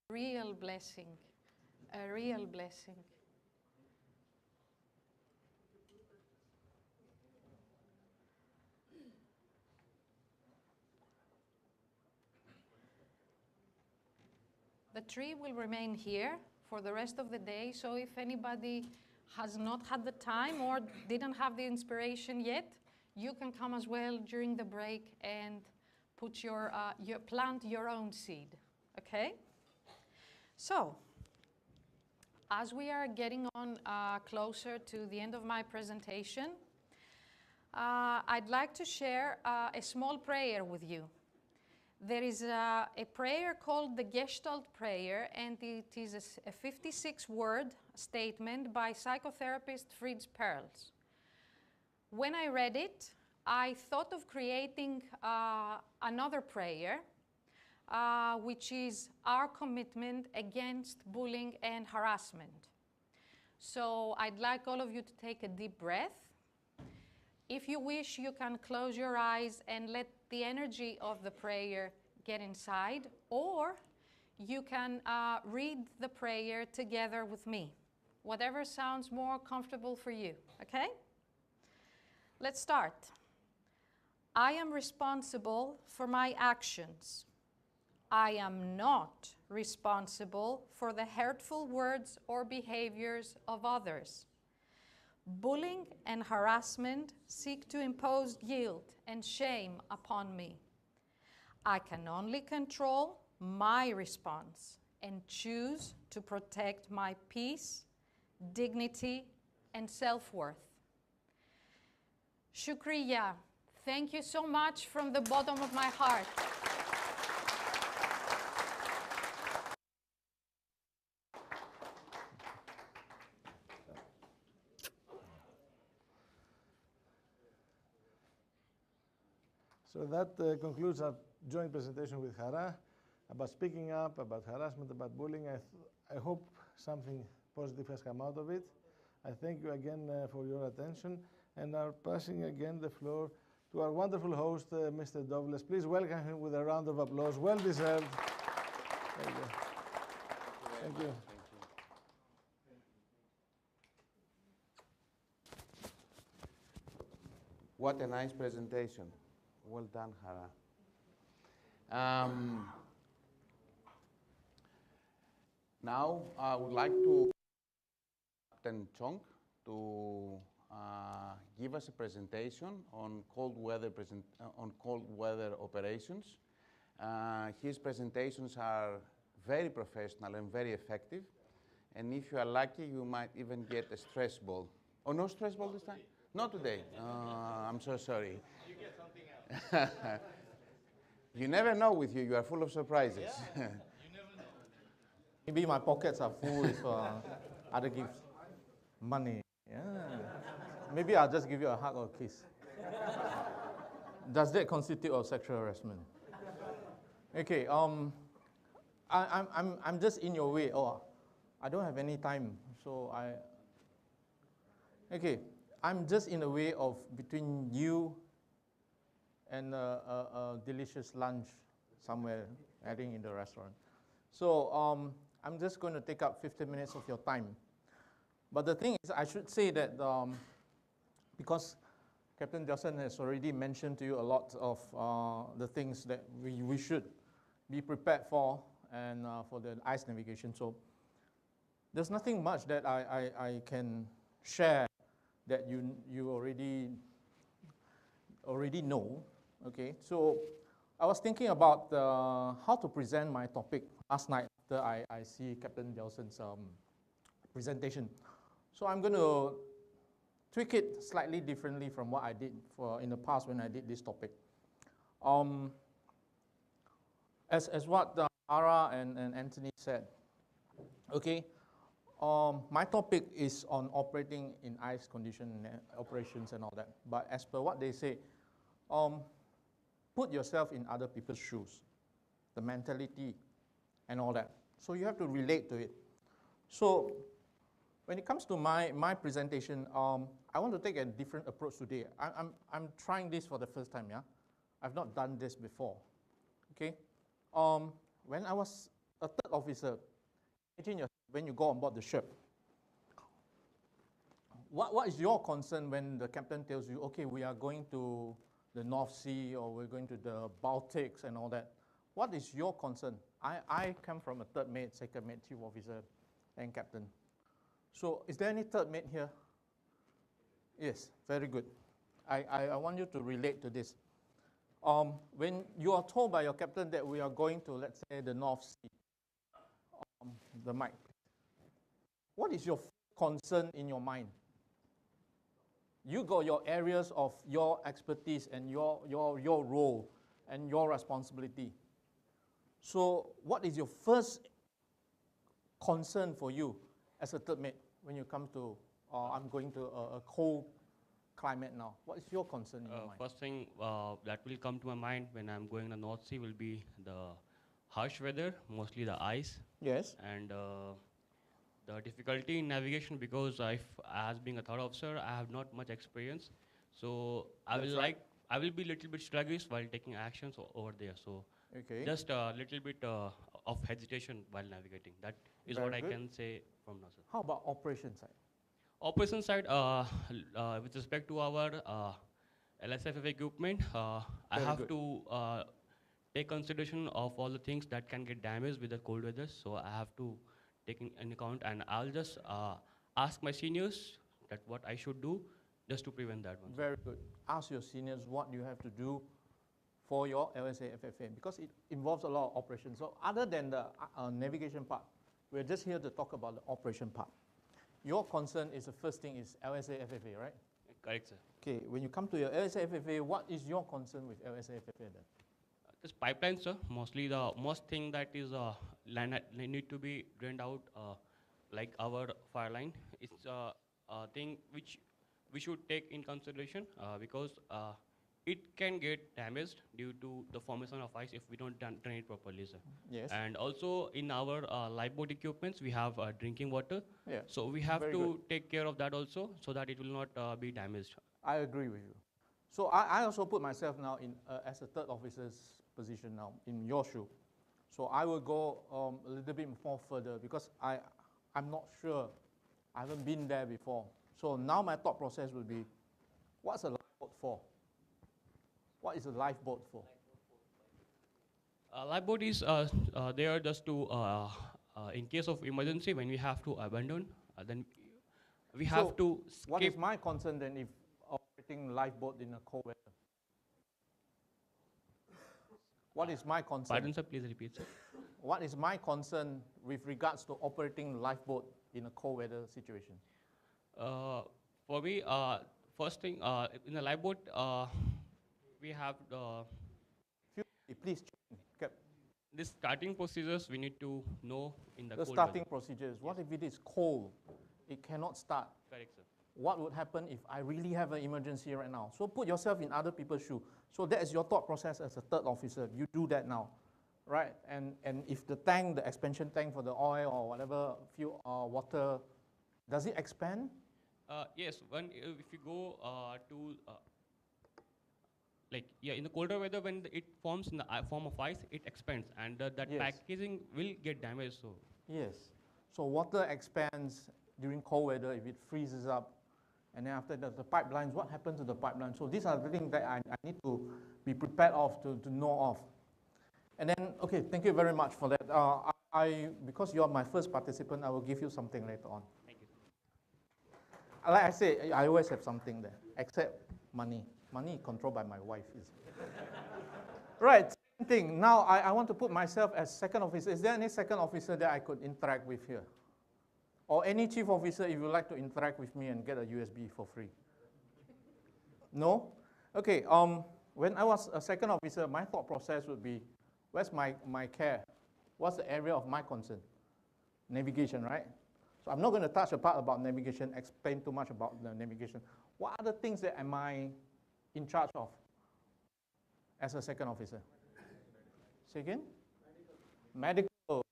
[SPEAKER 12] Real blessing, a real blessing. The tree will remain here for the rest of the day, so if anybody has not had the time or didn't have the inspiration yet, you can come as well during the break and put plant your own seed, okay? So, as we are getting on closer to the end of my presentation, I'd like to share a small prayer with you. There is a prayer called the Gestalt prayer, and it is a 56-word statement by psychotherapist Fritz Perls. When I read it, I thought of creating another prayer, which is our commitment against bullying and harassment. So I'd like all of you to take a deep breath. If you wish, you can close your eyes and let the energy of the prayer get inside, or you can read the prayer together with me. Whatever sounds more comfortable for you, okay? Let's start. I am responsible for my actions. I am not responsible for the hurtful words or behaviors of others. Bullying and harassment seek to impose guilt and shame upon me. I can only control my response and choose to protect my peace, dignity, and self-worth. Shukriya. Thank you so much from the bottom of my heart.
[SPEAKER 3] So that concludes our joint presentation with Hara about speaking up, about harassment, about bullying. I hope something positive has come out of it. I thank you again for your attention and are passing again the floor to our wonderful host, Mr. Douglas. Please welcome him with a round of applause. Well deserved. Thank you. Thank you.
[SPEAKER 2] What a nice presentation. Well done, Hara. Now I would like to Captain Chong to give us a presentation on cold weather operations. His presentations are very professional and very effective. And if you are lucky, you might even get a stress ball. Oh, no stress ball this time? Not today. I'm so sorry.
[SPEAKER 1] You get something else.
[SPEAKER 2] You never know with you. You are full of surprises.
[SPEAKER 1] Yeah, you never know. Maybe my pockets are full with other gifts. Money. Yeah. Maybe I'll just give you a hug or a kiss. Does that constitute of sexual harassment? Okay. I'm just in your way. Oh, I don't have any time, so Okay. I'm just in the way of between you and a delicious lunch somewhere, I think in the restaurant. So I'm just going to take up 15 minutes of your time. But the thing is, I should say that because Captain Delson has already mentioned to you a lot of the things that we should be prepared for and for the ice navigation. So there's nothing much that I can share that you already know. Okay, so I was thinking about how to present my topic last night after I see Captain Delson's presentation. So I'm going to tweak it slightly differently from what I did in the past when I did this topic. As what Ara and Anthony said, okay, my topic is on operating in ice condition operations and all that. But as per what they say, put yourself in other people's shoes, the mentality and all that. So you have to relate to it. So when it comes to my presentation, I want to take a different approach today. I'm trying this for the first time, yeah? I've not done this before, okay? When I was a third officer, imagine yourself when you go on board the ship. What is your concern when the captain tells you, okay, we are going to the North Sea or we're going to the Baltics and all that? What is your concern? I come from a third mate, second mate, chief officer, and captain. So is there any third mate here? Yes, very good. I want you to relate to this. When you are told by your captain that we are going to, let's say, the North Sea, the mic, what is your concern in your mind? You got your areas of your expertise and your role and your responsibility. So what is your first concern for you as a third mate when you come to, I'm going to a cold climate now? What is your concern in your mind?
[SPEAKER 13] First thing that will come to my mind when I'm going to the North Sea will be the harsh weather, mostly the ice.
[SPEAKER 1] Yes.
[SPEAKER 13] And the difficulty in navigation, because as being a third officer, I have not much experience. So I will be a little bit sluggish while taking actions over there. So just a little bit of hesitation while navigating. That is
[SPEAKER 1] Very
[SPEAKER 13] what
[SPEAKER 1] good.
[SPEAKER 13] I can say from now, sir.
[SPEAKER 1] How about operation side?
[SPEAKER 13] Operation side, with respect to our LSFF equipment, I
[SPEAKER 1] Very
[SPEAKER 13] have
[SPEAKER 1] good.
[SPEAKER 13] to take consideration of all the things that can get damaged with the cold weather. So I have to take in account, and I'll just ask my seniors that what I should do just to prevent that one.
[SPEAKER 1] Very good. Ask your seniors what you have to do for your LSAFFA, because it involves a lot of operations. So other than the navigation part, we're just here to talk about the operation part. Your concern is the first thing is LSAFFA, right?
[SPEAKER 13] Correct, sir.
[SPEAKER 1] Okay, when you come to your LSAFFA, what is your concern with LSAFFA then?
[SPEAKER 13] This pipeline, sir, mostly the most thing that is land need to be drained out, like our fire line. It's a thing which we should take in consideration because it can get damaged due to the formation of ice if we don't drain it properly, sir.
[SPEAKER 1] Yes.
[SPEAKER 13] And also in our lifeboat equipments, we have drinking water.
[SPEAKER 1] Yeah.
[SPEAKER 13] So we have
[SPEAKER 1] Very
[SPEAKER 13] to
[SPEAKER 1] good.
[SPEAKER 13] take care of that also so that it will not be damaged.
[SPEAKER 1] I agree with you. So I also put myself now in as a third officer's position now in your shoe. So I will go a little bit more further because I'm not sure. I haven't been there before. So now my thought process will be, what's a lifeboat for? What is a lifeboat for?
[SPEAKER 13] Lifeboat is there just to, in case of emergency, when we have to abandon, then we have to skip.
[SPEAKER 1] What is my concern then if operating lifeboat in a cold weather? What is my concern?
[SPEAKER 13] Pardon, sir, please repeat, sir.
[SPEAKER 1] What is my concern with regards to operating lifeboat in a cold weather situation?
[SPEAKER 13] For me, first thing, in a lifeboat, we have the...
[SPEAKER 1] Please,
[SPEAKER 13] the starting procedures we need to know in the
[SPEAKER 1] The
[SPEAKER 13] cold
[SPEAKER 1] starting
[SPEAKER 13] weather.
[SPEAKER 1] procedures. What if it is cold? It cannot start.
[SPEAKER 13] Correct, sir.
[SPEAKER 1] What would happen if I really have an emergency right now? So put yourself in other people's shoes. So that is your thought process as a third officer. You do that now, right? And if the tank, the expansion tank for the oil or whatever, fuel, water, does it expand?
[SPEAKER 13] Yes, if you go to in the colder weather, when it forms in the form of ice, it expands, and that
[SPEAKER 1] Yes.
[SPEAKER 13] packaging will get damaged. So
[SPEAKER 1] Yes. So water expands during cold weather if it freezes up. And then after that, the pipelines, what happens to the pipeline? So these are the things that I need to be prepared of, to know of. And then, okay, thank you very much for that. Because you are my first participant, I will give you something later on.
[SPEAKER 13] Thank you.
[SPEAKER 1] Like I say, I always have something there, except money. Money controlled by my wife. Right, same thing. Now I want to put myself as second officer. Is there any second officer that I could interact with here? Or any chief officer if you'd like to interact with me and get a USB for free? No? Okay, when I was a second officer, my thought process would be, where's my care? What's the area of my concern? Navigation, right? So I'm not going to touch a part about navigation, explain too much about the navigation. What other things that am I in charge of as a second officer? Say again? Medical.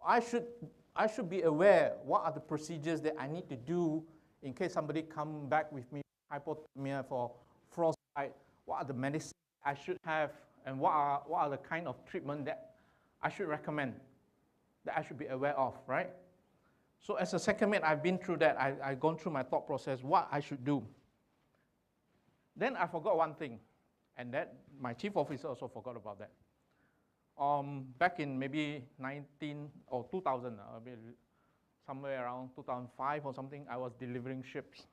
[SPEAKER 1] I should be aware what are the procedures that I need to do in case somebody come back with me hypothermia for frostbite. What are the medicines I should have, and what are the kind of treatment that I should recommend, that I should be aware of, right? So as a second mate, I've been through that. I've gone through my thought process, what I should do. Then I forgot one thing, and that my chief officer also forgot about that. Back in maybe 19 or 2000, somewhere around 2005 or something, I was delivering ships,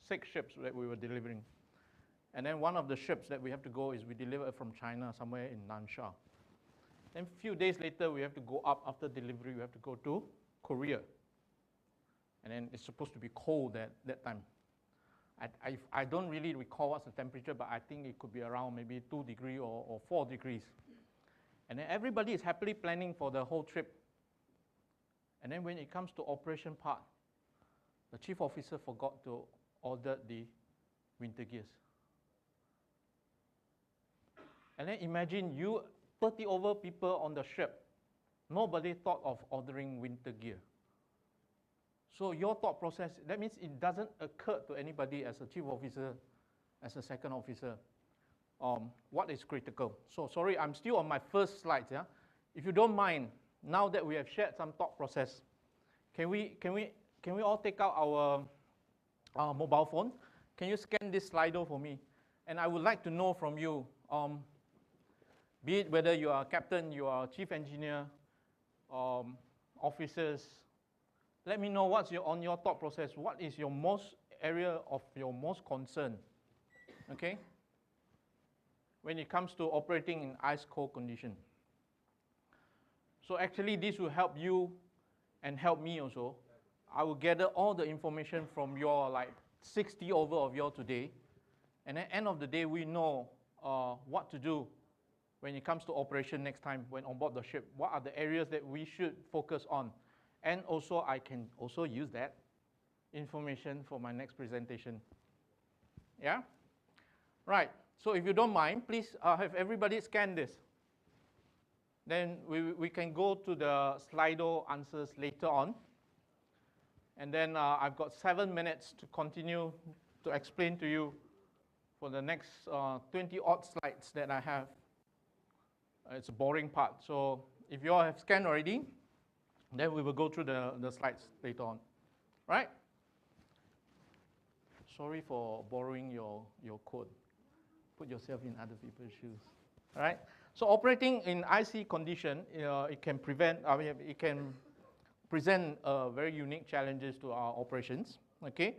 [SPEAKER 1] 6 ships that we were delivering. And then one of the ships that we have to go is we deliver from China somewhere in Nansha. Then a few days later, we have to go up after delivery, we have to go to Korea. And then it's supposed to be cold at that time. I don't really recall what's the temperature, but I think it could be around maybe 2 degrees or 4 degrees. And then everybody is happily planning for the whole trip. And then when it comes to operation part, the chief officer forgot to ordered the winter gears. And then imagine you 30 over people on the ship. Nobody thought of ordering winter gear. So your thought process, that means it doesn't occur to anybody as a chief officer, as a second officer, what is critical. So sorry, I'm still on my first slides. Yeah? If you don't mind, now that we have shared some thought process, can we all take out our mobile phone? Can you scan this Slido for me? And I would like to know from you, be it whether you are a captain, you are a chief engineer, officers, let me know what's on your thought process. What is your most area of your most concern, okay? When it comes to operating in ice cold condition. So actually this will help you and help me also. I will gather all the information from your 60 over of your today. And at the end of the day, we know what to do when it comes to operation next time when on board the ship. What are the areas that we should focus on? And also, I can also use that information for my next presentation. Yeah? Right. So if you don't mind, please have everybody scan this. Then we can go to the Slido answers later on. And then I've got 7 minutes to continue to explain to you for the next 20-odd slides that I have. It's a boring part. So if you all have scanned already, then we will go through the slides later on. Right? Sorry for borrowing your code. Put yourself in other people's shoes. All right? So operating in icy condition, it can present very unique challenges to our operations. Okay?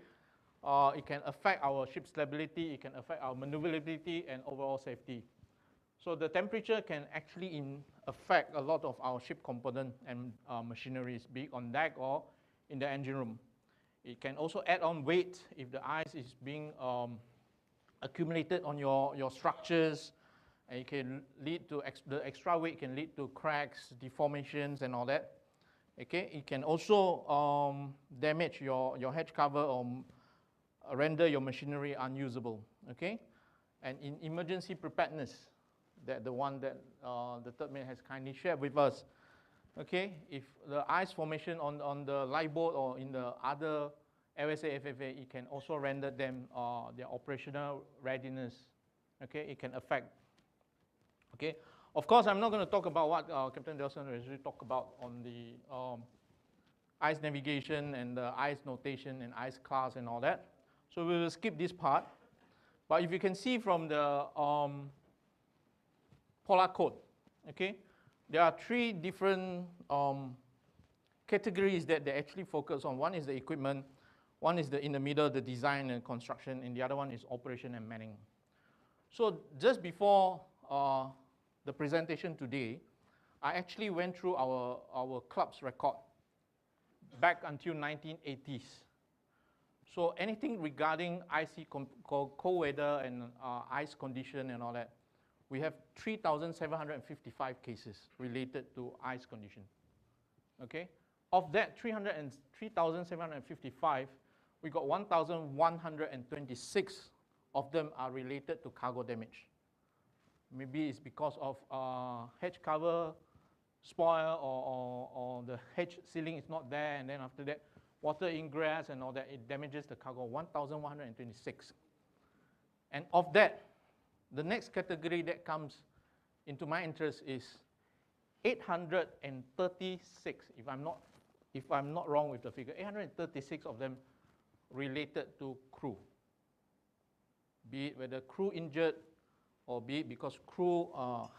[SPEAKER 1] It can affect our ship stability, it can affect our maneuverability and overall safety. So the temperature can actually affect a lot of our ship component and machineries, be it on deck or in the engine room. It can also add on weight if the ice is being accumulated on your structures, and it can lead to, the extra weight can lead to cracks, deformations and all that. Okay, it can also damage your hatch cover or render your machinery unusable. Okay, and in emergency preparedness, that the one that the third mate has kindly shared with us. Okay, if the ice formation on the lifeboat or in the other LSA FFA, it can also render them their operational readiness. Okay, it can affect. Okay, of course, I'm not going to talk about what Captain Delson already talked about on the ice navigation and the ice notation and ice class and all that. So we will skip this part. But if you can see from the Polar Code, okay, there are 3 different categories that they actually focus on. One is the equipment, one is in the middle, the design and construction, and the other one is operation and manning. So just before the presentation today, I actually went through our club's record back until 1980s. So anything regarding icy cold weather and ice condition and all that, we have 3,755 cases related to ice condition. Okay, of that 3,755, we got 1,126 of them are related to cargo damage. Maybe it's because of hatch cover spoil or the hatch ceiling is not there, and then after that, water ingress and all that, it damages the cargo, 1,126. And of that, the next category that comes into my interest is 836, if I'm not wrong with the figure, 836 of them related to crew. Be it whether crew injured or be it because crew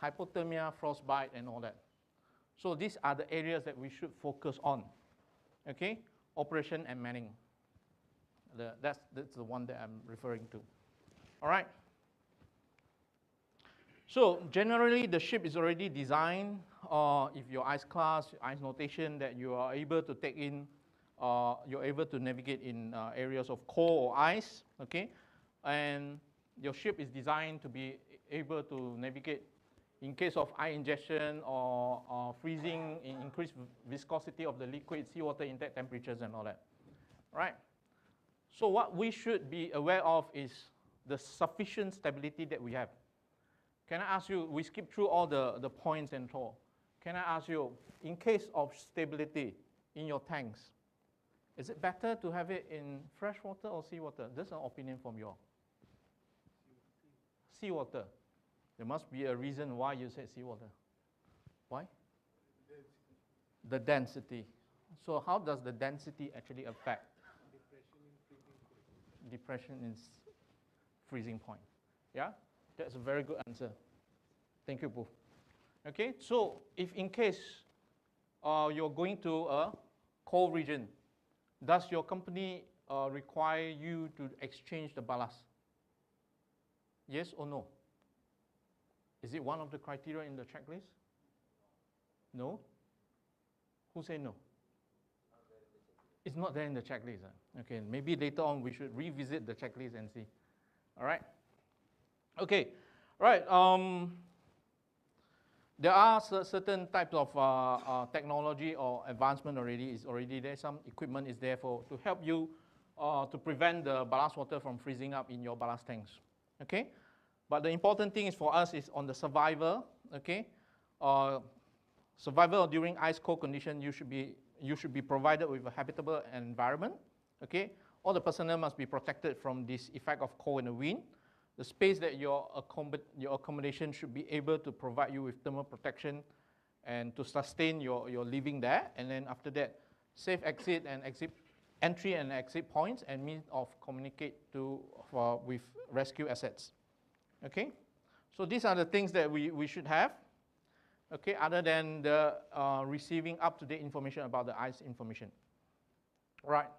[SPEAKER 1] hypothermia, frostbite and all that. So these are the areas that we should focus on. Okay, operation and manning. That's the one that I'm referring to. All right. So generally, the ship is already designed, if your ice class, ice notation, that you are able to take in, you're able to navigate in areas of cold or ice, okay? And your ship is designed to be able to navigate in case of ice ingestion or freezing, increased viscosity of the liquid, seawater intake temperatures and all that, right? So what we should be aware of is the sufficient stability that we have. Can I ask you, we skip through all the points and all. Can I ask you, in case of stability in your tanks, is it better to have it in fresh water or seawater? This is an opinion from you all. Seawater. There must be a reason why you said seawater. Why? The density. So how does the density actually affect? Depression in freezing point. Yeah? That's a very good answer. Thank you, Poof. Okay, so if in case you're going to a cold region, does your company require you to exchange the ballast? Yes or no? Is it one of the criteria in the checklist? No? Who say no? It's not there in the checklist. Okay, maybe later on we should revisit the checklist and see. All right? Okay, right. There are certain types of technology or advancement already there. Some equipment is there to help you to prevent the ballast water from freezing up in your ballast tanks. Okay, but the important thing is for us is on the survival. Okay, survival during ice cold condition, you should be provided with a habitable environment. Okay, all the personnel must be protected from this effect of cold and the wind. The space that your accommodation should be able to provide you with thermal protection and to sustain your living there. And then after that, safe entry and exit points and means of communicate with rescue assets. Okay, so these are the things that we should have. Okay, other than the receiving up-to-date information about the ice information. Right.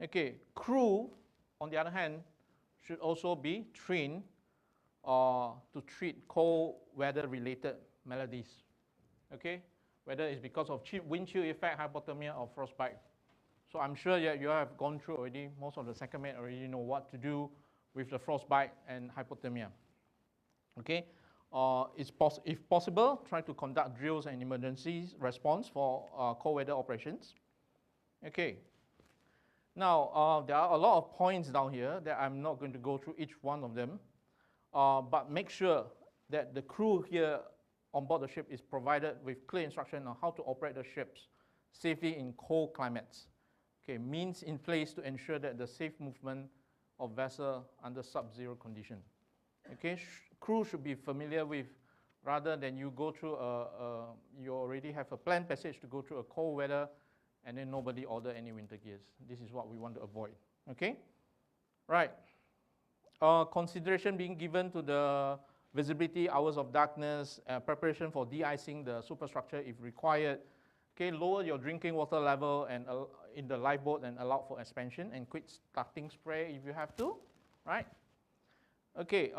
[SPEAKER 1] Okay, crew, on the other hand, should also be trained to treat cold weather-related maladies. Okay, whether it's because of wind chill effect, hypothermia, or frostbite. So I'm sure you have gone through already. Most of the second mate already know what to do with the frostbite and hypothermia. Okay, if possible, try to conduct drills and emergency response for cold weather operations. Okay. Now, there are a lot of points down here that I'm not going to go through each one of them, but make sure that the crew here on board the ship is provided with clear instruction on how to operate the ships safely in cold climates. Okay, means in place to ensure that the safe movement of vessel under sub-zero condition. Okay, crew should be familiar with, rather than you go through you already have a planned passage to go through a cold weather and then nobody order any winter gears. This is what we want to avoid. Okay, right. Consideration being given to the visibility, hours of darkness, preparation for de-icing the superstructure if required. Okay, lower your drinking water level and in the lifeboat and allow for expansion, and quit starting spray if you have to, right? Okay,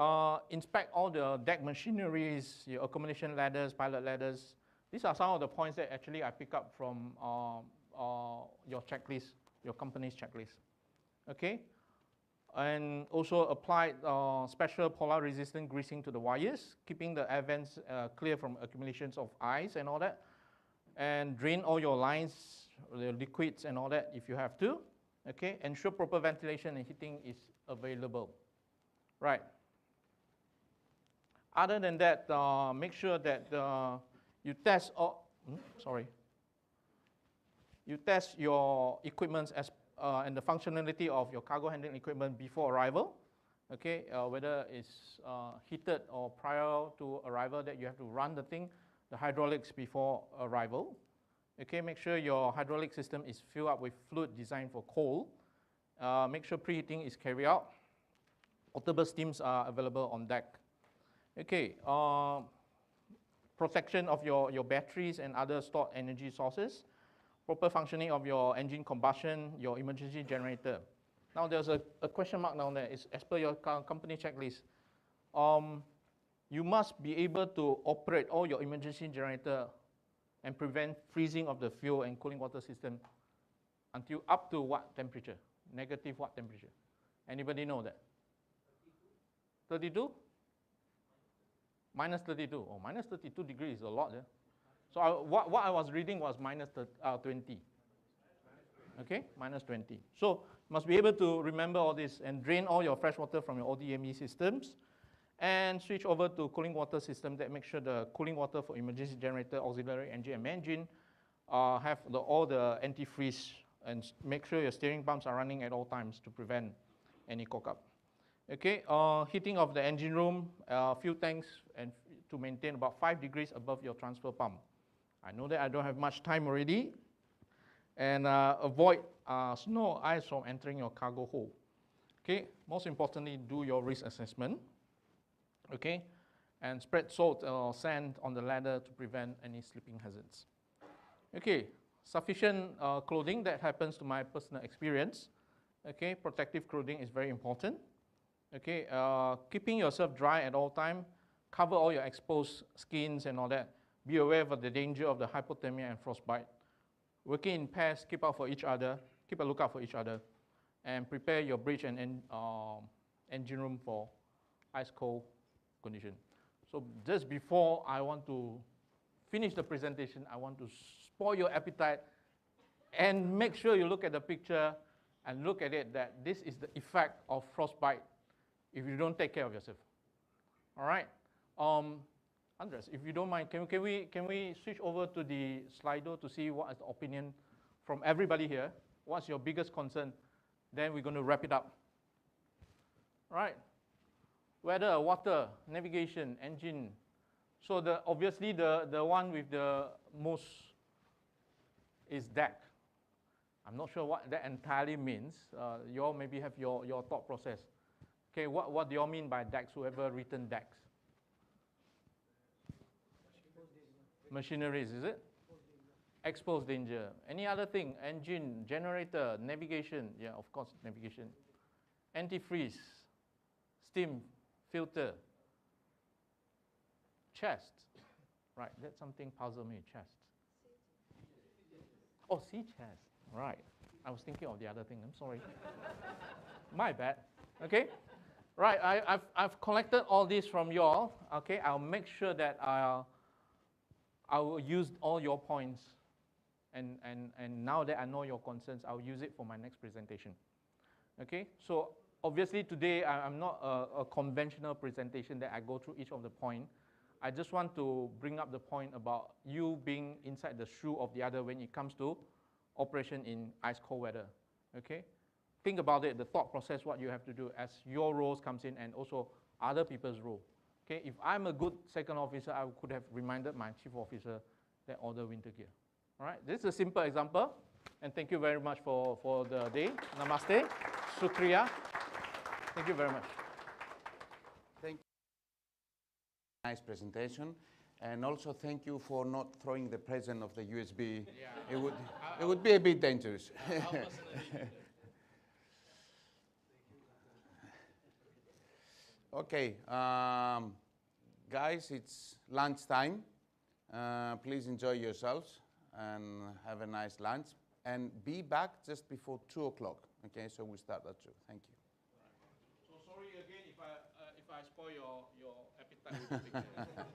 [SPEAKER 1] inspect all the deck machineries, your accommodation ladders, pilot ladders. These are some of the points that actually I pick up from your checklist, your company's checklist. Okay, and also apply special polar resistant greasing to the wires, keeping the air vents clear from accumulations of ice and all that. And drain all your lines, the liquids and all that if you have to. Okay, ensure proper ventilation and heating is available. Right. Other than that, make sure that you test you test your equipment and the functionality of your cargo handling equipment before arrival. Okay, whether it's heated or prior to arrival, that you have to run the thing. The hydraulics before arrival. Okay, make sure your hydraulic system is filled up with fluid designed for cold. Make sure preheating is carried out. Portable steams are available on deck. Okay, protection of your batteries and other stored energy sources. Proper functioning of your engine combustion, your emergency generator. Now there's a question mark down there. It's as per your company checklist. You must be able to operate all your emergency generator and prevent freezing of the fuel and cooling water system until up to what temperature? Negative what temperature? Anybody know that? 32? Minus 32. Oh, minus 32 degrees is a lot. Yeah? So what I was reading was minus 20. Okay, minus 20. So Must be able to remember all this and drain all your fresh water from your ODME systems and switch over to cooling water system that make sure the cooling water for emergency generator, auxiliary engine, and main engine have all the antifreeze and make sure your steering pumps are running at all times to prevent any cock-up. Okay, heating of the engine room, fuel tanks, and to maintain about 5 degrees above your transfer pump. I know that I don't have much time already. And avoid snow or ice from entering your cargo hold. Okay, most importantly, do your risk assessment. Okay, and spread salt or sand on the ladder to prevent any slipping hazards. Okay, sufficient clothing, that happens to my personal experience. Okay, protective clothing is very important. Okay, keeping yourself dry at all time, cover all your exposed skins and all that. Be aware of the danger of the hypothermia and frostbite. Working in pairs, keep out for each other, keep a lookout for each other, and prepare your bridge and engine room for ice-cold condition. So just before I want to finish the presentation, I want to spoil your appetite and make sure you look at the picture and look at it that this is the effect of frostbite if you don't take care of yourself. All right? Andres, if you don't mind, can we switch over to the Slido to see what is the opinion from everybody here? What's your biggest concern? Then we're going to wrap it up. All right. Weather, water, navigation, engine. So obviously the one with the most is DAC. I'm not sure what that entirely means. You all maybe have your thought process. Okay, what do you all mean by DACs, whoever written DACs? Machineries, is it? Exposed danger. Any other thing? Engine, generator, navigation. Yeah, of course, navigation. Antifreeze, steam, filter, chest. Right, that's something puzzle me, chest. Oh, sea chest. Right. I was thinking of the other thing. I'm sorry. My bad. Okay. Right, I've collected all this from you all. Okay, I'll make sure that I will use all your points, and now that I know your concerns, I'll use it for my next presentation. Okay, so obviously today I'm not a conventional presentation that I go through each of the point. I just want to bring up the point about you being inside the shoe of the other when it comes to operation in ice-cold weather. Okay, think about it, the thought process, what you have to do as your roles comes in and also other people's role. Okay, if I'm a good second officer, I could have reminded my chief officer that order winter gear. All right, this is a simple example, and thank you very much for the day. Namaste, Shukriya. Thank you very much.
[SPEAKER 2] Thank you. Nice presentation, and also thank you for not throwing the present of the USB. Yeah. It would be a bit dangerous. Okay, guys, it's lunchtime. Please enjoy yourselves and have a nice lunch. And be back just before 2 o'clock. Okay, so we start at 2. Thank you.
[SPEAKER 1] So sorry again if I spoil your appetite with the picture.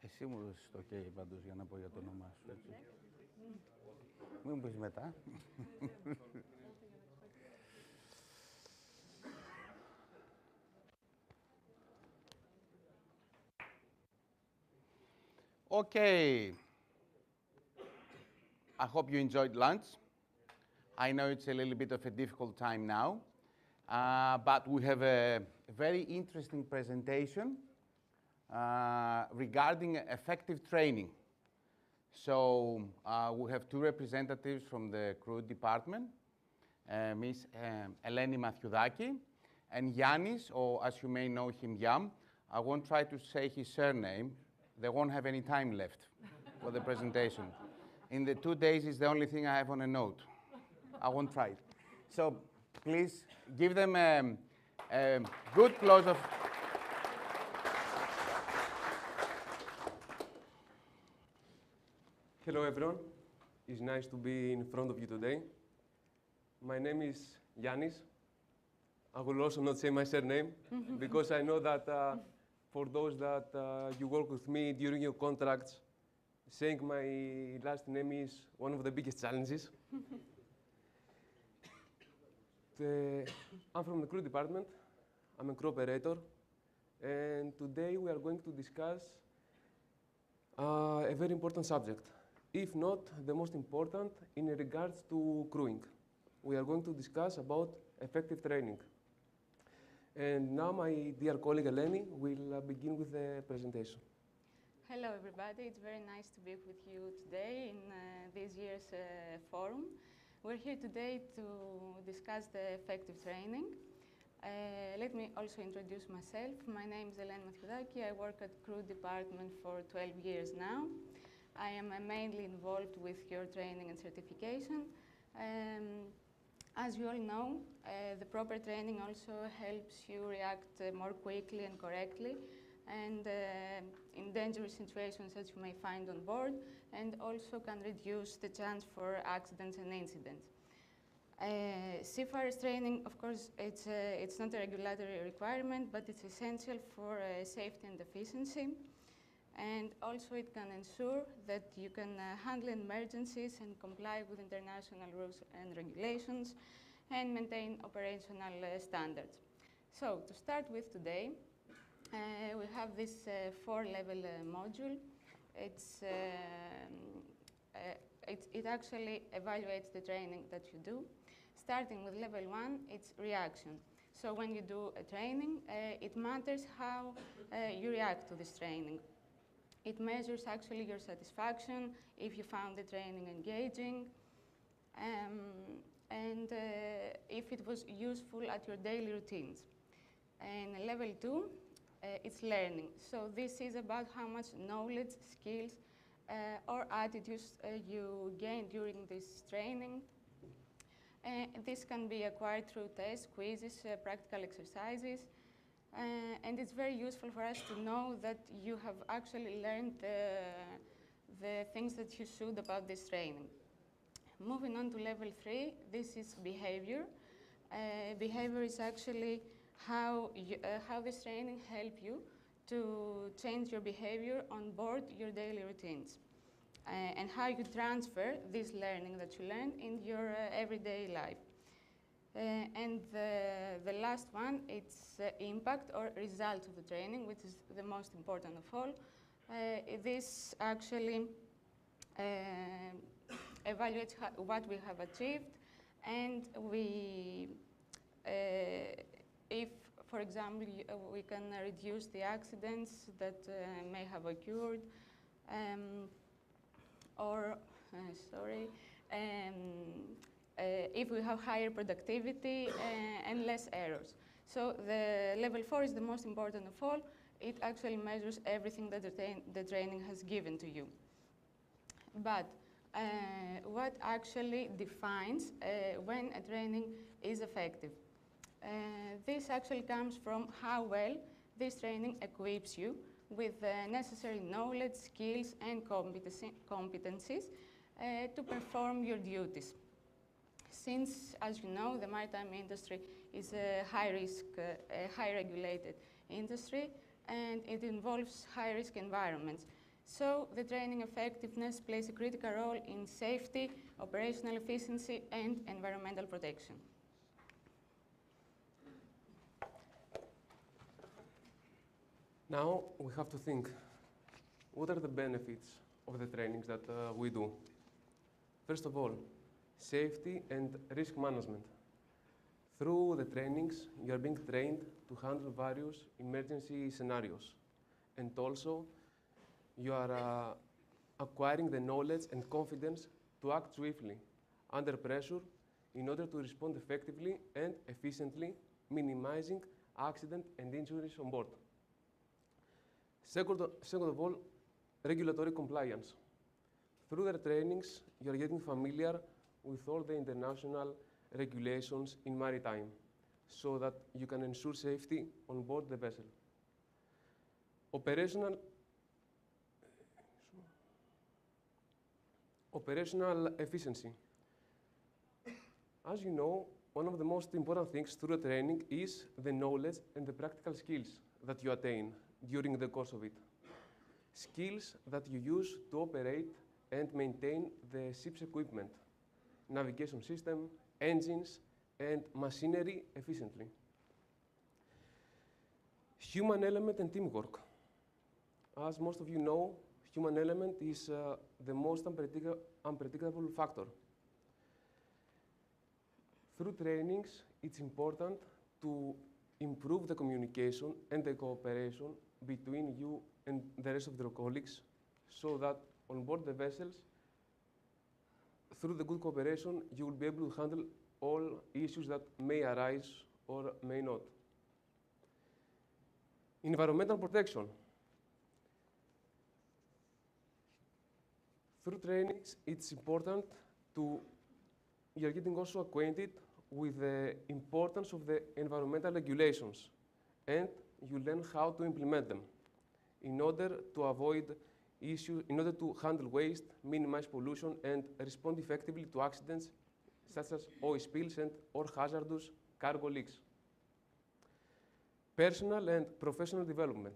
[SPEAKER 2] Εσύ μου δώσεις το OK πάντως για να πω για το όνομά σου, έτσι. Μην μου πεις μετά. Okay. I hope you enjoyed lunch. I know it's a little bit of a difficult time now, but we have a very interesting presentation regarding effective training. So we have 2 representatives from the crew department, Ms. Eleni Mathiudaki and Yannis, or as you may know him, Yam. I won't try to say his surname. They won't have any time left for the presentation. In the 2 days, it's the only thing I have on a note. I won't try it. So please give them a good close of.
[SPEAKER 15] Hello, everyone. It's nice to be in front of you today. My name is Yannis. I will also not say my surname because I know that for those that you work with me during your contracts, saying my last name is one of the biggest challenges. I'm from the crew department. I'm a crew operator. And today we are going to discuss a very important subject, if not the most important in regards to crewing. We are going to discuss about effective training. And now my dear colleague Eleni will begin with the presentation.
[SPEAKER 16] Hello everybody, it's very nice to be with you today in this year's forum. We're here today to discuss the effective training. Let me also introduce myself. My name is Eleni Mathiudaki. I work at crew department for 12 years now. I am mainly involved with your training and certification. As you all know, the proper training also helps you react more quickly and correctly and in dangerous situations that you may find on board, and also can reduce the chance for accidents and incidents. Seafarers training, of course, it's not a regulatory requirement, but it's essential for safety and efficiency. And also it can ensure that you can handle emergencies and comply with international rules and regulations and maintain operational standards. So to start with today, we have this four-level module. It actually evaluates the training that you do. Starting with level 1, it's reaction. So when you do a training, it matters how you react to this training. It measures actually your satisfaction, if you found the training engaging, and if it was useful at your daily routines. And level 2, it's learning. So this is about how much knowledge, skills, or attitudes you gain during this training. This can be acquired through tests, quizzes, practical exercises. And it's very useful for us to know that you have actually learned the things that you should about this training. Moving on to level 3, this is behavior. Behavior is actually how this training helps you to change your behavior on board your daily routines, and how you transfer this learning that you learn in your everyday life. And the last one, it's impact or result of the training, which is the most important of all. This actually evaluates what we have achieved, and if, for example, we can reduce the accidents that may have occurred, if we have higher productivity and less errors. So the level 4 is the most important of all. It actually measures everything that the training has given to you. But what actually defines when a training is effective? This actually comes from how well this training equips you with the necessary knowledge, skills, and competencies to perform your duties. Since, as you know, the maritime industry is a high-risk, high-regulated industry, and it involves high-risk environments. So the training effectiveness plays a critical role in safety, operational efficiency, and environmental protection.
[SPEAKER 15] Now we have to think, what are the benefits of the trainings that we do? First of all, safety and risk management. Through the trainings, you are being trained to handle various emergency scenarios. And also, you are acquiring the knowledge and confidence to act swiftly under pressure in order to respond effectively and efficiently, minimizing accident and injuries on board. Second of all, regulatory compliance. Through their trainings, you are getting familiar with all the international regulations in maritime so that you can ensure safety on board the vessel. Operational efficiency. As you know, one of the most important things through the training is the knowledge and the practical skills that you attain during the course of it. Skills that you use to operate and maintain the ship's equipment, navigation system, engines, and machinery efficiently. Human element and teamwork. As most of you know, human element is the most unpredictable factor. Through trainings, it's important to improve the communication and the cooperation between you and the rest of your colleagues, so that on board the vessels, through the good cooperation, you will be able to handle all issues that may arise or may not. Environmental protection. Through trainings, it's important you're getting also acquainted with the importance of the environmental regulations, and you learn how to implement them in order to avoid issues, in order to handle waste, minimize pollution, and respond effectively to accidents such as oil spills or hazardous cargo leaks. Personal and professional development.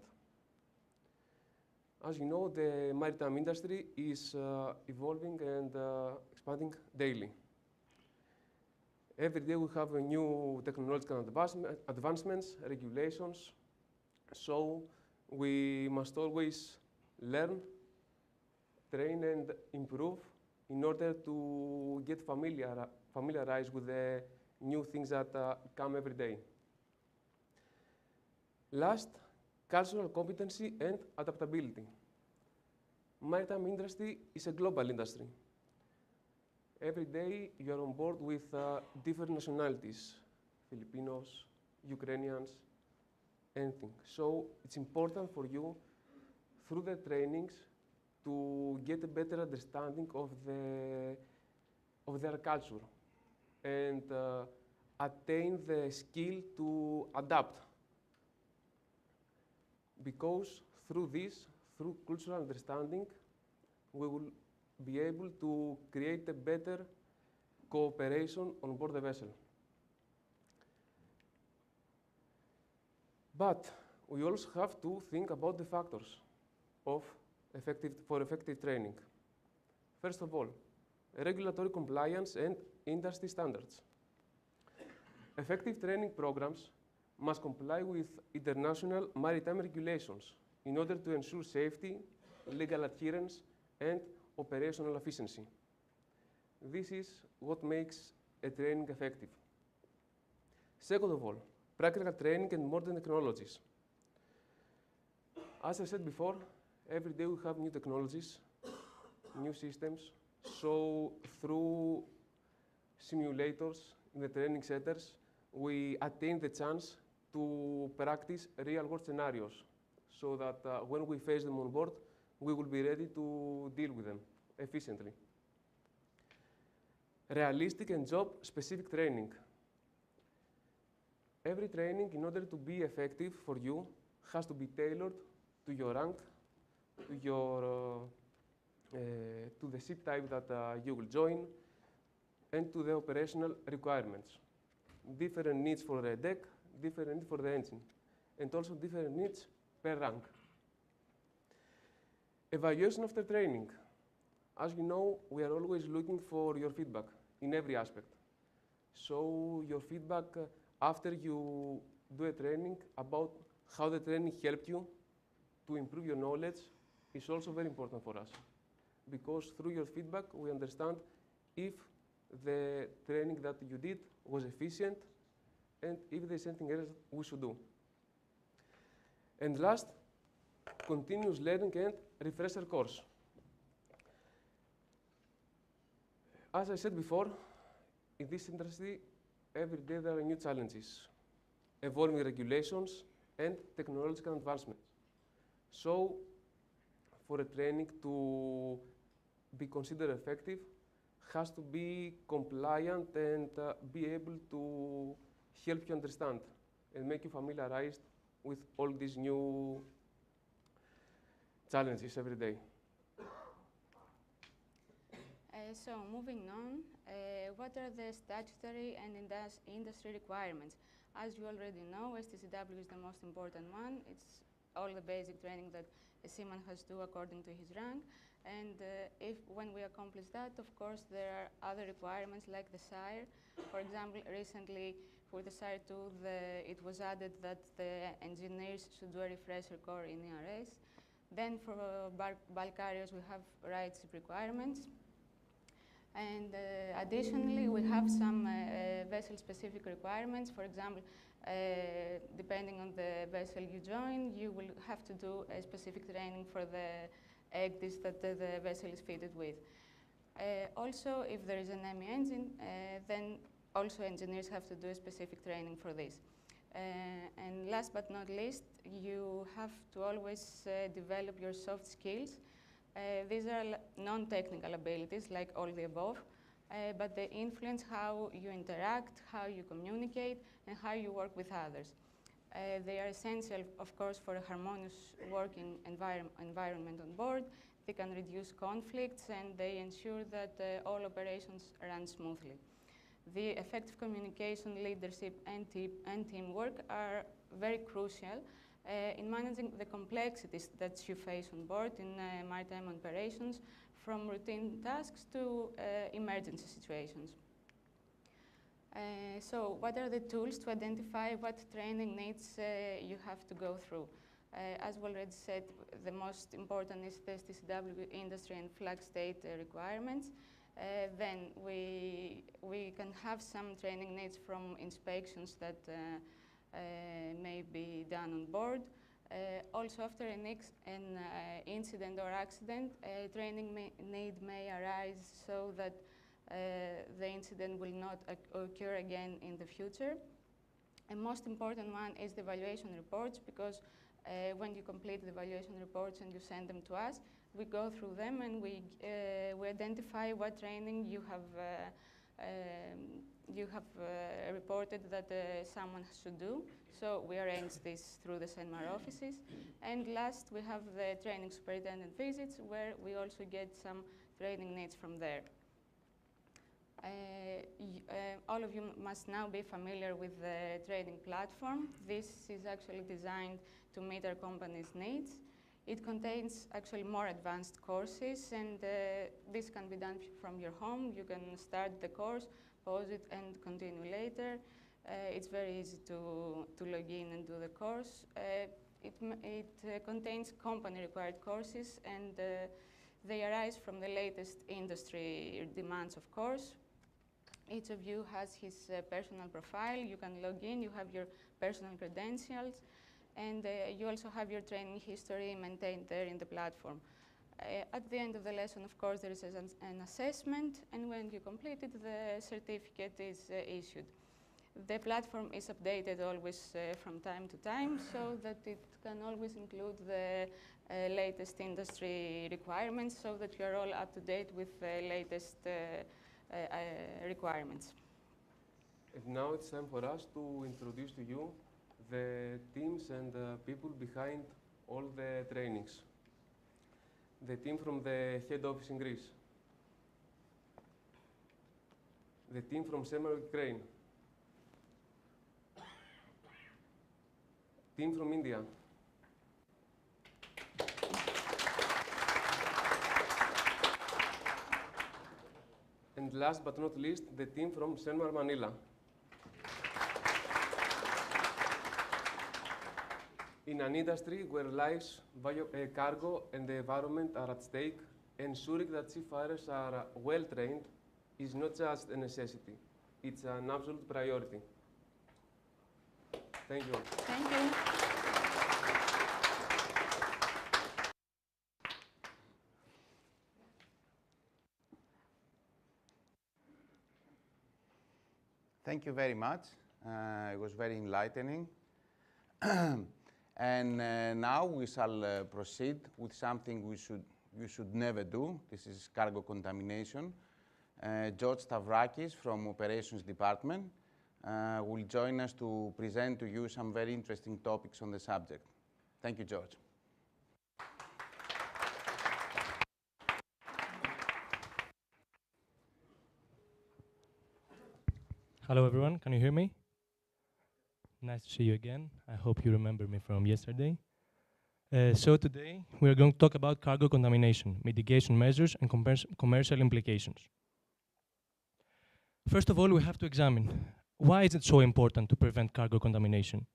[SPEAKER 15] As you know, the maritime industry is evolving and expanding daily. Every day we have new technological advancements, regulations, so we must always learn, train, and improve in order to get familiarized with the new things that come every day. Last, cultural competency and adaptability. Maritime industry is a global industry. Every day you are on board with different nationalities, Filipinos, Ukrainians, anything. So it's important for you, through the trainings, to get a better understanding of their culture and attain the skill to adapt. Because through this, through cultural understanding, we will be able to create a better cooperation on board the vessel. But we also have to think about the factors for effective training. First of all, regulatory compliance and industry standards. Effective training programs must comply with international maritime regulations in order to ensure safety, legal adherence, and operational efficiency. This is what makes a training effective. Second of all, practical training and modern technologies. As I said before, every day we have new technologies, new systems, so through simulators in the training centers, we attain the chance to practice real-world scenarios, so that when we face them on board, we will be ready to deal with them efficiently. Realistic and job-specific training. Every training, in order to be effective for you, has to be tailored to your rank, to the ship type that you will join, and to the operational requirements. Different needs for the deck, different needs for the engine, and also different needs per rank. Evaluation after training. As you know, we are always looking for your feedback in every aspect. So your feedback after you do a training about how the training helped you to improve your knowledge is also very important for us. Because through your feedback, we understand if the training that you did was efficient and if there's anything else we should do. And last, continuous learning and refresher course. As I said before, in this industry, every day there are new challenges, evolving regulations and technological advancements. So, for a training to be considered effective, has to be compliant and be able to help you understand and make you familiarized with all these new challenges every day.
[SPEAKER 16] So moving on, what are the statutory and industry requirements? As you already know, STCW is the most important one. It's all the basic training that a seaman has to do according to his rank. And when we accomplish that, of course, there are other requirements like the SIRE. For example, recently for the SIRE 2, it was added that the engineers should do a refresher course in ERS. Then for bulk carriers, we have RightShip requirements. And additionally, we have some vessel-specific requirements. For example, depending on the vessel you join, you will have to do a specific training for the egg dish that the vessel is fitted with. Also, if there is an ME engine, then also engineers have to do a specific training for this. And last but not least, you have to always develop your soft skills. These are non-technical abilities, like all the above, but they influence how you interact, how you communicate, and how you work with others. They are essential, of course, for a harmonious working environment on board. They can reduce conflicts, and they ensure that all operations run smoothly. The effective communication, leadership, and teamwork are very crucial in managing the complexities that you face on board in maritime operations, from routine tasks to emergency situations. So what are the tools to identify what training needs you have to go through? As we already said, the most important is the STCW industry and flag state requirements. Then we can have some training needs from inspections that may be done on board. Also, after an incident or accident, training need may arise so that the incident will not occur again in the future. And most important one is the evaluation reports, because when you complete the evaluation reports and you send them to us, we go through them and we identify what training you have reported that someone should do. So we arrange this through the CENMAR offices. And last, we have the training superintendent visits, where we also get some training needs from there. All of you must now be familiar with the training platform. This is actually designed to meet our company's needs. It contains actually more advanced courses, and this can be done from your home. You can start the course, pause it, and continue later. It's very easy to log in and do the course. It contains company-required courses, and they arise from the latest industry demands, of course. Each of you has his personal profile. You can log in, you have your personal credentials, and you also have your training history maintained there in the platform. At the end of the lesson, of course, there is an assessment, and when you complete it, the certificate is issued. The platform is updated always from time to time, so that it can always include the latest industry requirements, so that you are all up to date with the latest requirements.
[SPEAKER 15] And now it's time for us to introduce to you the teams and people behind all the trainings. The team from the head office in Greece. The team from CENMAR Ukraine. Team from India. And last but not least, the team from CENMAR Manila. In an industry where lives, cargo, and the environment are at stake, ensuring that seafarers are well trained is not just a necessity, it's an absolute priority. Thank you.
[SPEAKER 16] Thank you.
[SPEAKER 2] Thank you very much. It was very enlightening. And now we shall proceed with something you should never do. This is cargo contamination. George Stavrakis from Operations Department will join us to present to you some very interesting topics on the subject. Thank you, George.
[SPEAKER 17] Hello everyone, can you hear me? Nice to see you again. I hope you remember me from yesterday. So today we are going to talk about cargo contamination, mitigation measures and commercial implications. First of all, we have to examine why is it so important to prevent cargo contamination?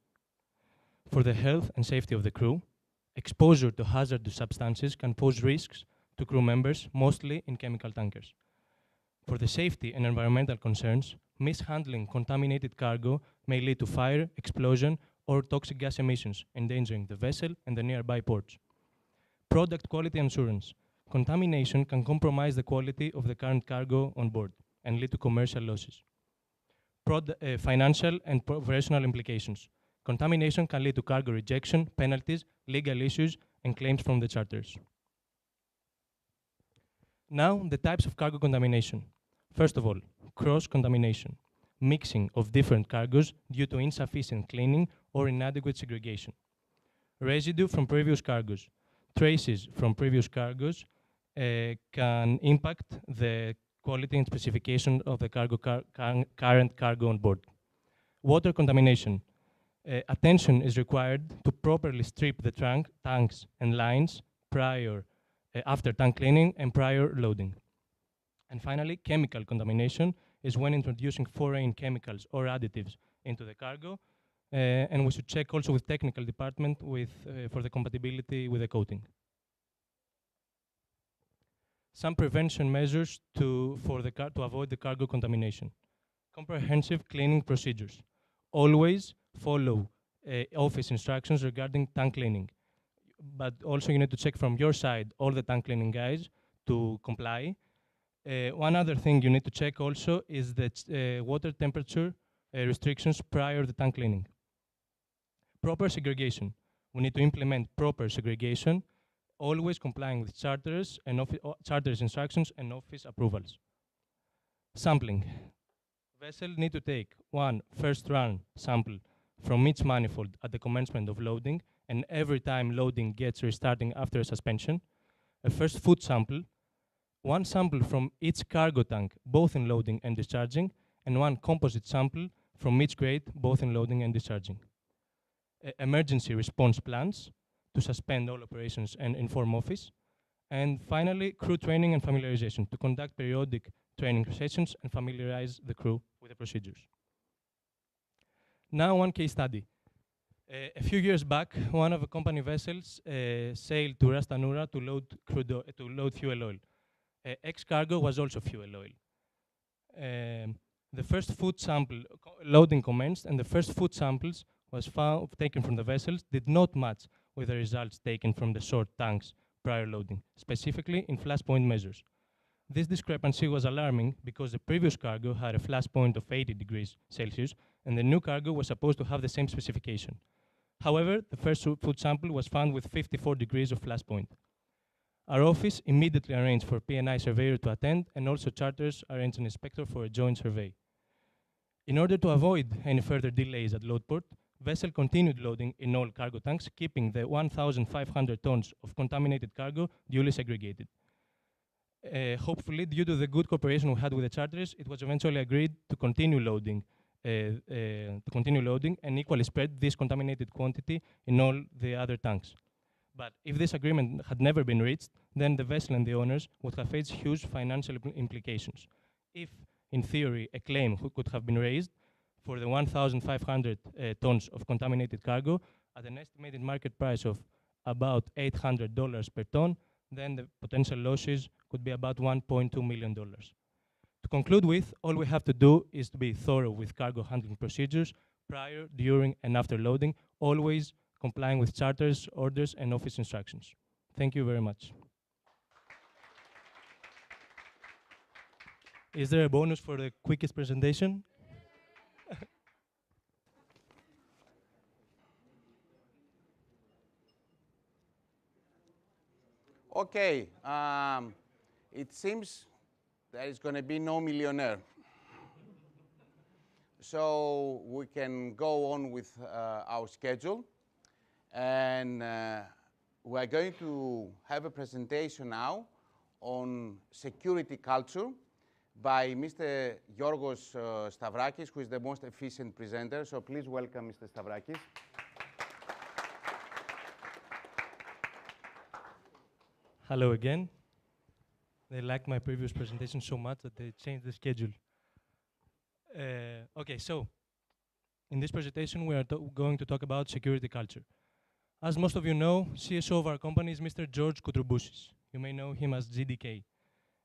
[SPEAKER 17] For the health and safety of the crew, exposure to hazardous substances can pose risks to crew members, mostly in chemical tankers. For the safety and environmental concerns, mishandling contaminated cargo may lead to fire, explosion, or toxic gas emissions, endangering the vessel and the nearby ports. Product quality assurance. Contamination can compromise the quality of the current cargo on board and lead to commercial losses. Financial and professional implications. Contamination can lead to cargo rejection, penalties, legal issues, and claims from the charters. Now, the types of cargo contamination. First of all, cross-contamination, mixing of different cargoes due to insufficient cleaning or inadequate segregation. Residue from previous cargoes. Traces from previous cargoes can impact the quality and specification of the current cargo on board. Water contamination. Attention is required to properly strip the tanks and lines after tank cleaning and prior loading. And finally, chemical contamination is when introducing foreign chemicals or additives into the cargo, and we should check also with technical department for the compatibility with the coating. Some prevention measures to avoid the cargo contamination. Comprehensive cleaning procedures. Always follow office instructions regarding tank cleaning. But also you need to check from your side all the tank cleaning guys to comply. One other thing you need to check also is the water temperature restrictions prior to tank cleaning. Proper segregation. We need to implement proper segregation, always complying with charters and charters instructions and office approvals. Sampling. Vessel need to take one first run sample from each manifold at the commencement of loading, and every time loading gets restarting after a suspension. A first food sample, one sample from each cargo tank, both in loading and discharging, and one composite sample from each grade, both in loading and discharging. Emergency response plans to suspend all operations and inform office. And finally, crew training and familiarization to conduct periodic training sessions and familiarize the crew with the procedures. Now, one case study. A few years back, one of the company vessels sailed to Ras Tanura to load fuel oil. Ex-cargo was also fuel oil. The first food sample loading commenced, and the first food samples was taken from the vessels did not match with the results taken from the short tanks prior loading, specifically in flash point measures. This discrepancy was alarming because the previous cargo had a flash point of 80 degrees Celsius, and the new cargo was supposed to have the same specification. However, the first food sample was found with 54 degrees of flash point. Our office immediately arranged for P&I surveyor to attend, and also charters arranged an inspector for a joint survey. In order to avoid any further delays at load port, vessel continued loading in all cargo tanks, keeping the 1,500 tons of contaminated cargo duly segregated. Hopefully, due to the good cooperation we had with the charters, it was eventually agreed to continue loading and equally spread this contaminated quantity in all the other tanks. But if this agreement had never been reached, then the vessel and the owners would have faced huge financial implications. If, in theory, a claim could have been raised for the 1,500 tons of contaminated cargo at an estimated market price of about $800 per ton, then the potential losses could be about $1.2 million. To conclude with, all we have to do is to be thorough with cargo handling procedures prior, during, and after loading, always complying with charters, orders, and office instructions. Thank you very much. Is there a bonus for the quickest presentation?
[SPEAKER 2] Okay, it seems there is going to be no millionaire. So we can go on with our schedule. And we're going to have a presentation now on security culture by Mr. Yorgos Stavrakis, who is the most efficient presenter. So please welcome Mr. Stavrakis.
[SPEAKER 17] Hello again. They liked my previous presentation so much that they changed the schedule. Okay, so in this presentation, we are going to talk about security culture. As most of you know, CSO of our company is Mr. George Koutroubousis. You may know him as GDK.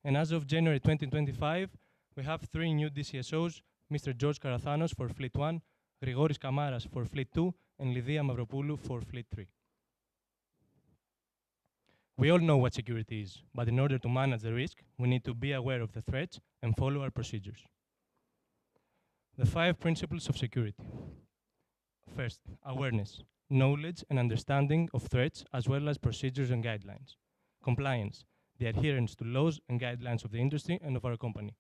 [SPEAKER 17] And as of January 2025, we have 3 new DCSOs, Mr. George Karathanos for Fleet 1, Grigoris Kamaras for Fleet 2, and Lydia Mavropoulou for Fleet 3. We all know what security is, but in order to manage the risk, we need to be aware of the threats and follow our procedures. The 5 principles of security. First, awareness, knowledge and understanding of threats, as well as procedures and guidelines. Compliance, the adherence to laws and guidelines of the industry and of our company.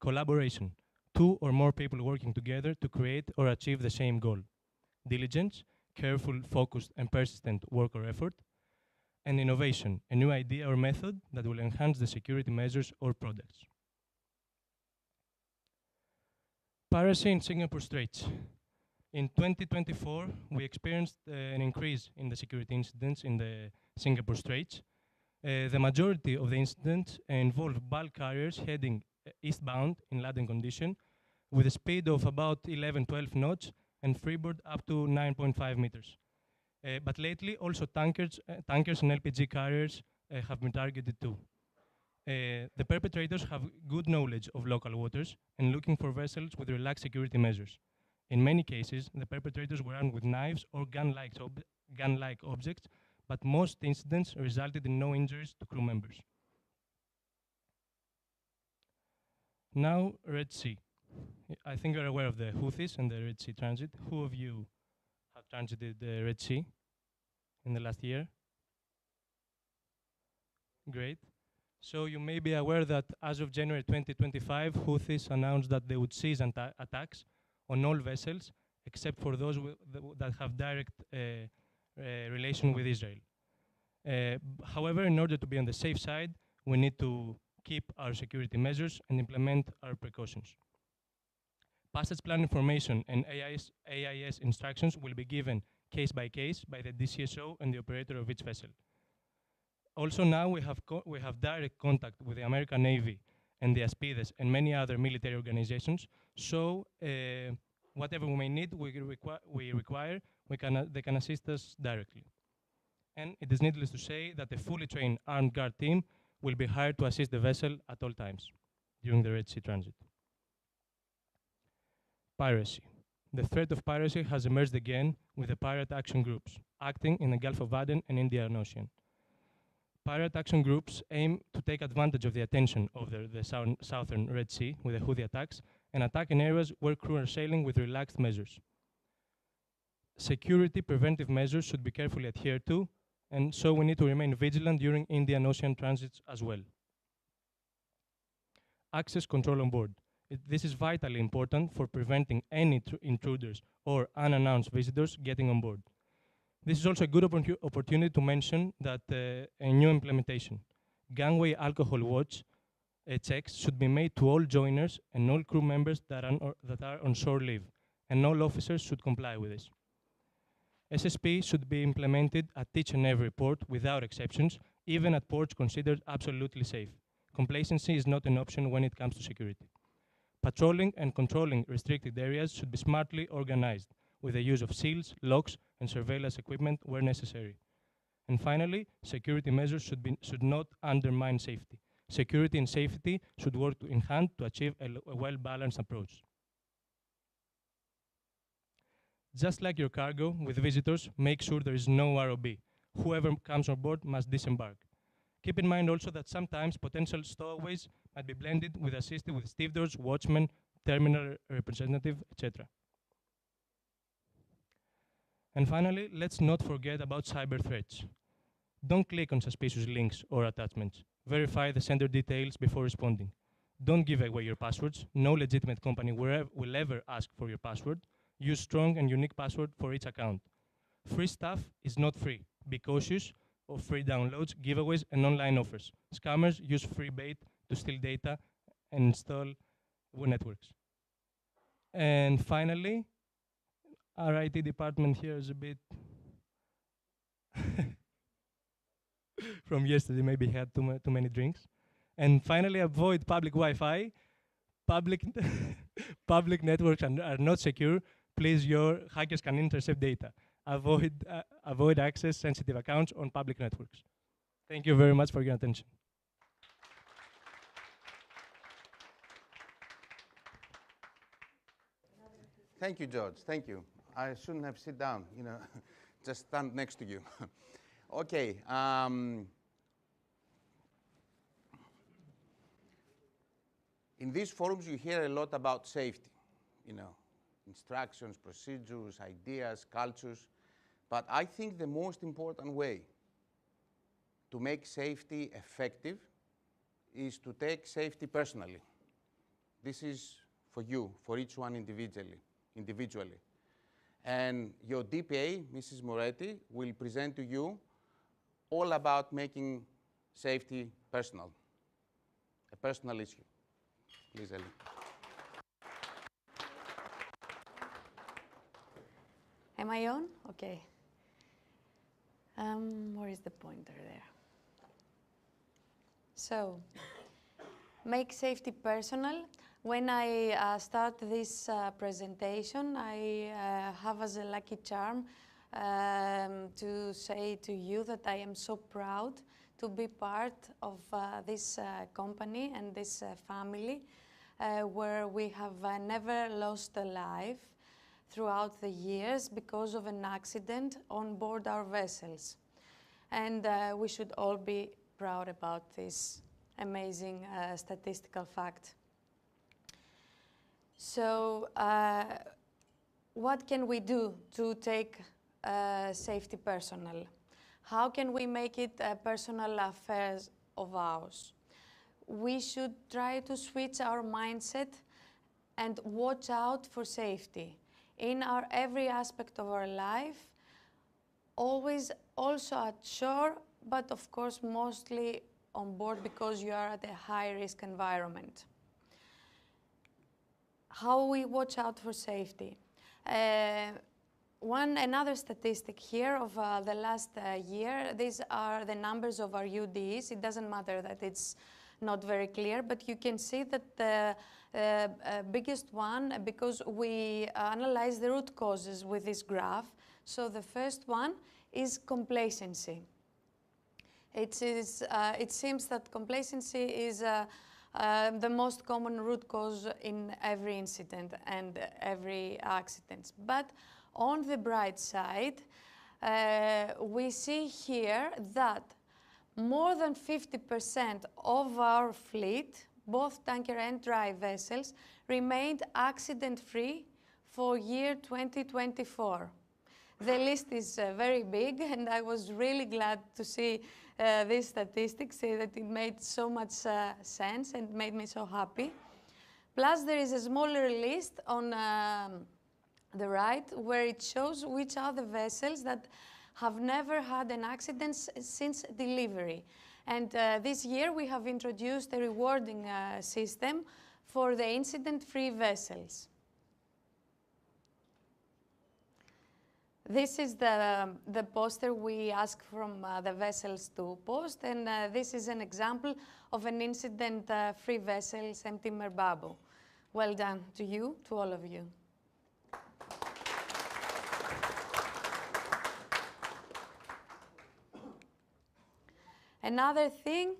[SPEAKER 17] Collaboration, 2 or more people working together to create or achieve the same goal. Diligence, careful, focused, and persistent work or effort. And innovation, a new idea or method that will enhance the security measures or products. Piracy in Singapore Straits. In 2024, we experienced an increase in the security incidents in the Singapore Straits. The majority of the incidents involved bulk carriers heading eastbound in laden condition with a speed of about 11-12 knots and freeboard up to 9.5 meters. But lately, also tankers and LPG carriers have been targeted too. The perpetrators have good knowledge of local waters and looking for vessels with relaxed security measures. In many cases, the perpetrators were armed with knives or gun-like objects, but most incidents resulted in no injuries to crew members. Now, Red Sea. I think you're aware of the Houthis and the Red Sea transit. Who of you have transited the Red Sea in the last year? Great. So you may be aware that as of January 2025, Houthis announced that they would cease attacks on all vessels except for those that have direct relation with Israel. However, in order to be on the safe side, we need to keep our security measures and implement our precautions. Passage plan information and AIS instructions will be given case by case by the DCSO and the operator of each vessel. Also now we have direct contact with the American Navy and the ASPIDES and many other military organizations, so whatever we may need, they can assist us directly. And it is needless to say that a fully trained armed guard team will be hired to assist the vessel at all times during the Red Sea transit. Piracy. The threat of piracy has emerged again with the pirate action groups acting in the Gulf of Aden and Indian Ocean. Pirate action groups aim to take advantage of the attention of the southern Red Sea with the Houthi attacks and attack in areas where crew are sailing with relaxed measures. Security preventive measures should be carefully adhered to, and so we need to remain vigilant during Indian Ocean transits as well. Access control on board. This is vitally important for preventing any intruders or unannounced visitors getting on board. This is also a good opportunity to mention that a new implementation, gangway alcohol watch checks should be made to all joiners and all crew members that are on shore leave, and all officers should comply with this. SSP should be implemented at each and every port without exceptions, even at ports considered absolutely safe. Complacency is not an option when it comes to security. Patrolling and controlling restricted areas should be smartly organized with the use of seals, locks, and surveillance equipment where necessary. And finally, security measures should not undermine safety. Security and safety should work in hand to achieve a well-balanced approach. Just like your cargo with visitors, make sure there is no ROB. Whoever comes on board must disembark. Keep in mind also that sometimes potential stowaways might be blended with assisted with stevedores, watchmen, terminal representative, etc. And finally, let's not forget about cyber threats. Don't click on suspicious links or attachments. Verify the sender details before responding. Don't give away your passwords. No legitimate company will ever ask for your password. Use strong and unique password for each account. Free stuff is not free. Be cautious of free downloads, giveaways, and online offers. Scammers use free bait to steal data and install networks. And finally, our IT department here is a bit from yesterday, maybe had too many drinks. And finally, avoid public Wi-Fi. Public networks are not secure. Please, your hackers can intercept data. Avoid access sensitive accounts on public networks. Thank you very much for your attention.
[SPEAKER 2] Thank you, George. Thank you. I shouldn't have sit down, you know, just stand next to you. Okay. In these forums, you hear a lot about safety, you know, instructions, procedures, ideas, cultures. But I think the most important way to make safety effective is to take safety personally. This is for you, for each one individually. And your DPA, Mrs. Moretti, will present to you all about making safety personal, a personal issue. Please, Ellie.
[SPEAKER 11] Am I on? Okay. Where is the pointer there? So, make safety personal. When I start this presentation, I have as a lucky charm to say to you that I am so proud to be part of this company and this family where we have never lost a life throughout the years because of an accident on board our vessels. And we should all be proud about this amazing statistical fact. So what can we do to take safety personal? How can we make it a personal affair of ours? We should try to switch our mindset and watch out for safety in our every aspect of our life, always also at shore, but of course mostly on board because you are at a high-risk environment. How we watch out for safety. Another statistic here of the last year, these are the numbers of our UDs. It doesn't matter that it's not very clear, but you can see that the biggest one, because we analyze the root causes with this graph. So the first one is complacency. It seems that complacency is the most common root cause in every incident and every accident. But on the bright side, we see here that more than 50% of our fleet, both tanker and dry vessels, remained accident-free for year 2024. The list is very big, and I was really glad to see these statistics, say that it made so much sense and made me so happy. Plus, there is a smaller list on the right where it shows which are the vessels that have never had an accident since delivery. And this year we have introduced a rewarding system for the incident-free vessels. This is the poster we ask from the vessels to post, and this is an example of an incident-free vessel, CENMAR Goa. Well done to you, to all of you. Another thing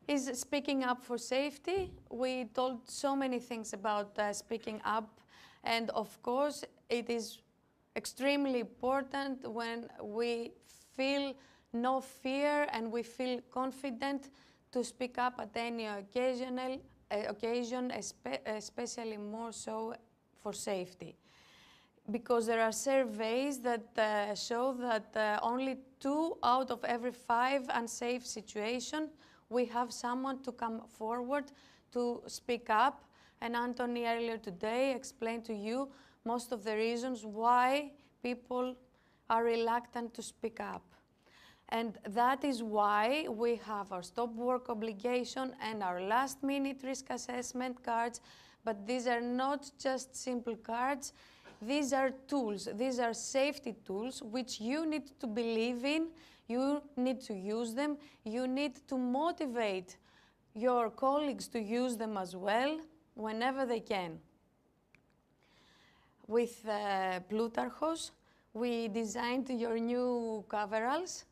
[SPEAKER 11] is speaking up for safety. We told so many things about speaking up, and of course it is extremely important when we feel no fear and we feel confident to speak up at any occasion, especially more so for safety. Because there are surveys that show that only 2 out of every 5 unsafe situations, we have someone to come forward to speak up. And Anthony earlier today explained to you most of the reasons why people are reluctant to speak up. And that is why we have our stop work obligation and our last-minute risk assessment cards. But these are not just simple cards. These are tools. These are safety tools which you need to believe in. You need to use them. You need to motivate your colleagues to use them as well whenever they can. With Plutarchos, we designed your new coveralls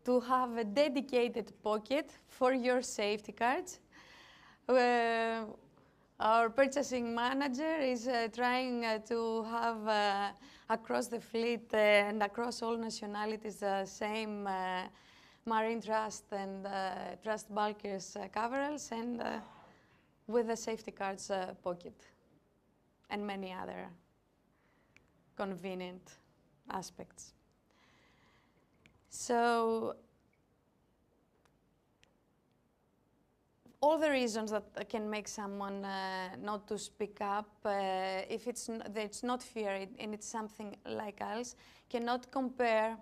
[SPEAKER 11] to have a dedicated pocket for your safety cards. Our purchasing manager is trying to have across the fleet and across all nationalities the same Marine Trust and Trust Bulkers coveralls, and with the safety cards pocket and many other convenient aspects. So all the reasons that can make someone not to speak up, if it's not fear and it's something like else, cannot compare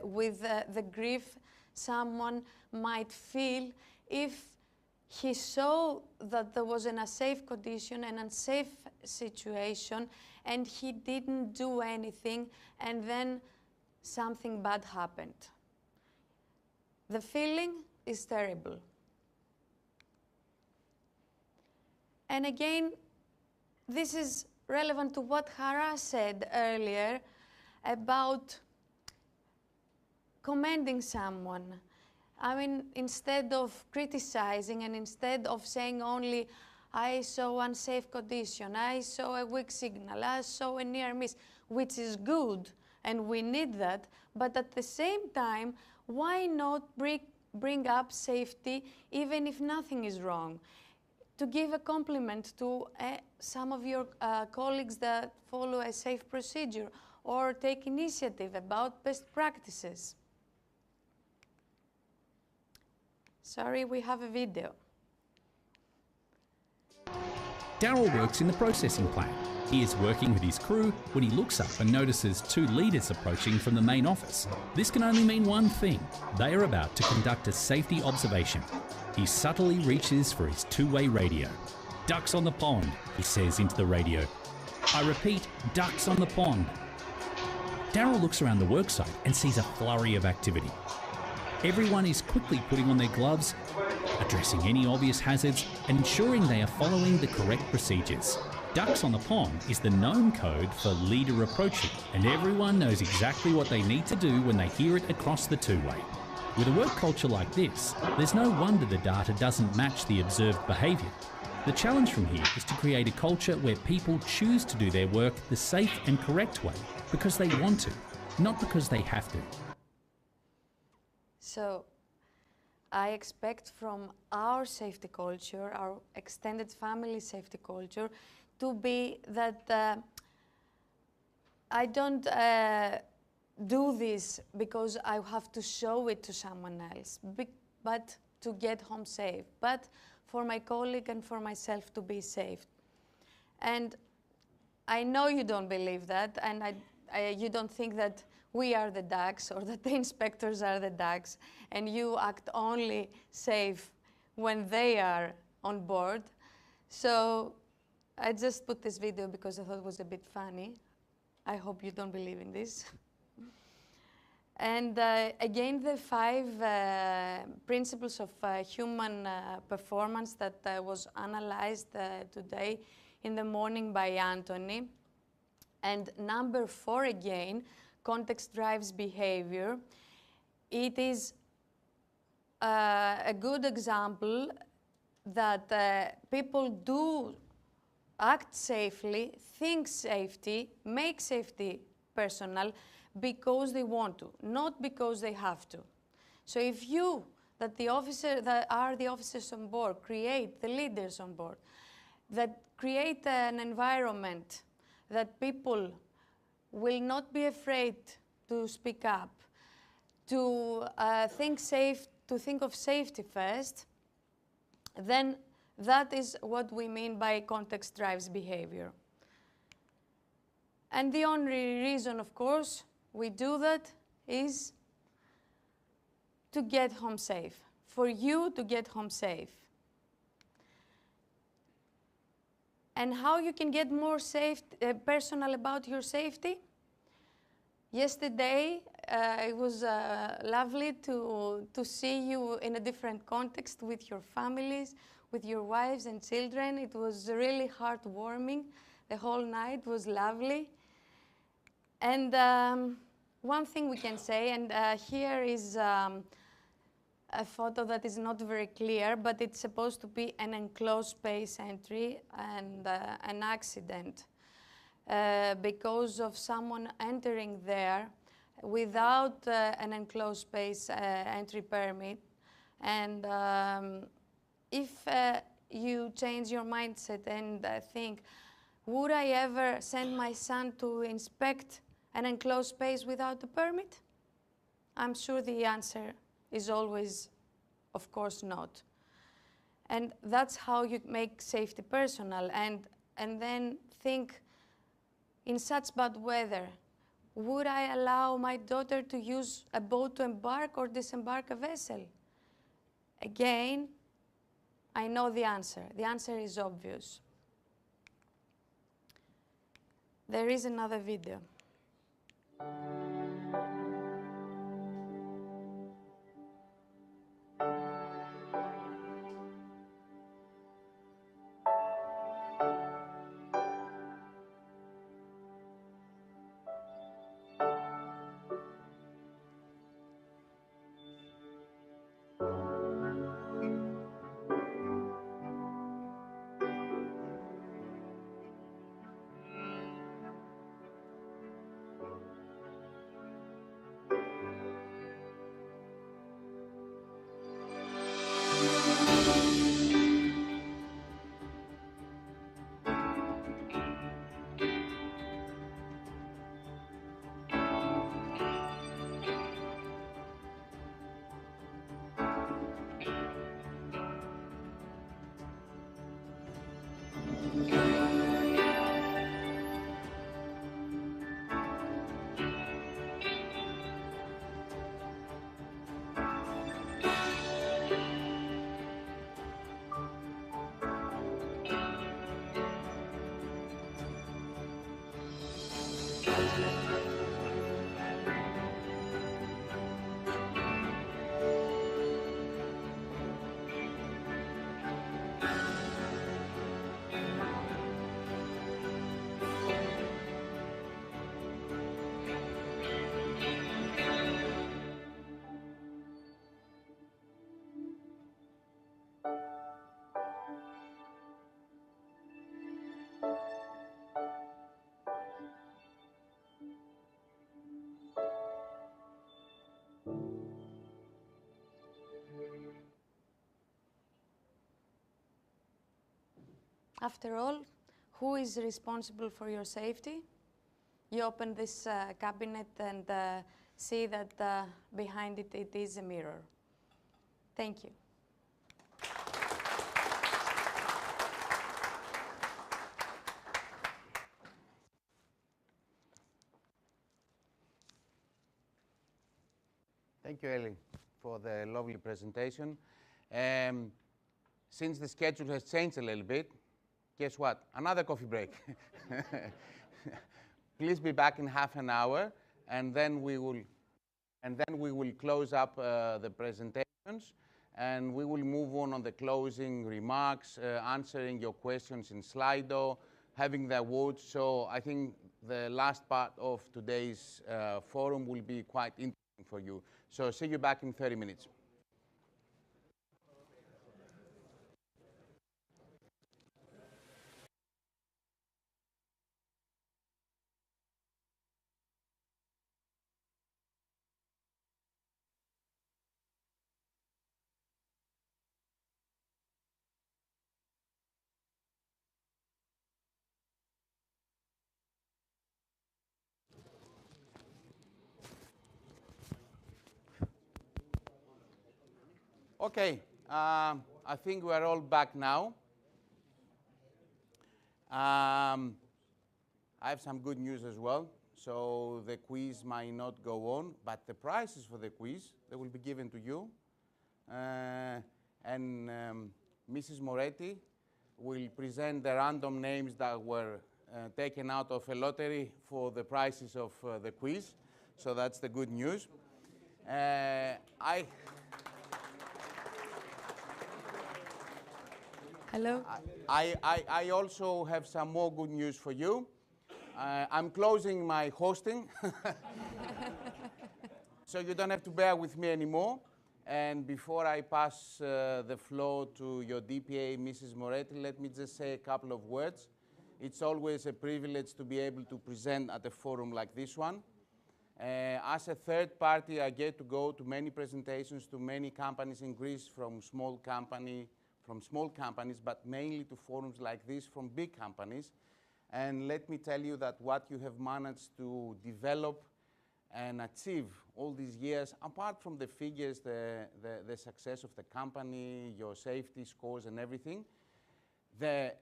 [SPEAKER 11] with the grief someone might feel if he saw that there was an unsafe condition, an unsafe situation, and he didn't do anything, and then something bad happened. The feeling is terrible. And again, this is relevant to what Hara said earlier about commending someone. I mean, instead of criticizing and instead of saying only, I saw unsafe condition, I saw a weak signal, I saw a near miss, which is good, and we need that, but at the same time, why not bring up safety even if nothing is wrong? To give a compliment to some of your colleagues that follow a safe procedure or take initiative about best practices. Sorry, we have a video.
[SPEAKER 6] Daryl works in the processing plant. He is working with his crew when he looks up and notices two leaders approaching from the main office. This can only mean one thing. They are about to conduct a safety observation. He subtly reaches for his two-way radio. Ducks on the pond, he says into the radio. I repeat, ducks on the pond. Daryl looks around the worksite and sees a flurry of activity. Everyone is quickly putting on their gloves, addressing any obvious hazards and ensuring they are following the correct procedures. Ducks on the pond is the known code for leader approaching, and everyone knows exactly what they need to do when they hear it across the two-way. With a work culture like this, there's no wonder the data doesn't match the observed behaviour. The challenge from here is to create a culture where people choose to do their work the safe and correct way because they want to, not because they have to.
[SPEAKER 11] So, I expect from our safety culture, our extended family safety culture, to be that I don't do this because I have to show it to someone else, but to get home safe, but for my colleague and for myself to be safe. And I know you don't believe that, and you don't think that we are the ducks or that the inspectors are the ducks, and you act only safe when they are on board. So I just put this video because I thought it was a bit funny. I hope you don't believe in this. And again, the 5 principles of human performance that was analyzed today in the morning by Anthony. And number 4 again, context drives behavior. It is a good example that people do act safely, think safety, make safety personal because they want to, not because they have to. So if you, that are the officers on board, create the leaders on board, that create an environment that people will not be afraid to speak up, to think of safety first, then that is what we mean by context drives behavior. And the only reason, of course, we do that is to get home safe, for you to get home safe. And how you can get more personal about your safety? Yesterday, it was lovely to see you in a different context with your families, with your wives and children. It was really heartwarming. The whole night was lovely. And one thing we can say, and here is a photo that is not very clear, but it's supposed to be an enclosed space entry and an accident because of someone entering there without an enclosed space entry permit. And if you change your mindset and think, would I ever send my son to inspect an enclosed space without a permit? I'm sure the answer is always, of course, not. And that's how you make safety personal. And then think, in such bad weather, would I allow my daughter to use a boat to embark or disembark a vessel? Again, I know the answer. The answer is obvious. There is another video. After all, who is responsible for your safety? You open this cabinet and see that behind it, it is a mirror. Thank you.
[SPEAKER 2] Thank you, Ellie, for the lovely presentation. Since the schedule has changed a little bit, guess what? Another coffee break. Please be back in half an hour, and then we will close up the presentations, and we will move on the closing remarks, answering your questions in Slido, having the awards. So I think the last part of today's forum will be quite interesting for you. So see you back in 30 minutes. Okay, I think we're all back now. I have some good news as well. so the quiz might not go on, but the prizes for the quiz, they will be given to you. Mrs. Moretti will present the random names that were taken out of a lottery for the prizes of the quiz. So that's the good news.
[SPEAKER 11] Hello.
[SPEAKER 2] I also have some more good news for you. I'm closing my hosting, so you don't have to bear with me anymore. And before I pass the floor to your DPA, Mrs. Moretti, let me just say a couple of words. It's always a privilege to be able to present at a forum like this one. As a third party, I get to go to many presentations to many companies in Greece from small companies, but mainly to forums like this from big companies. And let me tell you that what you have managed to develop and achieve all these years, apart from the figures, the success of the company, your safety scores and everything, the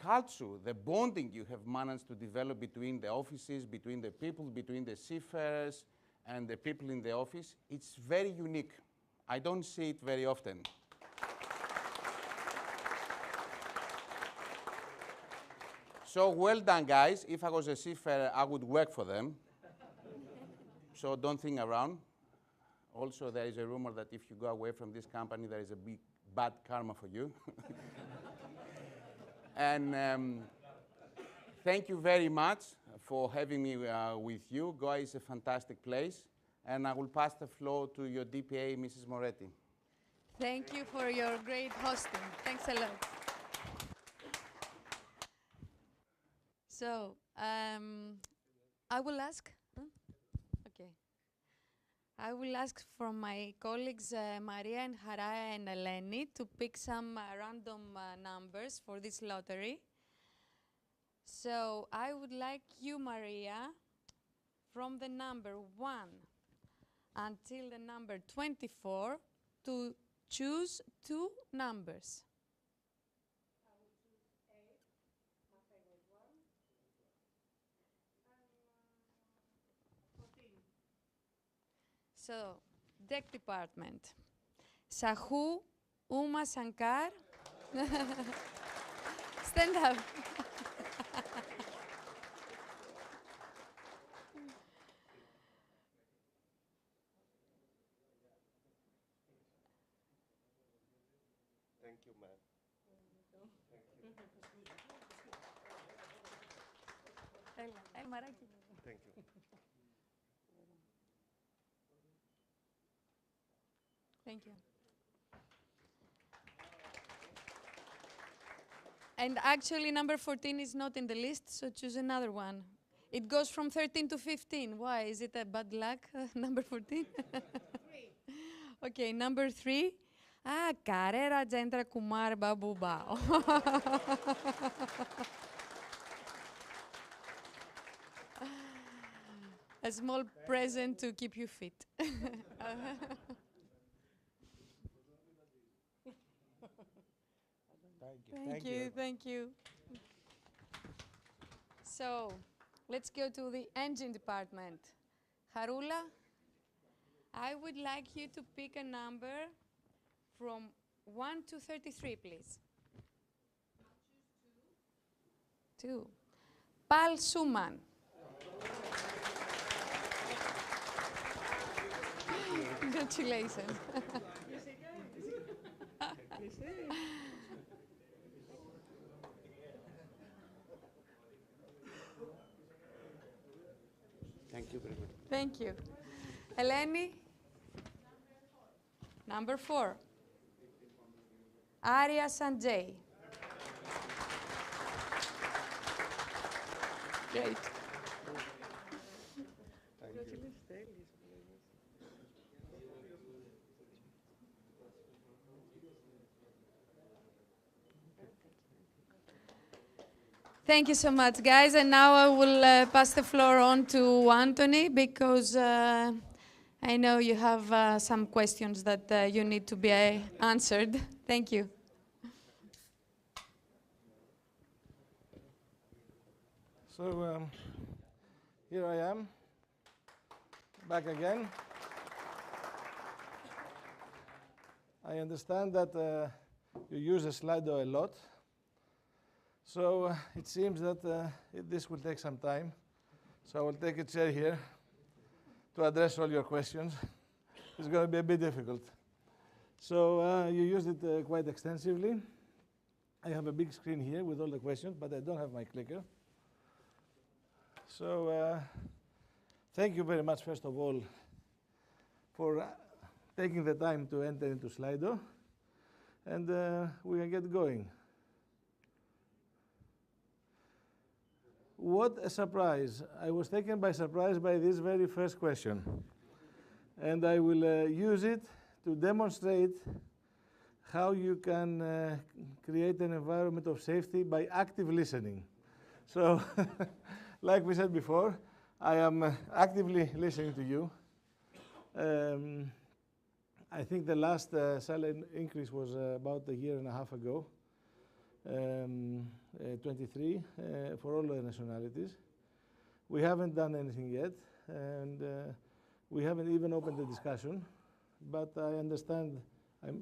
[SPEAKER 2] culture, the bonding you have managed to develop between the offices, between the people, between the seafarers and the people in the office, it's very unique. I don't see it very often. So well done, guys. If I was a seafarer, I would work for them. So don't think around. Also, there is a rumor that if you go away from this company, there is a big bad karma for you. And thank you very much for having me with you. Goa is a fantastic place. And I will pass the floor to your DPA, Mrs. Moretti.
[SPEAKER 11] Thank you for your great hosting. Thanks a lot. So, I will ask. Okay. I will ask from my colleagues Maria and Haraya and Eleni to pick some random numbers for this lottery. So I would like you, Maria, from the number 1 until the number 24 to choose 2 numbers.
[SPEAKER 7] I will choose 8, my favorite one, and 14.
[SPEAKER 11] So, deck department. Sahu Uma Shankar. Stand up.
[SPEAKER 3] Thank you, man. Thank you.
[SPEAKER 11] Thank you. And actually, number 14 is not in the list, so choose another one. It goes from 13 to 15. Why? Is it a bad luck, number 14? Okay, number 3. Ah, Carrera Gentra Kumar Babu Bao. A small present to keep you fit. Thank you. So, let's go to the engine department. Harula, I would like you to pick a number from 1 to 33, please. 2. Pal Suman. Congratulations.
[SPEAKER 2] Thank you very much.
[SPEAKER 11] Thank you. Eleni? Number 4. Arya Sanjay. Great. Thank you so much, guys. And now I will pass the floor on to Anthony, because I know you have some questions that you need to be answered. Thank you.
[SPEAKER 3] So, here I am, back again. I understand that you use a Slido a lot, so it seems that this will take some time. So I will take a chair here to address all your questions. It's going to be a bit difficult. So you used it quite extensively. I have a big screen here with all the questions, but I don't have my clicker. So thank you very much, first of all, for taking the time to enter into Slido. And we can get going. What a surprise. I was taken by surprise by this very first question. And I will use it to demonstrate how you can create an environment of safety by active listening. So, like we said before, I am actively listening to you. I think the last salary increase was about a year and a half ago, 23 for all the nationalities. We haven't done anything yet, and we haven't even opened the discussion, but I understand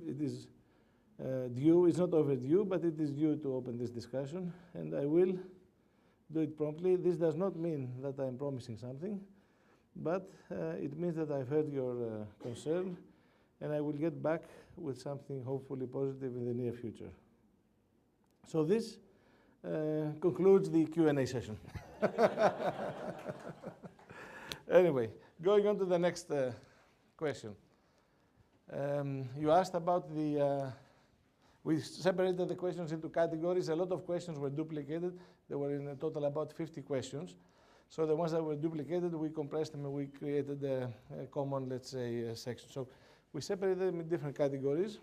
[SPEAKER 3] it is due. It's not overdue, but it is due to open this discussion, and I will do it promptly. This does not mean that I'm promising something, but it means that I've heard your concern, and I will get back with something hopefully positive in the near future. So this concludes the Q&A session. Anyway, going on to the next question. You asked about the, we separated the questions into categories. A lot of questions were duplicated. There were in a total about 50 questions. So the ones that were duplicated, we compressed them and we created a common, let's say, section. So we separated them in different categories.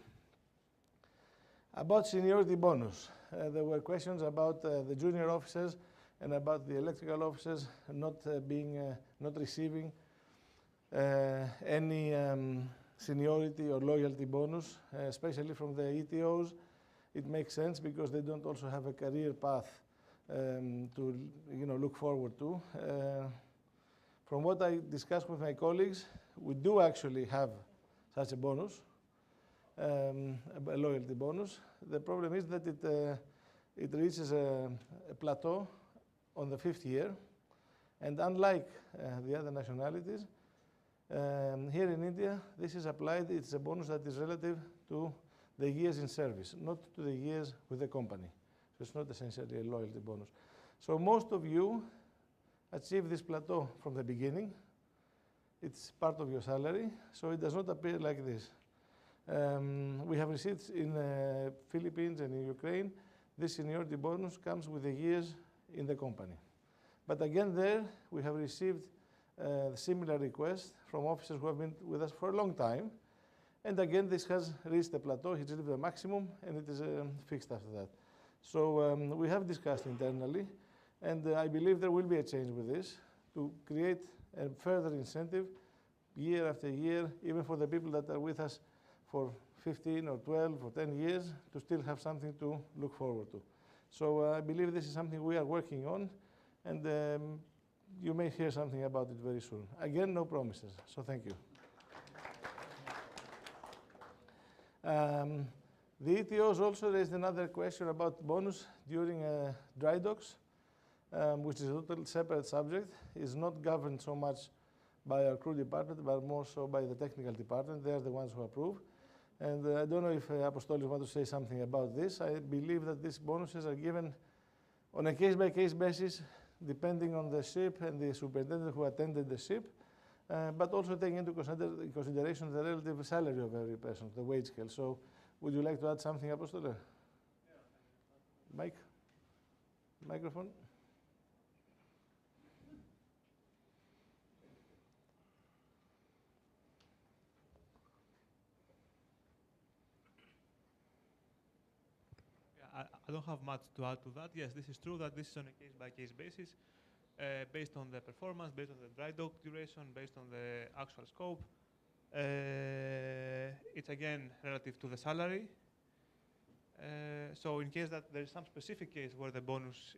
[SPEAKER 3] About seniority bonus, there were questions about the junior officers and about the electrical officers not receiving any seniority or loyalty bonus, especially from the ETOs. It makes sense because they don't also have a career path to look forward to. From what I discussed with my colleagues, we do actually have such a bonus, a loyalty bonus. The problem is that it reaches a plateau on the 5th year, and unlike the other nationalities, here in India, this is applied. It's a bonus that is relative to the years in service, not to the years with the company. So it's not essentially a loyalty bonus. So most of you achieve this plateau from the beginning. It's part of your salary, so it does not appear like this. We have received in Philippines and in Ukraine, this seniority bonus comes with the years in the company. But again there, we have received similar requests from officers who have been with us for a long time. And again, this has reached a plateau, it's reached the maximum, and it is fixed after that. So we have discussed internally, and I believe there will be a change with this to create a further incentive year after year, even for the people that are with us for 15 or 12 or 10 years, to still have something to look forward to. So I believe this is something we are working on, and you may hear something about it very soon. Again, no promises, so thank you. The ETOs also raised another question about bonus during dry docks, which is a totally separate subject. It's not governed so much by our crew department, but more so by the technical department. They are the ones who approve. And I don't know if Apostolis want to say something about this. I believe that these bonuses are given on a case-by-case basis, depending on the ship and the superintendent who attended the ship, but also taking into consideration the relative salary of every person, the wage scale. So would you like to add something, Apostolos? Mike? Microphone?
[SPEAKER 19] I don't have much to add to that. Yes, this is true that this is on a case-by-case basis, based on the performance, based on the dry dock duration, based on the actual scope. It's again relative to the salary. So in case that there is some specific case where the bonus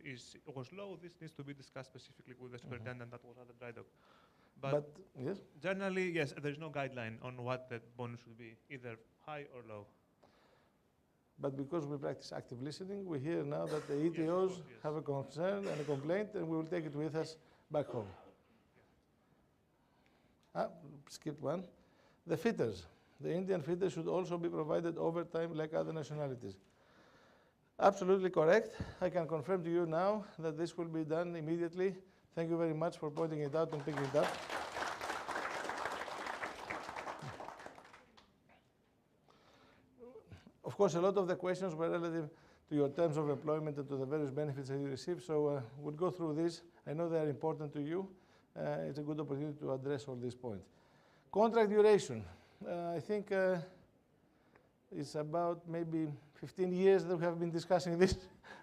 [SPEAKER 19] was low, this needs to be discussed specifically with the superintendent that was at the dry dock.
[SPEAKER 3] But yes?
[SPEAKER 19] Generally, yes, there's no guideline on what the bonus should be, either high or low.
[SPEAKER 3] But because we practice active listening, we hear now that the ETOs have a concern and a complaint, and we will take it with us back home. Skip one. The fitters. The Indian fitters should also be provided overtime like other nationalities. Absolutely correct. I can confirm to you now that this will be done immediately. Thank you very much for pointing it out and picking it up. Of course, a lot of the questions were relative to your terms of employment and to the various benefits that you receive, so we'll go through this. I know they are important to you. It's a good opportunity to address all these points. Contract duration. I think it's about maybe 15 years that we have been discussing this,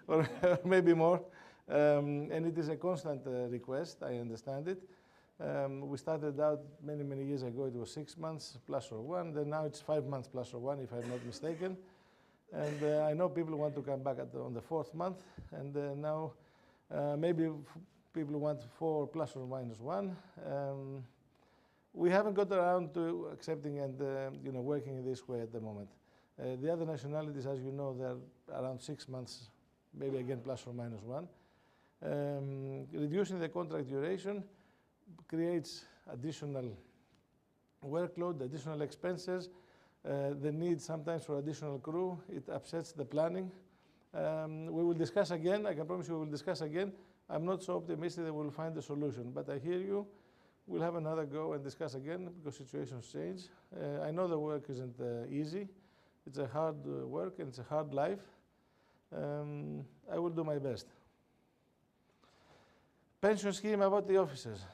[SPEAKER 3] or maybe more. And it is a constant request, I understand it. We started out many, many years ago, it was 6 months plus or one, then now it's 5 months plus or one, if I'm not mistaken. And I know people want to come back on the 4th month, and now maybe people want 4 plus or minus 1. We haven't got around to accepting and working in this way at the moment. The other nationalities, as you know, they're around 6 months, maybe again plus or minus 1. Reducing the contract duration creates additional workload, additional expenses, the need sometimes for additional crew. It upsets the planning. We will discuss again. I can promise you we will discuss again. I'm not so optimistic that we'll find a solution, but I hear you. We'll have another go and discuss again because situations change. I know the work isn't easy. It's a hard work and it's a hard life. I will do my best. Pension scheme about the officers.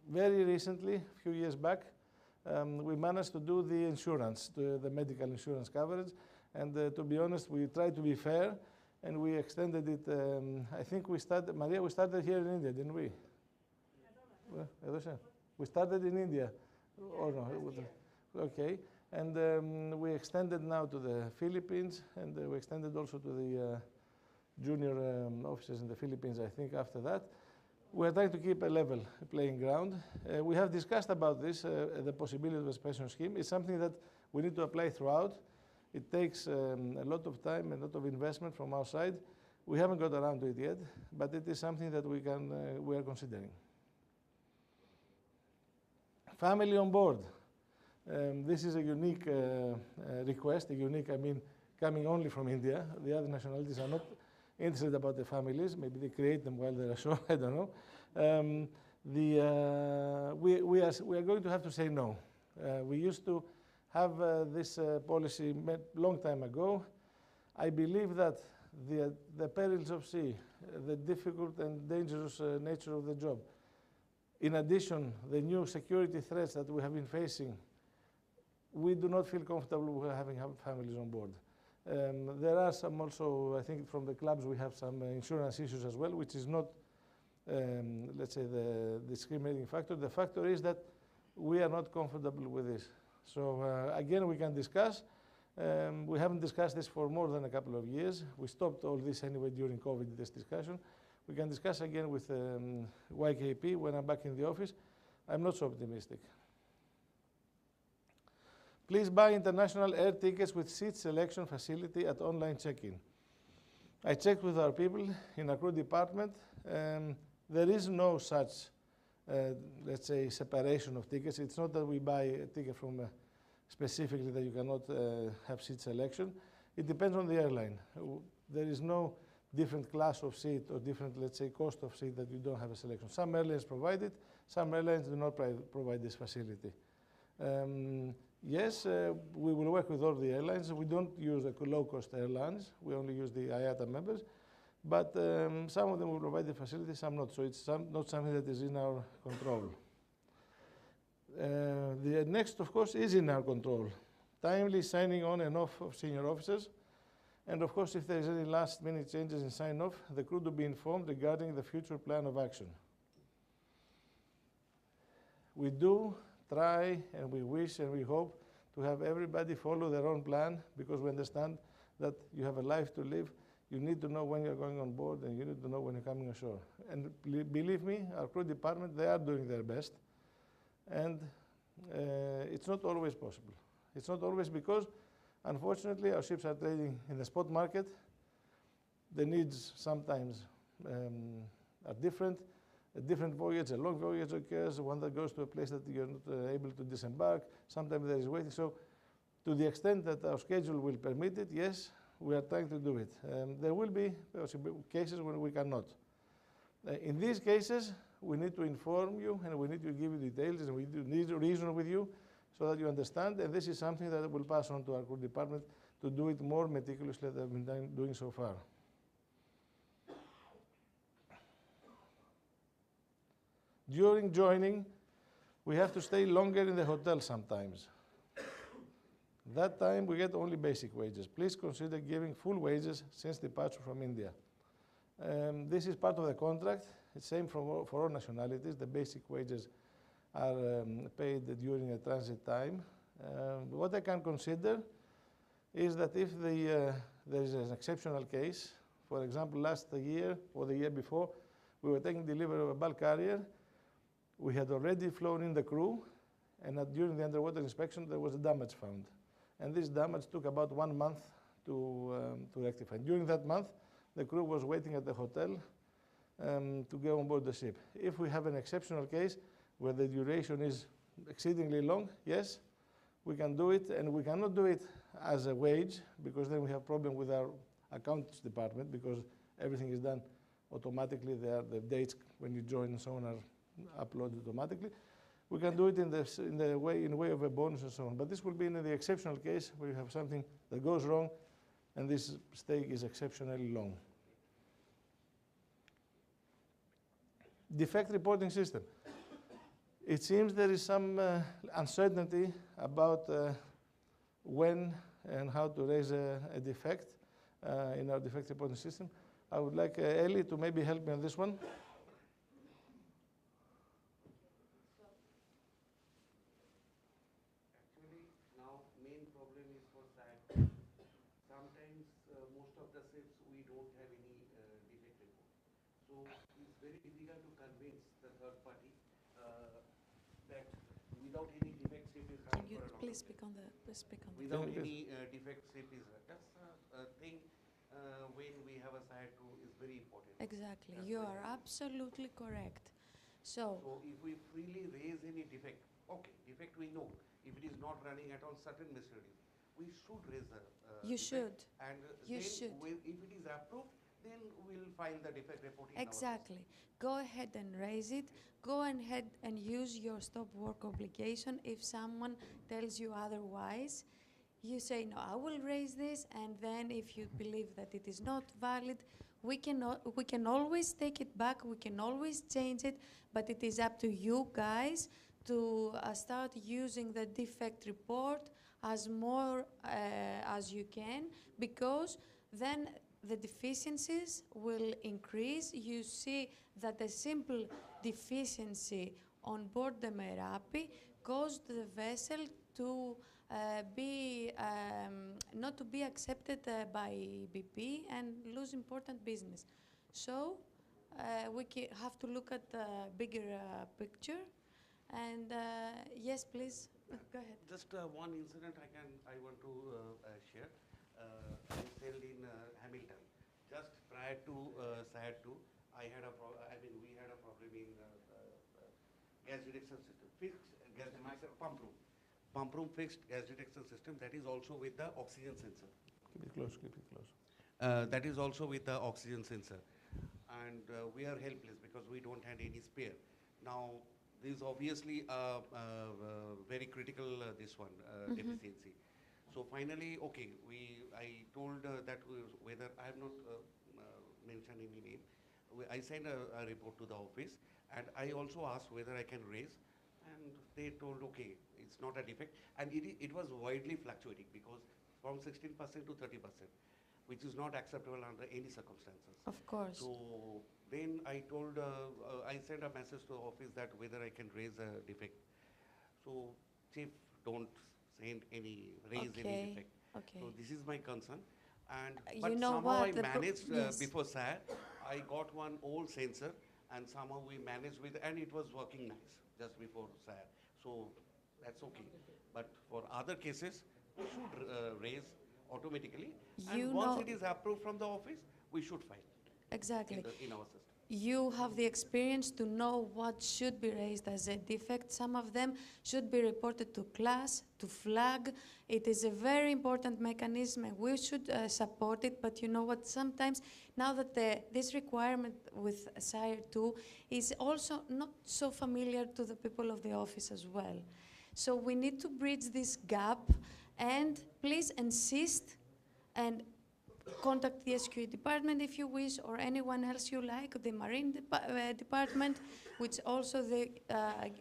[SPEAKER 3] Very recently, a few years back, we managed to do the insurance, the medical insurance coverage. And to be honest, we tried to be fair and we extended it. I think we started, Maria, we started here in India, didn't we? We started in India, or no? Okay, and we extended now to the Philippines, and we extended also to the junior officers in the Philippines, I think, after that. We are trying to keep a level playing ground. We have discussed about this, the possibility of a pension scheme. It's something that we need to apply throughout. It takes a lot of time, a lot of investment from our side. We haven't got around to it yet, but it is something that we are considering. Family on board. This is a unique request, I mean, coming only from India. The other nationalities are not interested about the families. Maybe they create them while they're ashore, I don't know. We are going to have to say no. We used to have this policy a long time ago. I believe that the perils of sea, the difficult and dangerous nature of the job, in addition, the new security threats that we have been facing, we do not feel comfortable with having families on board. There are some also, I think from the clubs we have some insurance issues as well, which is not, let's say, the discriminating factor. The factor is that we are not comfortable with this. So again, we can discuss. We haven't discussed this for more than a couple of years. We stopped all this anyway during COVID, this discussion. We can discuss again with YKP when I'm back in the office. I'm not so optimistic. Please buy international air tickets with seat selection facility at online check-in. I checked with our people in our crew department. There is no such, let's say, separation of tickets. It's not that we buy a ticket from specifically that you cannot have seat selection. It depends on the airline. There is no different class of seat or different, let's say, cost of seat that you don't have a selection. Some airlines provide it, some airlines do not provide this facility. Yes, we will work with all the airlines. We don't use the low-cost airlines. We only use the IATA members. But some of them will provide the facility, some not. So it's not something that is in our control. The next, of course, is in our control. Timely signing on and off of senior officers. And of course, if there is any last-minute changes in sign-off, the crew to be informed regarding the future plan of action. We do try and we wish and we hope to have everybody follow their own plan because we understand that you have a life to live. You need to know when you're going on board, and you need to know when you're coming ashore. And believe me, our crew department, they are doing their best. And it's not always possible. It's not always because, unfortunately, our ships are trading in the spot market. The needs sometimes are different. A different voyage, a long voyage occurs, one that goes to a place that you're not able to disembark. Sometimes there is waiting. So to the extent that our schedule will permit it, yes, we are trying to do it. There will be cases when we cannot. In these cases, we need to inform you, and we need to give you details, and we need to reason with you so that you understand. And this is something that we'll pass on to our crew department to do it more meticulously than we've been doing so far. During joining, we have to stay longer in the hotel sometimes. That time we get only basic wages. Please consider giving full wages since departure from India. This is part of the contract. It's same for all nationalities. The basic wages are paid during a transit time. What I can consider is that if there is an exceptional case, for example, last year or the year before, we were taking delivery of a bulk carrier. We had already flown in the crew, and during the underwater inspection, there was a damage found. And this damage took about 1 month to rectify. During that month, the crew was waiting at the hotel to go on board the ship. If we have an exceptional case where the duration is exceedingly long, yes, we can do it, and we cannot do it as a wage, because then we have problem with our accounts department, because everything is done automatically. The dates when you join and so on are uploaded automatically. We can do it in the way of a bonus and so on. But this will be in the exceptional case where you have something that goes wrong, and this stay is exceptionally long. Defect reporting system. It seems there is some uncertainty about when and how to raise a defect in our defect reporting system. I would like Ellie to maybe help me on this one.
[SPEAKER 11] Please speak on the.
[SPEAKER 2] Without any defect ship is that's a thing when we have a side crew is very important.
[SPEAKER 11] Exactly, you are absolutely correct. So
[SPEAKER 2] if we freely raise any defect, okay, defect we know. If it is not running at all certain machineries, we should raise the
[SPEAKER 11] you
[SPEAKER 2] defect.
[SPEAKER 11] should.
[SPEAKER 2] And
[SPEAKER 11] you
[SPEAKER 2] then
[SPEAKER 11] should.
[SPEAKER 2] If it is approved, then we'll file the defect report in
[SPEAKER 11] Exactly. Go ahead and raise it. Go ahead and use your stop work obligation. If someone tells you otherwise, you say, no, I will raise this, and then if you believe that it is not valid, we can always take it back, we can always change it, but it is up to you guys to start using the defect report as more as you can, because then the deficiencies will increase. You see that a simple deficiency on board the Merapi caused the vessel to not to be accepted by BP and lose important business. So we have to look at the bigger picture. And yes, please, go ahead.
[SPEAKER 2] Just one incident I want to share. I sailed in Hamilton. Just prior to SAD 2, we had a problem in gas detection system. Fixed gas detection pump room. Pump room fixed gas detection system. That is also with the oxygen sensor.
[SPEAKER 3] Keep it close, keep it close.
[SPEAKER 2] That is also with the oxygen sensor. And we are helpless because we don't have any spare. Now, this is obviously very critical, deficiency. So finally, okay, I told that whether I have not mentioned any name, I sent a report to the office, and I also asked whether I can raise, and they told, okay, it's not a defect, and it was widely fluctuating because from 16% to 30%, which is not acceptable under any circumstances.
[SPEAKER 11] Of course.
[SPEAKER 2] So then I told, I sent a message to the office that whether I can raise a defect. So chief, don't send any, raise any defect.
[SPEAKER 11] Okay.
[SPEAKER 2] So this is my concern.
[SPEAKER 20] And
[SPEAKER 11] You
[SPEAKER 20] but
[SPEAKER 11] know
[SPEAKER 20] somehow
[SPEAKER 11] what,
[SPEAKER 20] I
[SPEAKER 11] the
[SPEAKER 20] managed
[SPEAKER 11] yes.
[SPEAKER 20] before SAT. I got one old sensor, and somehow we managed with, and it was working nice just before SAT. So that's okay. But for other cases, we should raise automatically, and
[SPEAKER 11] You
[SPEAKER 20] once
[SPEAKER 11] know-
[SPEAKER 20] it is approved from the office, we should file
[SPEAKER 11] Exactly.
[SPEAKER 20] in our system.
[SPEAKER 11] You have the experience to know what should be raised as a defect. Some of them should be reported to class, to flag. It is a very important mechanism and we should support it. But you know what, sometimes now that this requirement with SIRE 2 is also not so familiar to the people of the office as well. So we need to bridge this gap and please insist and contact the SQE department if you wish, or anyone else you like, the Marine department, which also they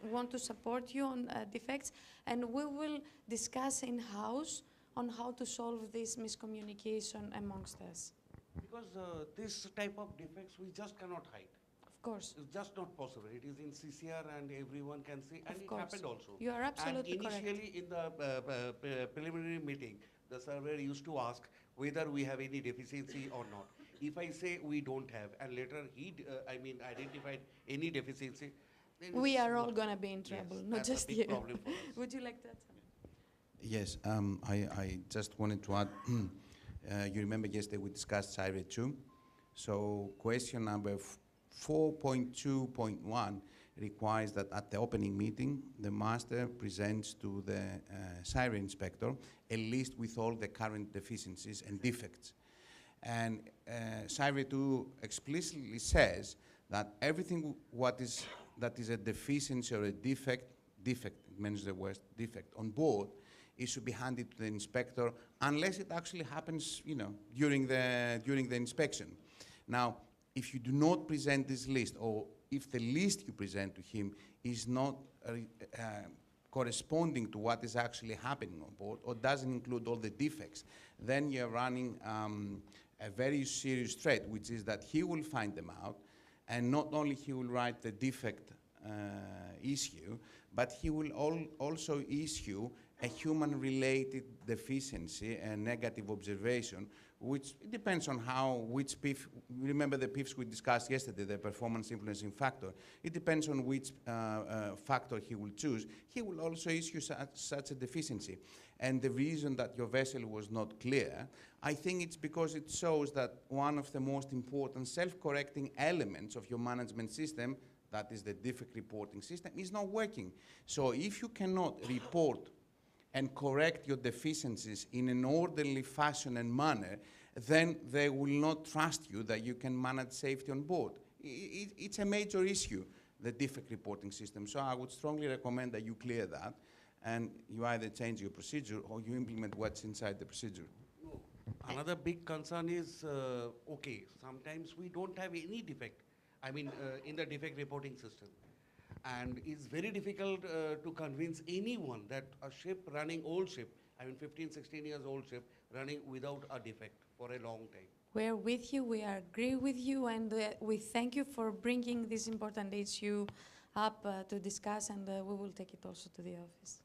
[SPEAKER 11] want to support you on defects, and we will discuss in-house on how to solve this miscommunication amongst us.
[SPEAKER 20] Because this type of defects we just cannot hide.
[SPEAKER 11] Of course.
[SPEAKER 20] It's just not possible. It is in CCR and everyone can see, and
[SPEAKER 11] Of
[SPEAKER 20] it
[SPEAKER 11] course.
[SPEAKER 20] happened also.
[SPEAKER 11] You are absolutely
[SPEAKER 20] and
[SPEAKER 11] correct.
[SPEAKER 20] initially in the preliminary meeting, the surveyor used to ask whether we have any deficiency or not. If I say we don't have, and later he, identified any deficiency, then
[SPEAKER 11] We
[SPEAKER 20] it's
[SPEAKER 11] are all
[SPEAKER 20] not-
[SPEAKER 11] going to be in trouble,
[SPEAKER 20] yes,
[SPEAKER 11] not
[SPEAKER 20] that's a
[SPEAKER 11] just
[SPEAKER 20] big
[SPEAKER 11] you.
[SPEAKER 20] problem for us.
[SPEAKER 11] Would you like to add something?
[SPEAKER 2] Yes, I just wanted to add, you remember yesterday we discussed SIRE 2. So question number 4.2.1 requires that at the opening meeting, the master presents to the SIRE inspector a list with all the current deficiencies and defects. And SIRE 2 explicitly says that everything that is a deficiency or a defect means the word defect on board, it should be handed to the inspector unless it actually happens, during the inspection. Now, if you do not present this list, or if the list you present to him is not corresponding to what is actually happening on board, or doesn't include all the defects, then you're running a very serious threat, which is that he will find them out, and not only he will write the defect issue, but he will also issue a human-related deficiency and negative observation, which it depends on which PIF, remember the PIFs we discussed yesterday, the performance influencing factor. It depends on which factor he will choose. He will also issue such a deficiency. And the reason that your vessel was not clear, I think it's because it shows that one of the most important self-correcting elements of your management system, that is the defect reporting system, is not working. So if you cannot report and correct your deficiencies in an orderly fashion and manner, then they will not trust you that you can manage safety on board. It's a major issue, the defect reporting system. So I would strongly recommend that you clear that, and you either change your procedure or you implement what's inside the procedure.
[SPEAKER 20] Another big concern is, okay, sometimes we don't have any defect, in the defect reporting system. And it's very difficult to convince anyone that a ship running, old ship, 15, 16 years old ship, running without a defect for a long time.
[SPEAKER 11] We're with you, we agree with you, and we thank you for bringing this important issue up to discuss, and we will take it also to the office.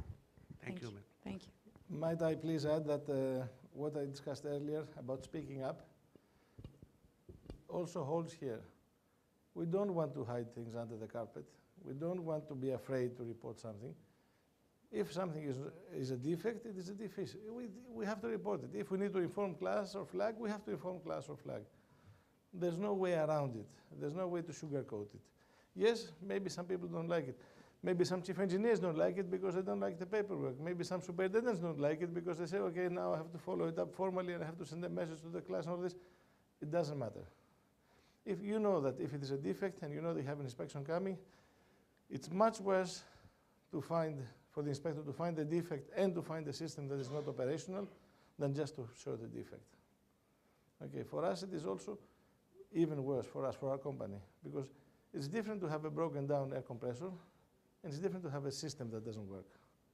[SPEAKER 20] Thank you, ma'am.
[SPEAKER 11] Thank you.
[SPEAKER 3] Might I please add that what I discussed earlier about speaking up also holds here. We don't want to hide things under the carpet. We don't want to be afraid to report something. If something is a defect, it is a defect. We have to report it. If we need to inform class or flag, we have to inform class or flag. There's no way around it. There's no way to sugarcoat it. Yes, maybe some people don't like it. Maybe some chief engineers don't like it because they don't like the paperwork. Maybe some superintendents don't like it because they say, okay, now I have to follow it up formally and I have to send a message to the class and all this. It doesn't matter. If you know that if it is a defect and you know they have an inspection coming, it's much worse for the inspector to find the defect and to find a system that is not operational than just to show the defect. Okay, for us it is also even worse for us, for our company, because it's different to have a broken down air compressor and it's different to have a system that doesn't work,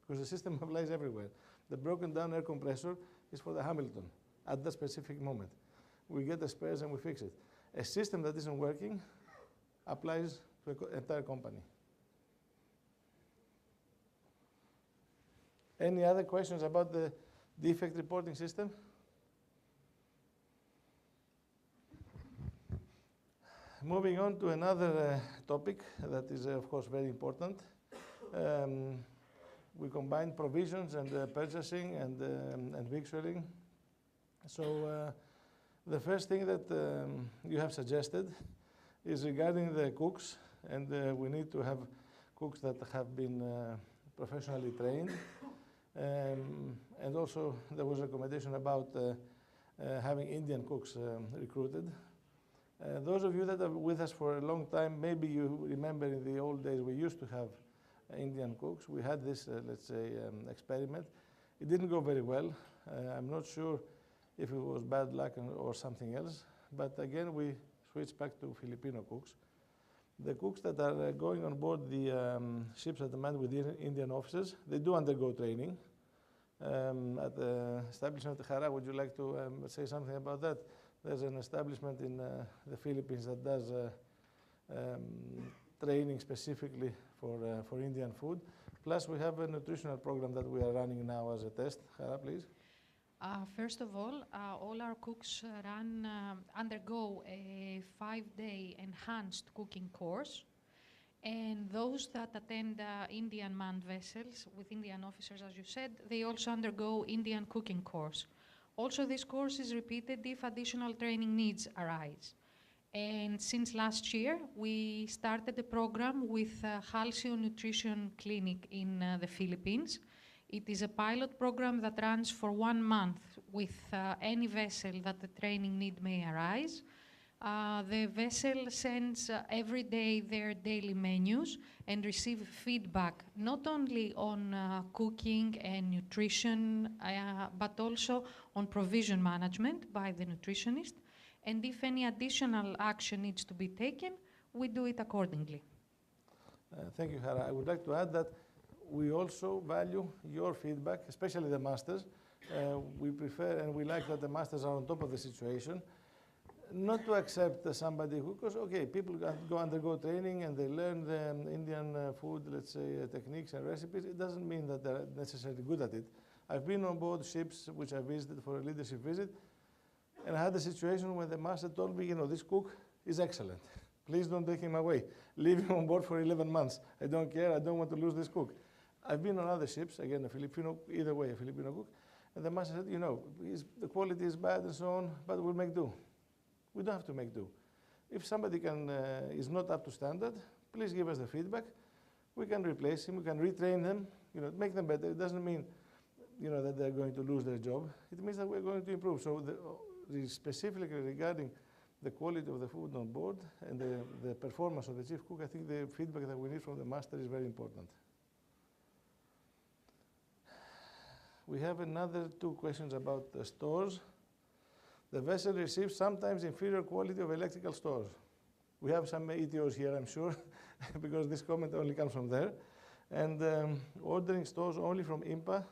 [SPEAKER 3] because the system applies everywhere. The broken down air compressor is for the Hamilton at that specific moment. We get the spares and we fix it. A system that isn't working applies to an entire company. Any other questions about the defect reporting system? Moving on to another topic that is, of course, very important. We combine provisions and purchasing and victualling. So the first thing that you have suggested is regarding the cooks, and we need to have cooks that have been professionally trained. And also there was a recommendation about having Indian cooks recruited. Those of you that are with us for a long time, maybe you remember in the old days we used to have Indian cooks. We had this, let's say, experiment. It didn't go very well. I'm not sure if it was bad luck or something else, but again we switched back to Filipino cooks. The cooks that are going on board the ships that are manned with Indian officers, they do undergo training. At the establishment of Hara, would you like to say something about that? There's an establishment in the Philippines that does training specifically for Indian food. Plus, we have a nutritional program that we are running now as a test. Hara, please.
[SPEAKER 12] First of all our cooks undergo a 5-day enhanced cooking course. And those that attend Indian manned vessels with Indian officers, as you said, they also undergo Indian cooking course. Also, this course is repeated if additional training needs arise. And since last year, we started a program with Halcyon Nutrition Clinic in the Philippines. It is a pilot program that runs for 1 month with any vessel that the training need may arise. The vessel sends every day their daily menus and receive feedback not only on cooking and nutrition, but also on provision management by the nutritionist. And if any additional action needs to be taken, we do it accordingly.
[SPEAKER 3] Thank you, Hara. I would like to add that we also value your feedback, especially the masters. We prefer and we like that the masters are on top of the situation. Not to accept somebody who, because, okay, people undergo training and they learn the Indian food, let's say, techniques and recipes. It doesn't mean that they're necessarily good at it. I've been on board ships which I visited for a leadership visit, and I had a situation where the master told me, you know, this cook is excellent. Please don't take him away. Leave him on board for 11 months. I don't care. I don't want to lose this cook. I've been on other ships, again, a Filipino, either way, a Filipino cook, and the master said, you know, the quality is bad and so on, but we'll make do. We don't have to make do. If somebody is not up to standard, please give us the feedback. We can replace him, we can retrain them, you know, make them better. It doesn't mean, you know, that they're going to lose their job. It means that we're going to improve. So specifically regarding the quality of the food on board and the performance of the chief cook, I think the feedback that we need from the master is very important. We have another 2 questions about the stores. The vessel receives sometimes inferior quality of electrical stores. We have some ETOs here, I'm sure, because this comment only comes from there. And ordering stores only from IMPA,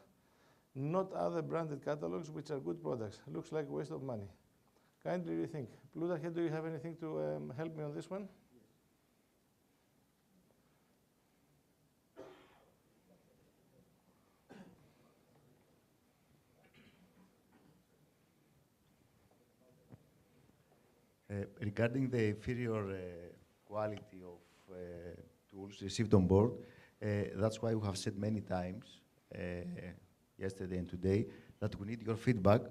[SPEAKER 3] not other branded catalogs, which are good products. Looks like a waste of money. Kindly rethink. Plutarch, do you have anything to help me on this one?
[SPEAKER 8] Regarding the inferior quality of tools received on board, that's why we have said many times, yesterday and today, that we need your feedback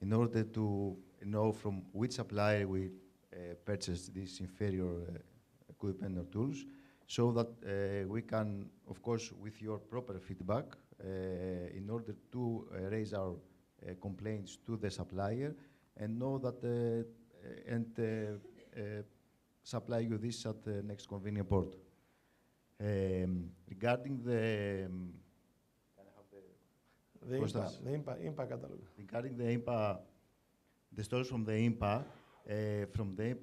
[SPEAKER 8] in order to know from which supplier we purchase this inferior equipment or tools, so that we can, of course, with your proper feedback, in order to raise our complaints to the supplier and know that supply you this at the next convenient port. Regarding the
[SPEAKER 3] IMPA catalog.
[SPEAKER 8] Regarding the IMPA, the stores from the IMPA,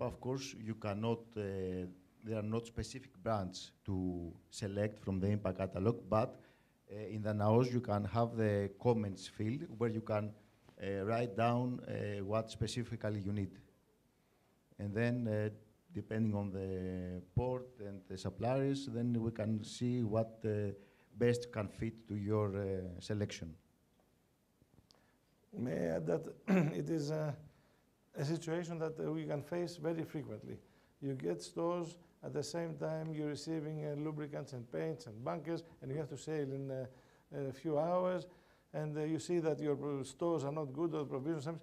[SPEAKER 8] of course, you cannot. There are not specific brands to select from the IMPA catalog, but in the NAOS you can have the comments field where you can write down what specifically you need. And then, depending on the port and the suppliers, then we can see what best can fit to your selection.
[SPEAKER 3] May I add that it is a situation that we can face very frequently. You get stores, at the same time you're receiving lubricants and paints and bunkers, and you have to sail in a few hours, and you see that your stores are not good or provisions,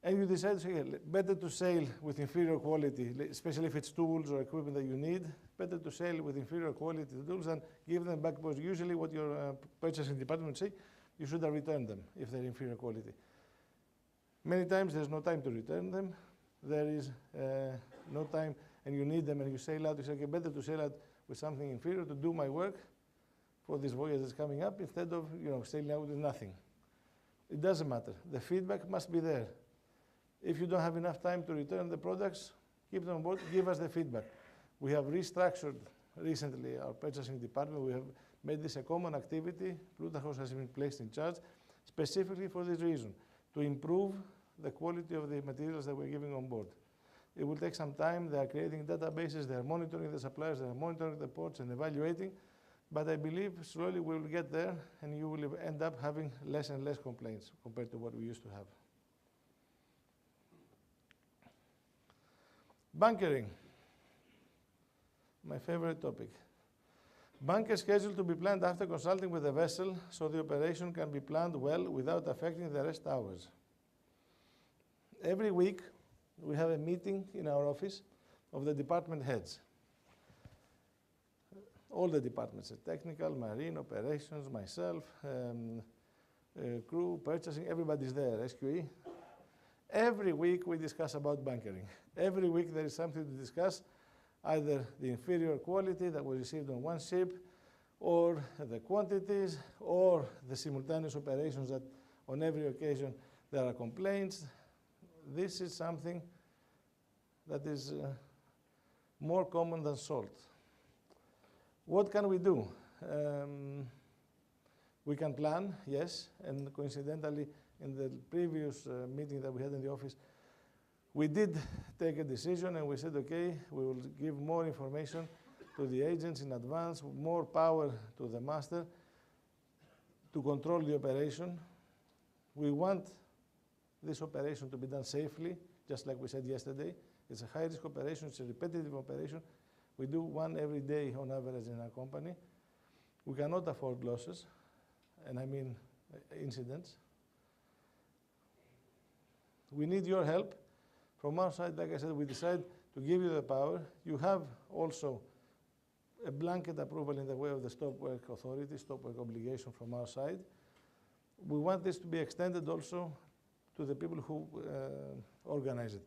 [SPEAKER 3] and you decide to say, better to sail with inferior quality, especially if it's tools or equipment that you need, better to sail with inferior quality tools and give them back, because usually what your purchasing department would say, you should have returned them if they're inferior quality. Many times there's no time to return them. There is no time, and you need them, and you sail out. You say, okay, better to sail out with something inferior to do my work for this voyage that's coming up, instead of sailing out with nothing. It doesn't matter. The feedback must be there. If you don't have enough time to return the products, keep them on board, give us the feedback. We have restructured recently our purchasing department. We have made this a common activity. Plutarchos has been placed in charge specifically for this reason, to improve the quality of the materials that we're giving on board. It will take some time. They are creating databases, they are monitoring the suppliers, they are monitoring the ports and evaluating, but I believe slowly we will get there, and you will end up having less and less complaints compared to what we used to have. Bunkering, my favorite topic. Bunker schedule to be planned after consulting with the vessel, so the operation can be planned well without affecting the rest hours. Every week, we have a meeting in our office of the department heads. All the departments, technical, marine, operations, myself, crew, purchasing, everybody's there, SQE. Every week we discuss about bunkering. Every week there is something to discuss, either the inferior quality that was received on one ship, or the quantities, or the simultaneous operations that on every occasion there are complaints. This is something that is more common than salt. What can we do? We can plan, yes, and coincidentally, in the previous meeting that we had in the office, we did take a decision, and we said, okay, we will give more information to the agents in advance, more power to the master to control the operation. We want this operation to be done safely, just like we said yesterday. It's a high-risk operation, it's a repetitive operation. We do one every day on average in our company. We cannot afford losses, and I mean incidents. We need your help. From our side, like I said, we decide to give you the power. You have also a blanket approval in the way of the stop work authority, stop work obligation from our side. We want this to be extended also to the people who organize it.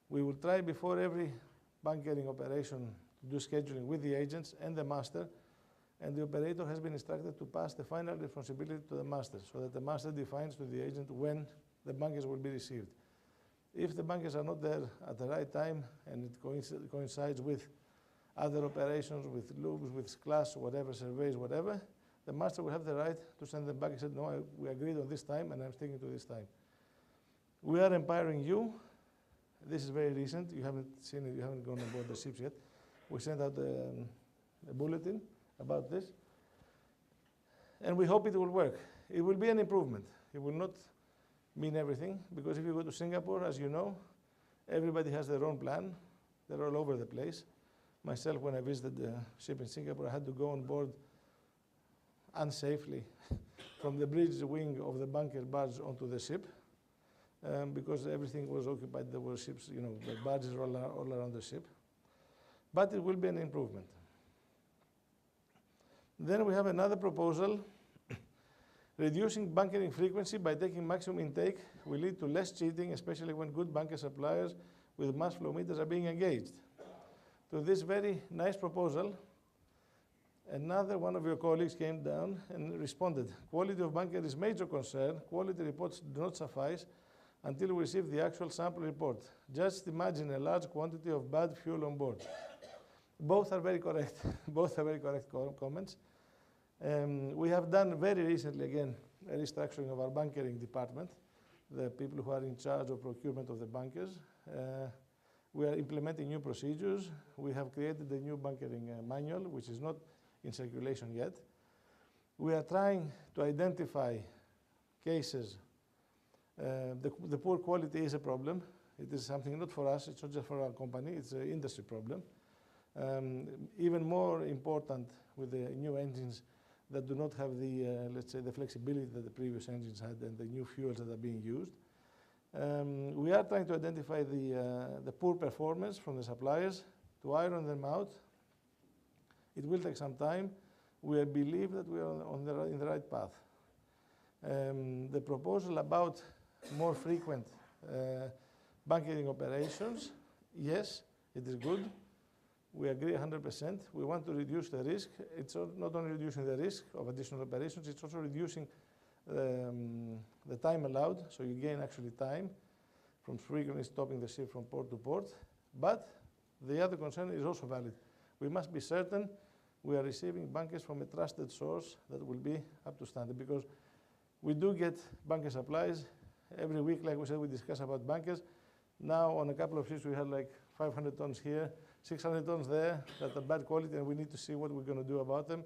[SPEAKER 3] We will try before every bunkering operation to do scheduling with the agents and the master, and the operator has been instructed to pass the final responsibility to the master, so that the master defines to the agent when the bunkers will be received. If the bunkers are not there at the right time, and it coincides with other operations, with loops, with class, whatever, surveys, whatever, the master will have the right to send them back. He said, no, we agreed on this time, and I'm sticking to this time. We are empowering you. This is very recent. You haven't seen it. You haven't gone on board the ships yet. We sent out a bulletin about this, and we hope it will work. It will be an improvement. It will not mean everything, because if you go to Singapore, as you know, everybody has their own plan. They're all over the place. Myself, when I visited the ship in Singapore, I had to go on board unsafely from the bridge wing of the bunker barge onto the ship, because everything was occupied. There were ships, the barges were all around the ship. But it will be an improvement. Then we have another proposal. Reducing bunkering frequency by taking maximum intake will lead to less cheating, especially when good bunker suppliers with mass flow meters are being engaged. To this very nice proposal, another one of your colleagues came down and responded. Quality of bunker is major concern. Quality reports do not suffice until we receive the actual sample report. Just imagine a large quantity of bad fuel on board. Both are very correct. Both are very correct comments. We have done very recently, again, a restructuring of our bunkering department, the people who are in charge of procurement of the bunkers. We are implementing new procedures. We have created a new bunkering manual, which is not in circulation yet. We are trying to identify cases. The poor quality is a problem. It is something not for us, it's not just for our company, it's an industry problem. Even more important with the new engines that do not have the, let's say, the flexibility that the previous engines had and the new fuels that are being used. We are trying to identify the poor performance from the suppliers to iron them out. It will take some time. We believe that we are in the right path. The proposal about more frequent bunkering operations, yes, it is good. We agree 100%. We want to reduce the risk. It's not only reducing the risk of additional operations, it's also reducing the time allowed, so you gain actually time from frequently stopping the ship from port to port. But the other concern is also valid. We must be certain we are receiving bunkers from a trusted source that will be up to standard, because we do get bunker supplies every week. Like we said, we discuss about bunkers. Now on a couple of ships we had like 500 tons here, 600 tons there that are bad quality, and we need to see what we're going to do about them.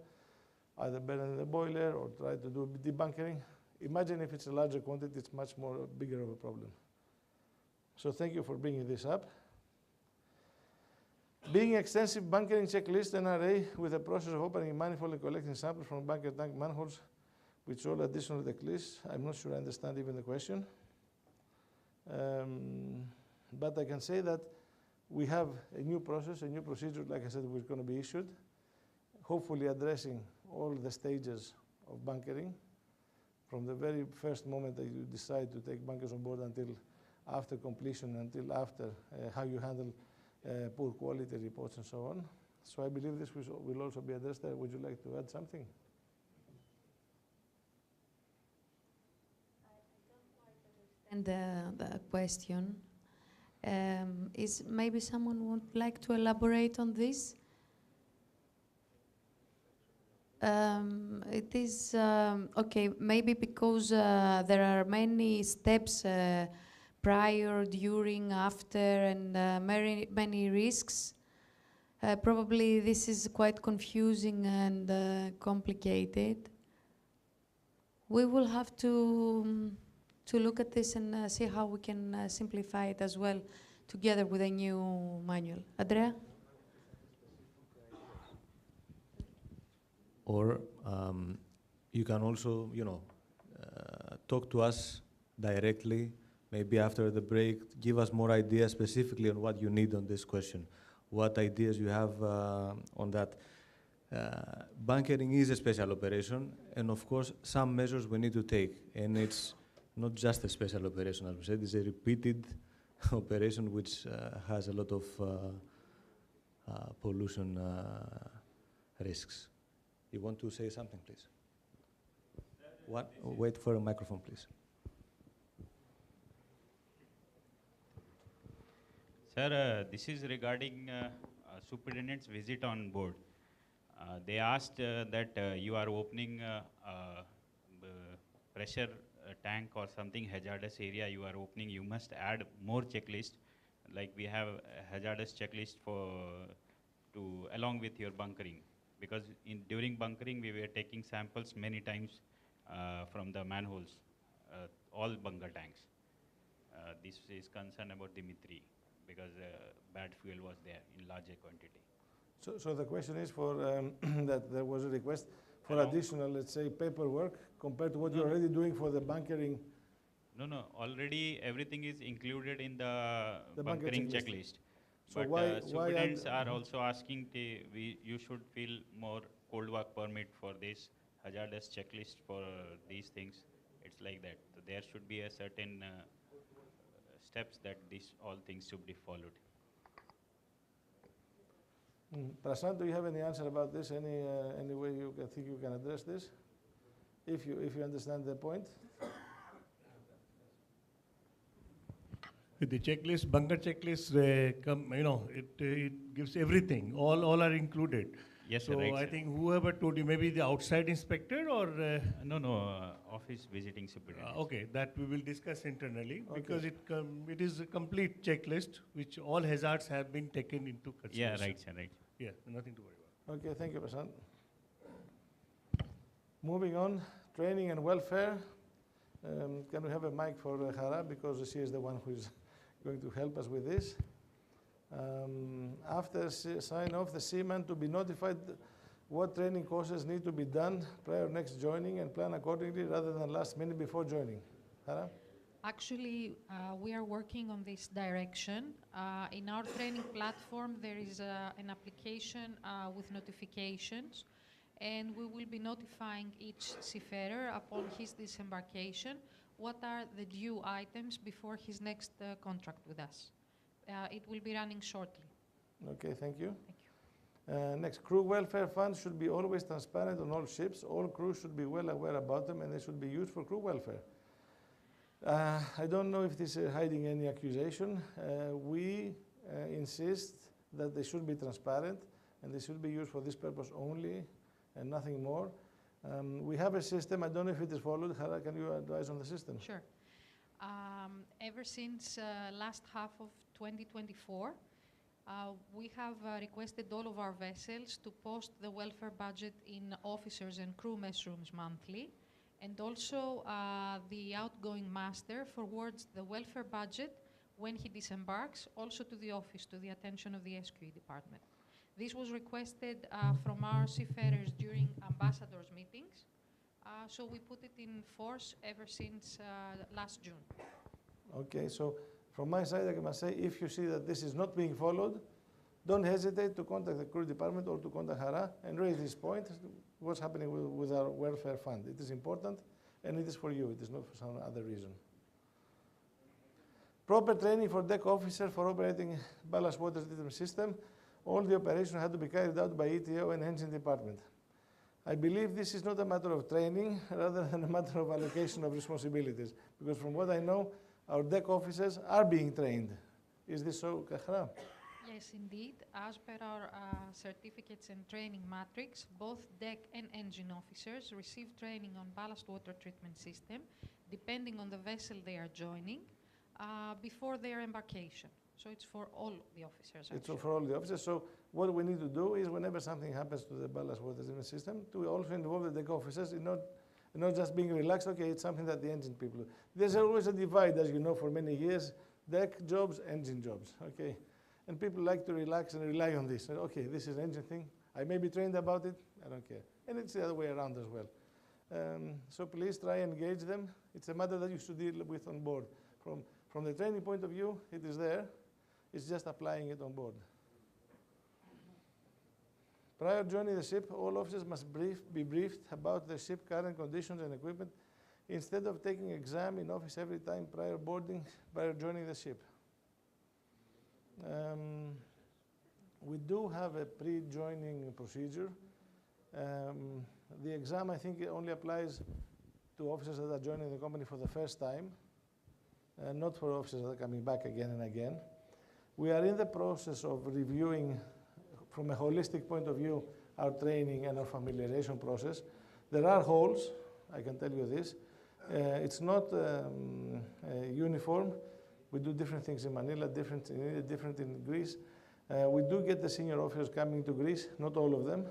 [SPEAKER 3] Either burn the boiler or try to do debunkering. Imagine if it's a larger quantity, it's much more bigger of a problem. So thank you for bringing this up. Being extensive bunkering checklist NRA with a process of opening manifold and collecting samples from bunker tank manholes, which all additional to the list. I'm not sure I understand even the question. But I can say that we have a new process, a new procedure, like I said, was going to be issued, hopefully addressing all the stages of bunkering, from the very first moment that you decide to take bunkers on board until after completion, until after how you handle poor quality reports and so on. So I believe this will also be addressed there. Would you like to add something?
[SPEAKER 11] And the question is, maybe someone would like to elaborate on this? It is, okay, maybe because there are many steps prior, during, after, and many risks. Probably this is quite confusing and complicated. We will have to look at this and see how we can simplify it as well, together with a new manual. Andrea?
[SPEAKER 18] Or you can also, talk to us directly, maybe after the break, give us more ideas specifically on what you need on this question, what ideas you have on that. Bunkering is a special operation, and of course, some measures we need to take, and it's not just a special operation, as we said, it's a repeated operation which has a lot of pollution risks. You want to say something, please? What? Wait for a microphone, please.
[SPEAKER 21] Sir, this is regarding superintendent's visit on board. They asked that you are opening pressure tank or something hazardous area you are opening. You must add more checklist, like we have a hazardous checklist along with your bunkering. Because during bunkering, we were taking samples many times from the manholes, all bunker tanks. This is concern about Dimitri, because bad fuel was there in larger quantity.
[SPEAKER 3] So the question is for that there was a request for additional, let's say, paperwork compared to what you're already doing for the bunkering.
[SPEAKER 21] No, already everything is included in the bunkering checklist.
[SPEAKER 3] So
[SPEAKER 21] but superintendents are also asking you should fill more cold work permit for this hazardous checklist for these things. It's like that. So there should be a certain steps that all things should be followed.
[SPEAKER 3] Prashant, do you have any answer about this? Any way you think you can address this? If you understand the point.
[SPEAKER 23] With the checklist, bunker checklist, it gives everything. All are included.
[SPEAKER 21] Yes,
[SPEAKER 23] so
[SPEAKER 21] right,
[SPEAKER 23] I
[SPEAKER 21] sir.
[SPEAKER 23] think whoever told you, maybe the outside inspector or
[SPEAKER 21] no, office visiting superintendent.
[SPEAKER 23] Okay, that we will discuss internally because it is a complete checklist which all hazards have been taken into consideration.
[SPEAKER 21] Yeah, right, sir, right.
[SPEAKER 23] Yeah, nothing to worry about.
[SPEAKER 3] Okay, thank you, Prashant. Moving on, training and welfare. Can we have a mic for Hara, because she is the one who is going to help us with this. After sign off, the seaman to be notified what training courses need to be done prior next joining and plan accordingly rather than last minute before joining. Hannah?
[SPEAKER 12] Actually, we are working on this direction. In our training platform, there is an application with notifications, and we will be notifying each seafarer upon his disembarkation what are the due items before his next contract with us. It will be running shortly.
[SPEAKER 3] Okay, thank you. Next, crew welfare funds should be always transparent on all ships. All crews should be well aware about them, and they should be used for crew welfare. I don't know if this is hiding any accusation. We insist that they should be transparent, and they should be used for this purpose only, and nothing more. We have a system. I don't know if it is followed. Hara, can you advise on the system?
[SPEAKER 12] Sure. Ever since last half of 2024, we have requested all of our vessels to post the welfare budget in officers and crew mess rooms monthly, and also the outgoing master forwards the welfare budget when he disembarks also to the office, to the attention of the SQE department. This was requested from our seafarers during ambassadors' meetings, so we put it in force ever since last June.
[SPEAKER 3] Okay, so from my side, I must say, if you see that this is not being followed, don't hesitate to contact the crew department or to contact Hara and raise this point, what's happening with our welfare fund. It is important, and it is for you. It is not for some other reason. Proper training for deck officers for operating ballast water treatment system. All the operations had to be carried out by ETO and engine department. I believe this is not a matter of training, rather than a matter of allocation of responsibilities, because from what I know, our deck officers are being trained. Is this so, Kahra?
[SPEAKER 12] Yes, indeed. As per our certificates and training matrix, both deck and engine officers receive training on ballast water treatment system, depending on the vessel they are joining, before their embarkation. So it's for all the officers.
[SPEAKER 3] It's for all the officers. So what we need to do is, whenever something happens to the ballast water treatment system, to also involve the deck officers in not just being relaxed. Okay, it's something that the engine people do. There's always a divide, as you know, for many years: deck jobs, engine jobs. Okay, and people like to relax and rely on this. Okay, this is an engine thing. I may be trained about it. I don't care. And it's the other way around as well. So please try and engage them. It's a matter that you should deal with on board. From the training point of view, it is there. It's just applying it on board. Prior joining the ship, all officers must be briefed about the ship current conditions and equipment, instead of taking exam in office every time prior joining the ship. We do have a pre-joining procedure. The exam, I think, only applies to officers that are joining the company for the first time, not for officers that are coming back again and again. We are in the process of reviewing, from a holistic point of view, our training and our familiarization process. There are holes, I can tell you this. It's not uniform. We do different things in Manila, different in India, different in Greece. We do get the senior officers coming to Greece, not all of them.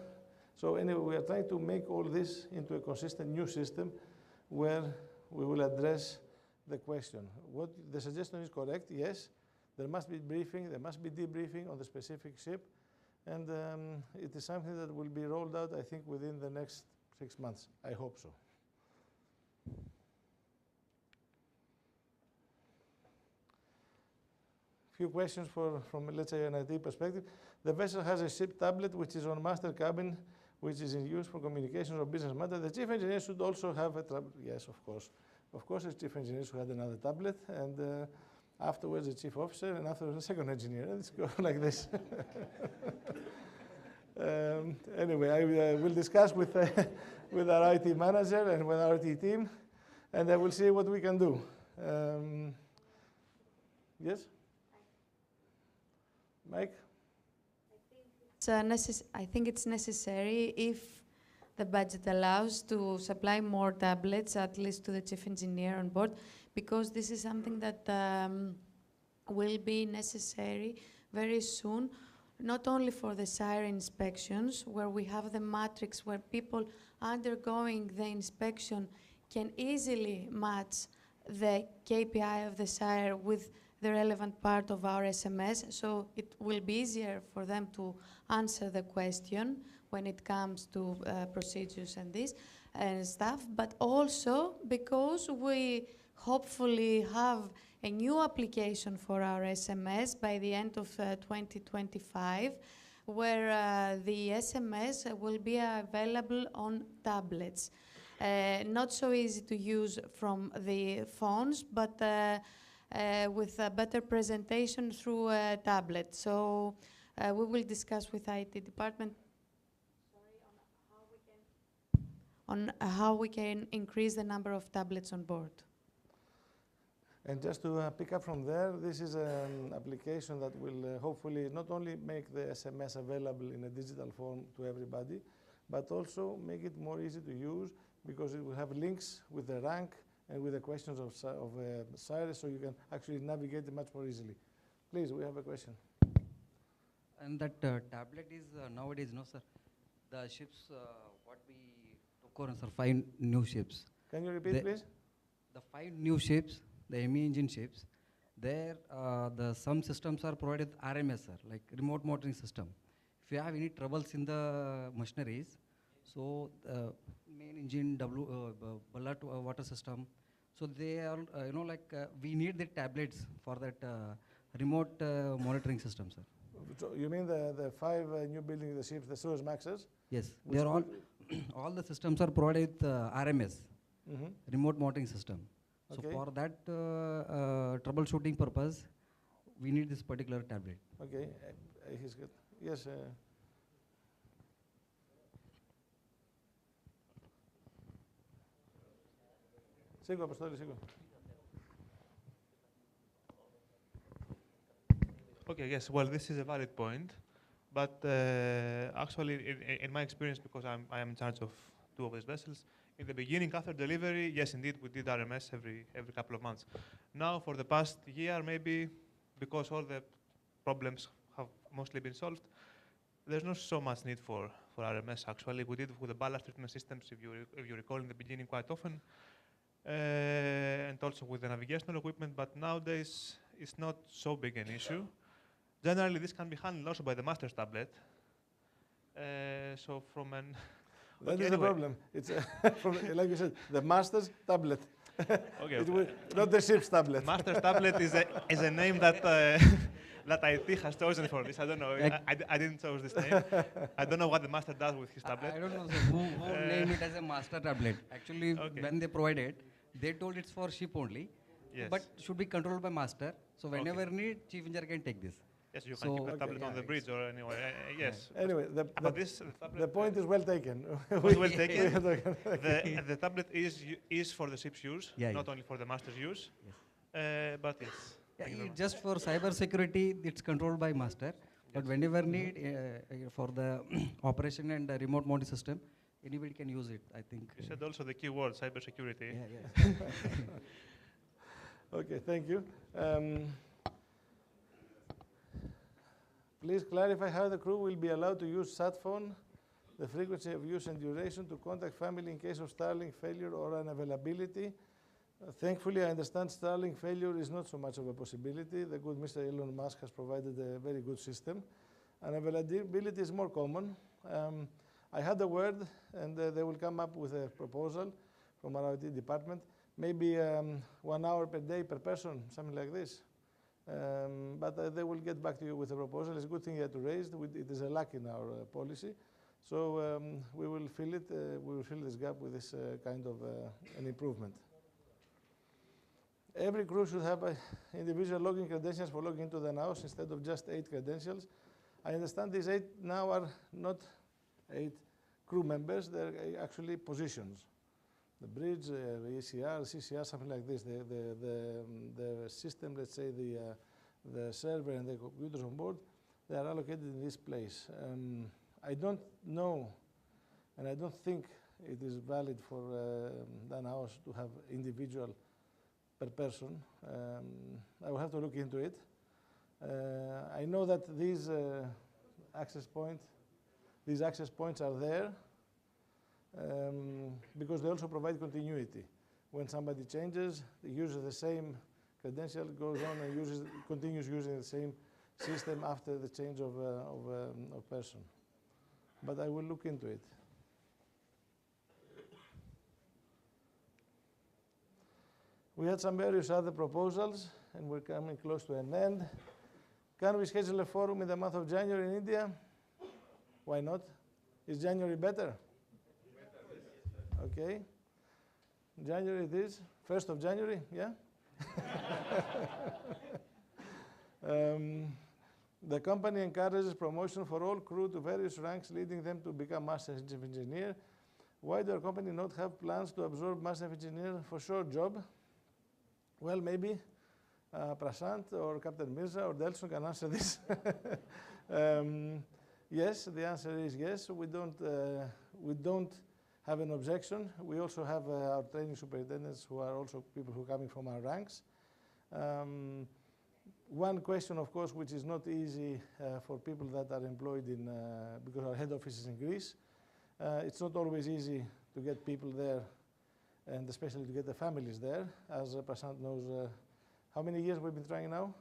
[SPEAKER 3] So anyway, we are trying to make all this into a consistent new system where we will address the question. The suggestion is correct, yes. There must be briefing, there must be debriefing on the specific ship, and it is something that will be rolled out, I think, within the next 6 months. I hope so. Few questions from, let's say, an IT perspective. The vessel has a ship tablet, which is on master cabin, which is in use for communications or business matters. The chief engineer should also have a tablet. Yes, of course. Of course, the chief engineer should have another tablet, and afterwards the chief officer, and afterwards the second engineer. Let's go like this. Anyway, I will discuss with our IT manager and with our IT team, and I will see what we can do. Yes? Mike?
[SPEAKER 11] I think it's necessary, if the budget allows, to supply more tablets, at least to the chief engineer on board, because this is something that will be necessary very soon, not only for the siren inspections, where we have the matrix where people undergoing the inspection can easily match the KPI of the siren with the relevant part of our SMS, so it will be easier for them to answer the question when it comes to procedures and this and stuff, but also because we hopefully have a new application for our SMS by the end of 2025, where the SMS will be available on tablets. Not so easy to use from the phones, but with a better presentation through a tablet. So we will discuss with IT department on how we can increase the number of tablets on board.
[SPEAKER 3] And just to pick up from there, this is an application that will hopefully not only make the SMS available in a digital form to everybody, but also make it more easy to use because it will have links with the rank and with the questions of Cyrus, so you can actually navigate it much more easily. Please, we have a question.
[SPEAKER 5] And that tablet is nowadays, no sir, the ships, what we took on, sir, 5 new ships.
[SPEAKER 3] Can you repeat, please?
[SPEAKER 5] The 5 new ships, the ME engine ships, there some systems are provided with RMS, sir, like remote monitoring system. If you have any troubles in the machineries, so main engine, bullet water system, so they are, we need the tablets for that remote monitoring system, sir.
[SPEAKER 3] So you mean the 5 new building the ships, the Suezmaxes?
[SPEAKER 5] Yes, they are all, all the systems are provided with RMS, remote monitoring system. So
[SPEAKER 3] Okay.
[SPEAKER 5] for that troubleshooting purpose, we need this particular tablet.
[SPEAKER 3] Okay, he's good. Yes. Σίγουρα, Αποστόλη, σίγουρα.
[SPEAKER 19] Okay, yes, well, this is a valid point. But actually, in my experience, because I am in charge of 2 of these vessels, in the beginning, after delivery, yes, indeed, we did RMS every couple of months. Now, for the past year, maybe because all the problems have mostly been solved, there's not so much need for RMS, actually. We did it with the ballast treatment systems, if you recall, in the beginning quite often, and also with the navigational equipment, but nowadays, it's not so big an issue. Generally, this can be handled also by the master's tablet. So from an...
[SPEAKER 3] That
[SPEAKER 19] okay,
[SPEAKER 3] is
[SPEAKER 19] anyway.
[SPEAKER 3] the problem. It's, like you said, the master's tablet.
[SPEAKER 19] Okay.
[SPEAKER 3] Not the ship's tablet.
[SPEAKER 19] Master's tablet is a name that that IT has chosen for this. I don't know. I didn't choose this name. I don't know what the master does with his tablet.
[SPEAKER 5] I don't know who named it as a master tablet. Actually, when they provided, they told it's for ship only, but should be controlled by master. So whenever need, chief engineer can take this.
[SPEAKER 19] Yes, you can keep the tablet on the bridge or anyway. Yes.
[SPEAKER 3] Anyway, the point is well taken.
[SPEAKER 19] Well taken. The tablet is for the ship's use, not only for the master's use. But yes.
[SPEAKER 5] Yeah, just for cyber security, it's controlled by master. But whenever need for the operation and the remote monitoring system, anybody can use it, I think.
[SPEAKER 19] You said also the key word, cyber security.
[SPEAKER 5] Yeah.
[SPEAKER 3] Okay, thank you. Please clarify how the crew will be allowed to use sat phone, the frequency of use and duration to contact family in case of Starlink failure or unavailability. Thankfully, I understand Starlink failure is not so much of a possibility. The good Mr. Elon Musk has provided a very good system. Unavailability is more common. I had a word, and they will come up with a proposal from our IT department, maybe 1 hour per day per person, something like this. But they will get back to you with a proposal. It's a good thing you had to raise. It is a lack in our policy. So we will fill it. We will fill this gap with this kind of an improvement. Every crew should have individual login credentials for logging into the house instead of just 8 credentials. I understand these 8 now are not 8 crew members. They're actually positions. The bridge, the ECR, CCR, something like this. The system, let's say the server and the computers on board, they are allocated in this place. I don't know, and I don't think it is valid for Dan House to have individual per person. I will have to look into it. I know that these access points are there because they also provide continuity. When somebody changes, they use the same credential goes on and continues using the same system after the change of person. But I will look into it. We had some various other proposals, and we're coming close to an end. Can we schedule a forum in the month of January in India? Why not? Is January better? Okay. January it is. 1st of January, yeah? The company encourages promotion for all crew to various ranks, leading them to become master chief engineer. Why does our company not have plans to absorb master engineer for short job? Well, maybe Prashant or Captain Mirza or Delson can answer this. Yes, the answer is yes. We don't have an objection. We also have our training superintendents who are also people who are coming from our ranks. One question, of course, which is not easy for people that are employed in, because our head office is in Greece, it's not always easy to get people there, and especially to get the families there. As Prashant knows, how many years we've been trying now?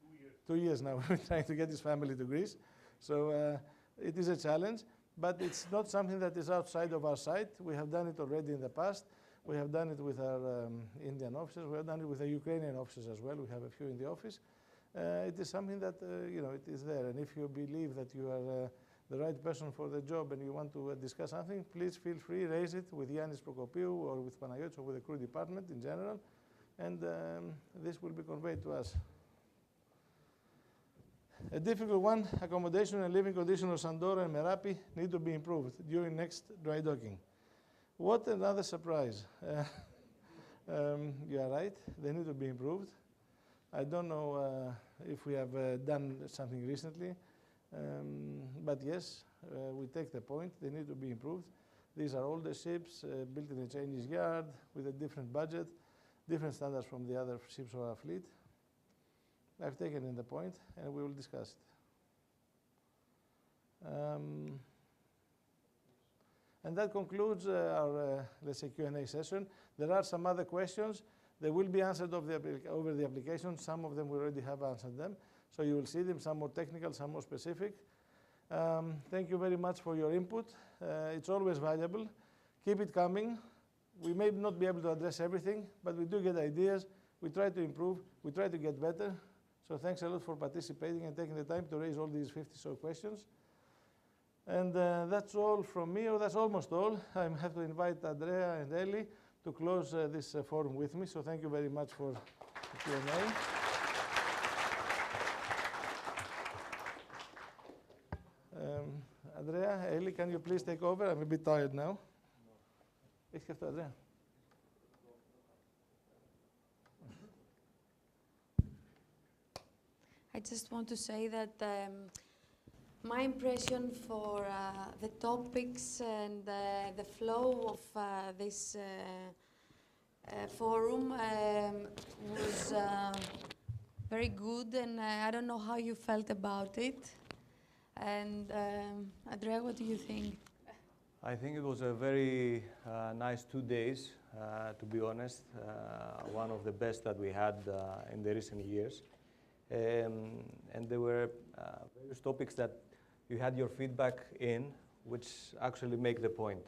[SPEAKER 23] 2 years.
[SPEAKER 3] 2 years now we've been trying to get his family to Greece. So it is a challenge, but it's not something that is outside of our sight. We have done it already in the past. We have done it with our Indian officers. We have done it with the Ukrainian officers as well. We have a few in the office. It is something that, it is there. And if you believe that you are the right person for the job and you want to discuss something, please feel free, raise it with Yannis Prokopiou or with Panagiotis or with the crew department in general, and this will be conveyed to us. A difficult one, accommodation and living conditions of Sandora and Merapi need to be improved during next dry docking. What another surprise. You are right, they need to be improved. I don't know if we have done something recently, but yes, we take the point, they need to be improved. These are older ships built in a Chinese yard with a different budget, different standards from the other ships of our fleet. I've taken in the point, and we will discuss it. And that concludes our, let's say, Q&A session. There are some other questions. They will be answered over the application. Some of them we already have answered them. So you will see them, some more technical, some more specific. Thank you very much for your input. It's always valuable. Keep it coming. We may not be able to address everything, but we do get ideas. We try to improve. We try to get better. So thanks a lot for participating and taking the time to raise all these 50 so questions. And that's all from me, or that's almost all. I have to invite Andrea and Eli to close this forum with me. So thank you very much for the Q&A. Andrea, Eli, can you please take over? I'm a bit tired now. Έχεις και αυτό, Andrea.
[SPEAKER 11] I just want to say that my impression for the topics and the flow of this forum was very good, and I don't know how you felt about it. And Andrea, what do you think?
[SPEAKER 18] I think it was a very nice 2 days, to be honest. One of the best that we had in the recent years. And there were various topics that you had your feedback in, which actually make the point.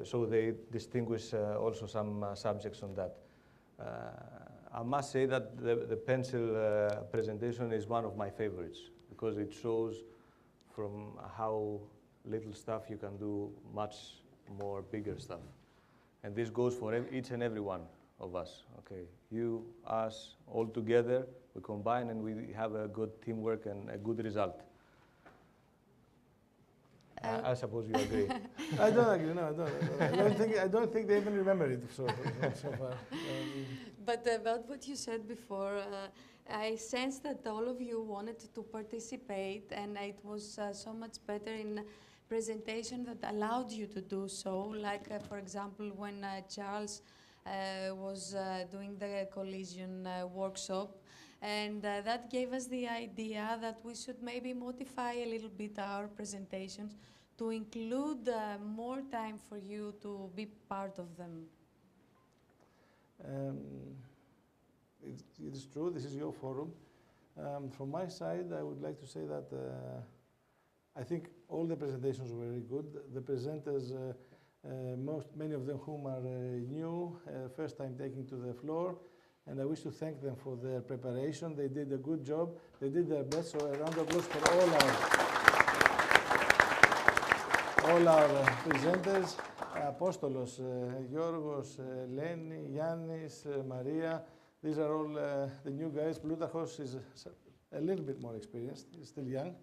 [SPEAKER 18] So they distinguish also some subjects on that. I must say that the pencil presentation is one of my favorites, because it shows from how little stuff you can do much more bigger stuff. And this goes for each and every one of us. Okay, you, us, all together, we combine and we have a good teamwork and a good result. I suppose you agree.
[SPEAKER 3] I don't agree. No, I don't think they even remember it so far.
[SPEAKER 11] But about what you said before, I sensed that all of you wanted to participate, and it was so much better in presentation that allowed you to do so. Like, for example, when Charles was doing the collision workshop, and that gave us the idea that we should maybe modify a little bit our presentations to include more time for you to be part of them.
[SPEAKER 3] it is true, this is your forum. From my side, I would like to say that I think all the presentations were very good. The presenters, many of them whom are new, first time taking to the floor, and I wish to thank them for their preparation. They did a good job. They did their best, so a round of applause for all our presenters. Apostolos, Giorgos, Leni, Yannis, Maria. These are all the new guys. Plutachos is a little bit more experienced. He's still young.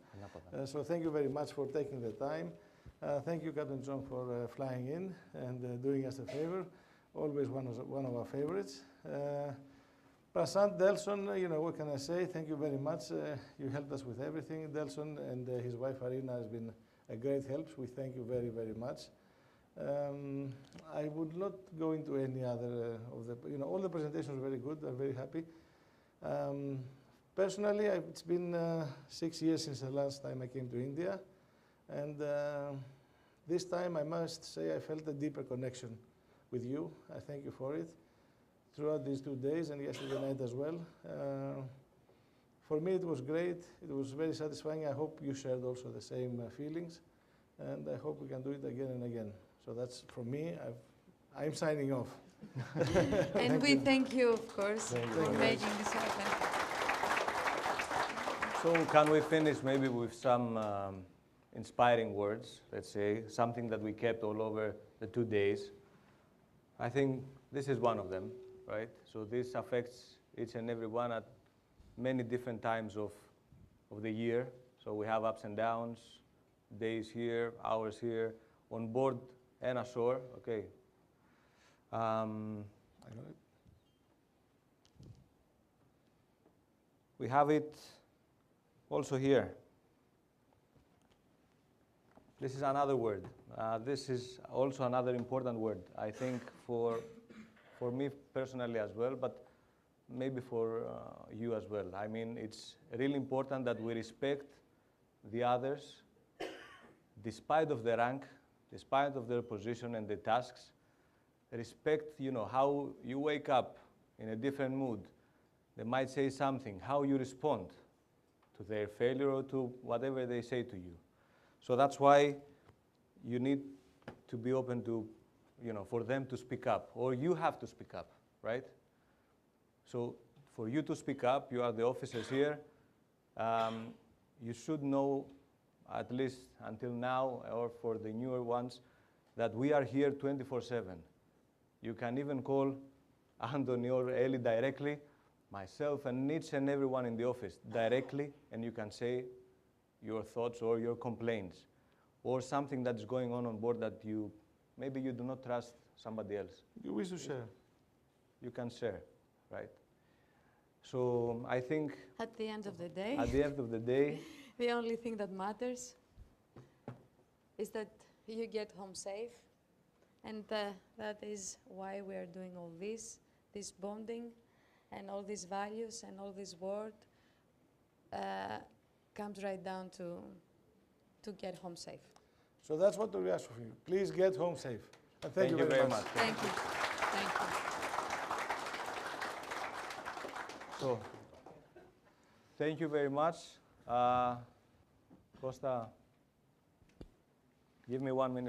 [SPEAKER 3] So thank you very much for taking the time. Thank you, Captain John, for flying in and doing us a favor. Always one of our favorites. Prasant, Delson, you know, what can I say? Thank you very much. You helped us with everything. Delson and his wife Arina has been a great help. We thank you very, very much. I would not go into any other of the, you know, all the presentations were very good. I'm very happy. Personally, it's been 6 years since the last time I came to India. And this time, I must say, I felt a deeper connection with you. I thank you for it throughout these 2 days and yesterday night as well. For me, it was great. It was very satisfying. I hope you shared also the same feelings. And I hope we can do it again and again. So that's from me. I'm signing off.
[SPEAKER 11] And we thank you, of course, for making this happen.
[SPEAKER 18] So can we finish maybe with some inspiring words, let's say, something that we kept all over the 2 days. I think this is one of them, right? So this affects each and every one at many different times of the year. So we have ups and downs, days here, hours here, on board and ashore. Okay. We have it also here. This is another word. This is also another important word, I think, for me personally as well, but maybe for you as well. I mean, it's really important that we respect the others, despite of their rank, despite of their position and the tasks. Respect, you know, how you wake up in a different mood. They might say something, how you respond to their failure or to whatever they say to you. So that's why you need to be open to, you know, for them to speak up, or you have to speak up, right? So for you to speak up, you are the officers here. You should know, at least until now, or for the newer ones, that we are here 24/7. You can even call Anthony or Eli directly, myself and each and everyone in the office directly, and you can say your thoughts or your complaints, or something that's going on board that maybe you do not trust somebody else.
[SPEAKER 3] You wish to share.
[SPEAKER 18] You can share, right? So I think
[SPEAKER 11] at the end of the day,
[SPEAKER 18] the
[SPEAKER 11] only thing that matters is that you get home safe, and that is why we are doing all this bonding, and all these values and all this word comes right down to get home safe.
[SPEAKER 3] So that's what we ask of you. Please get home safe. And thank you very much.
[SPEAKER 11] Thank you. Thank you.
[SPEAKER 18] So, thank you very much. Costa, give me 1 minute.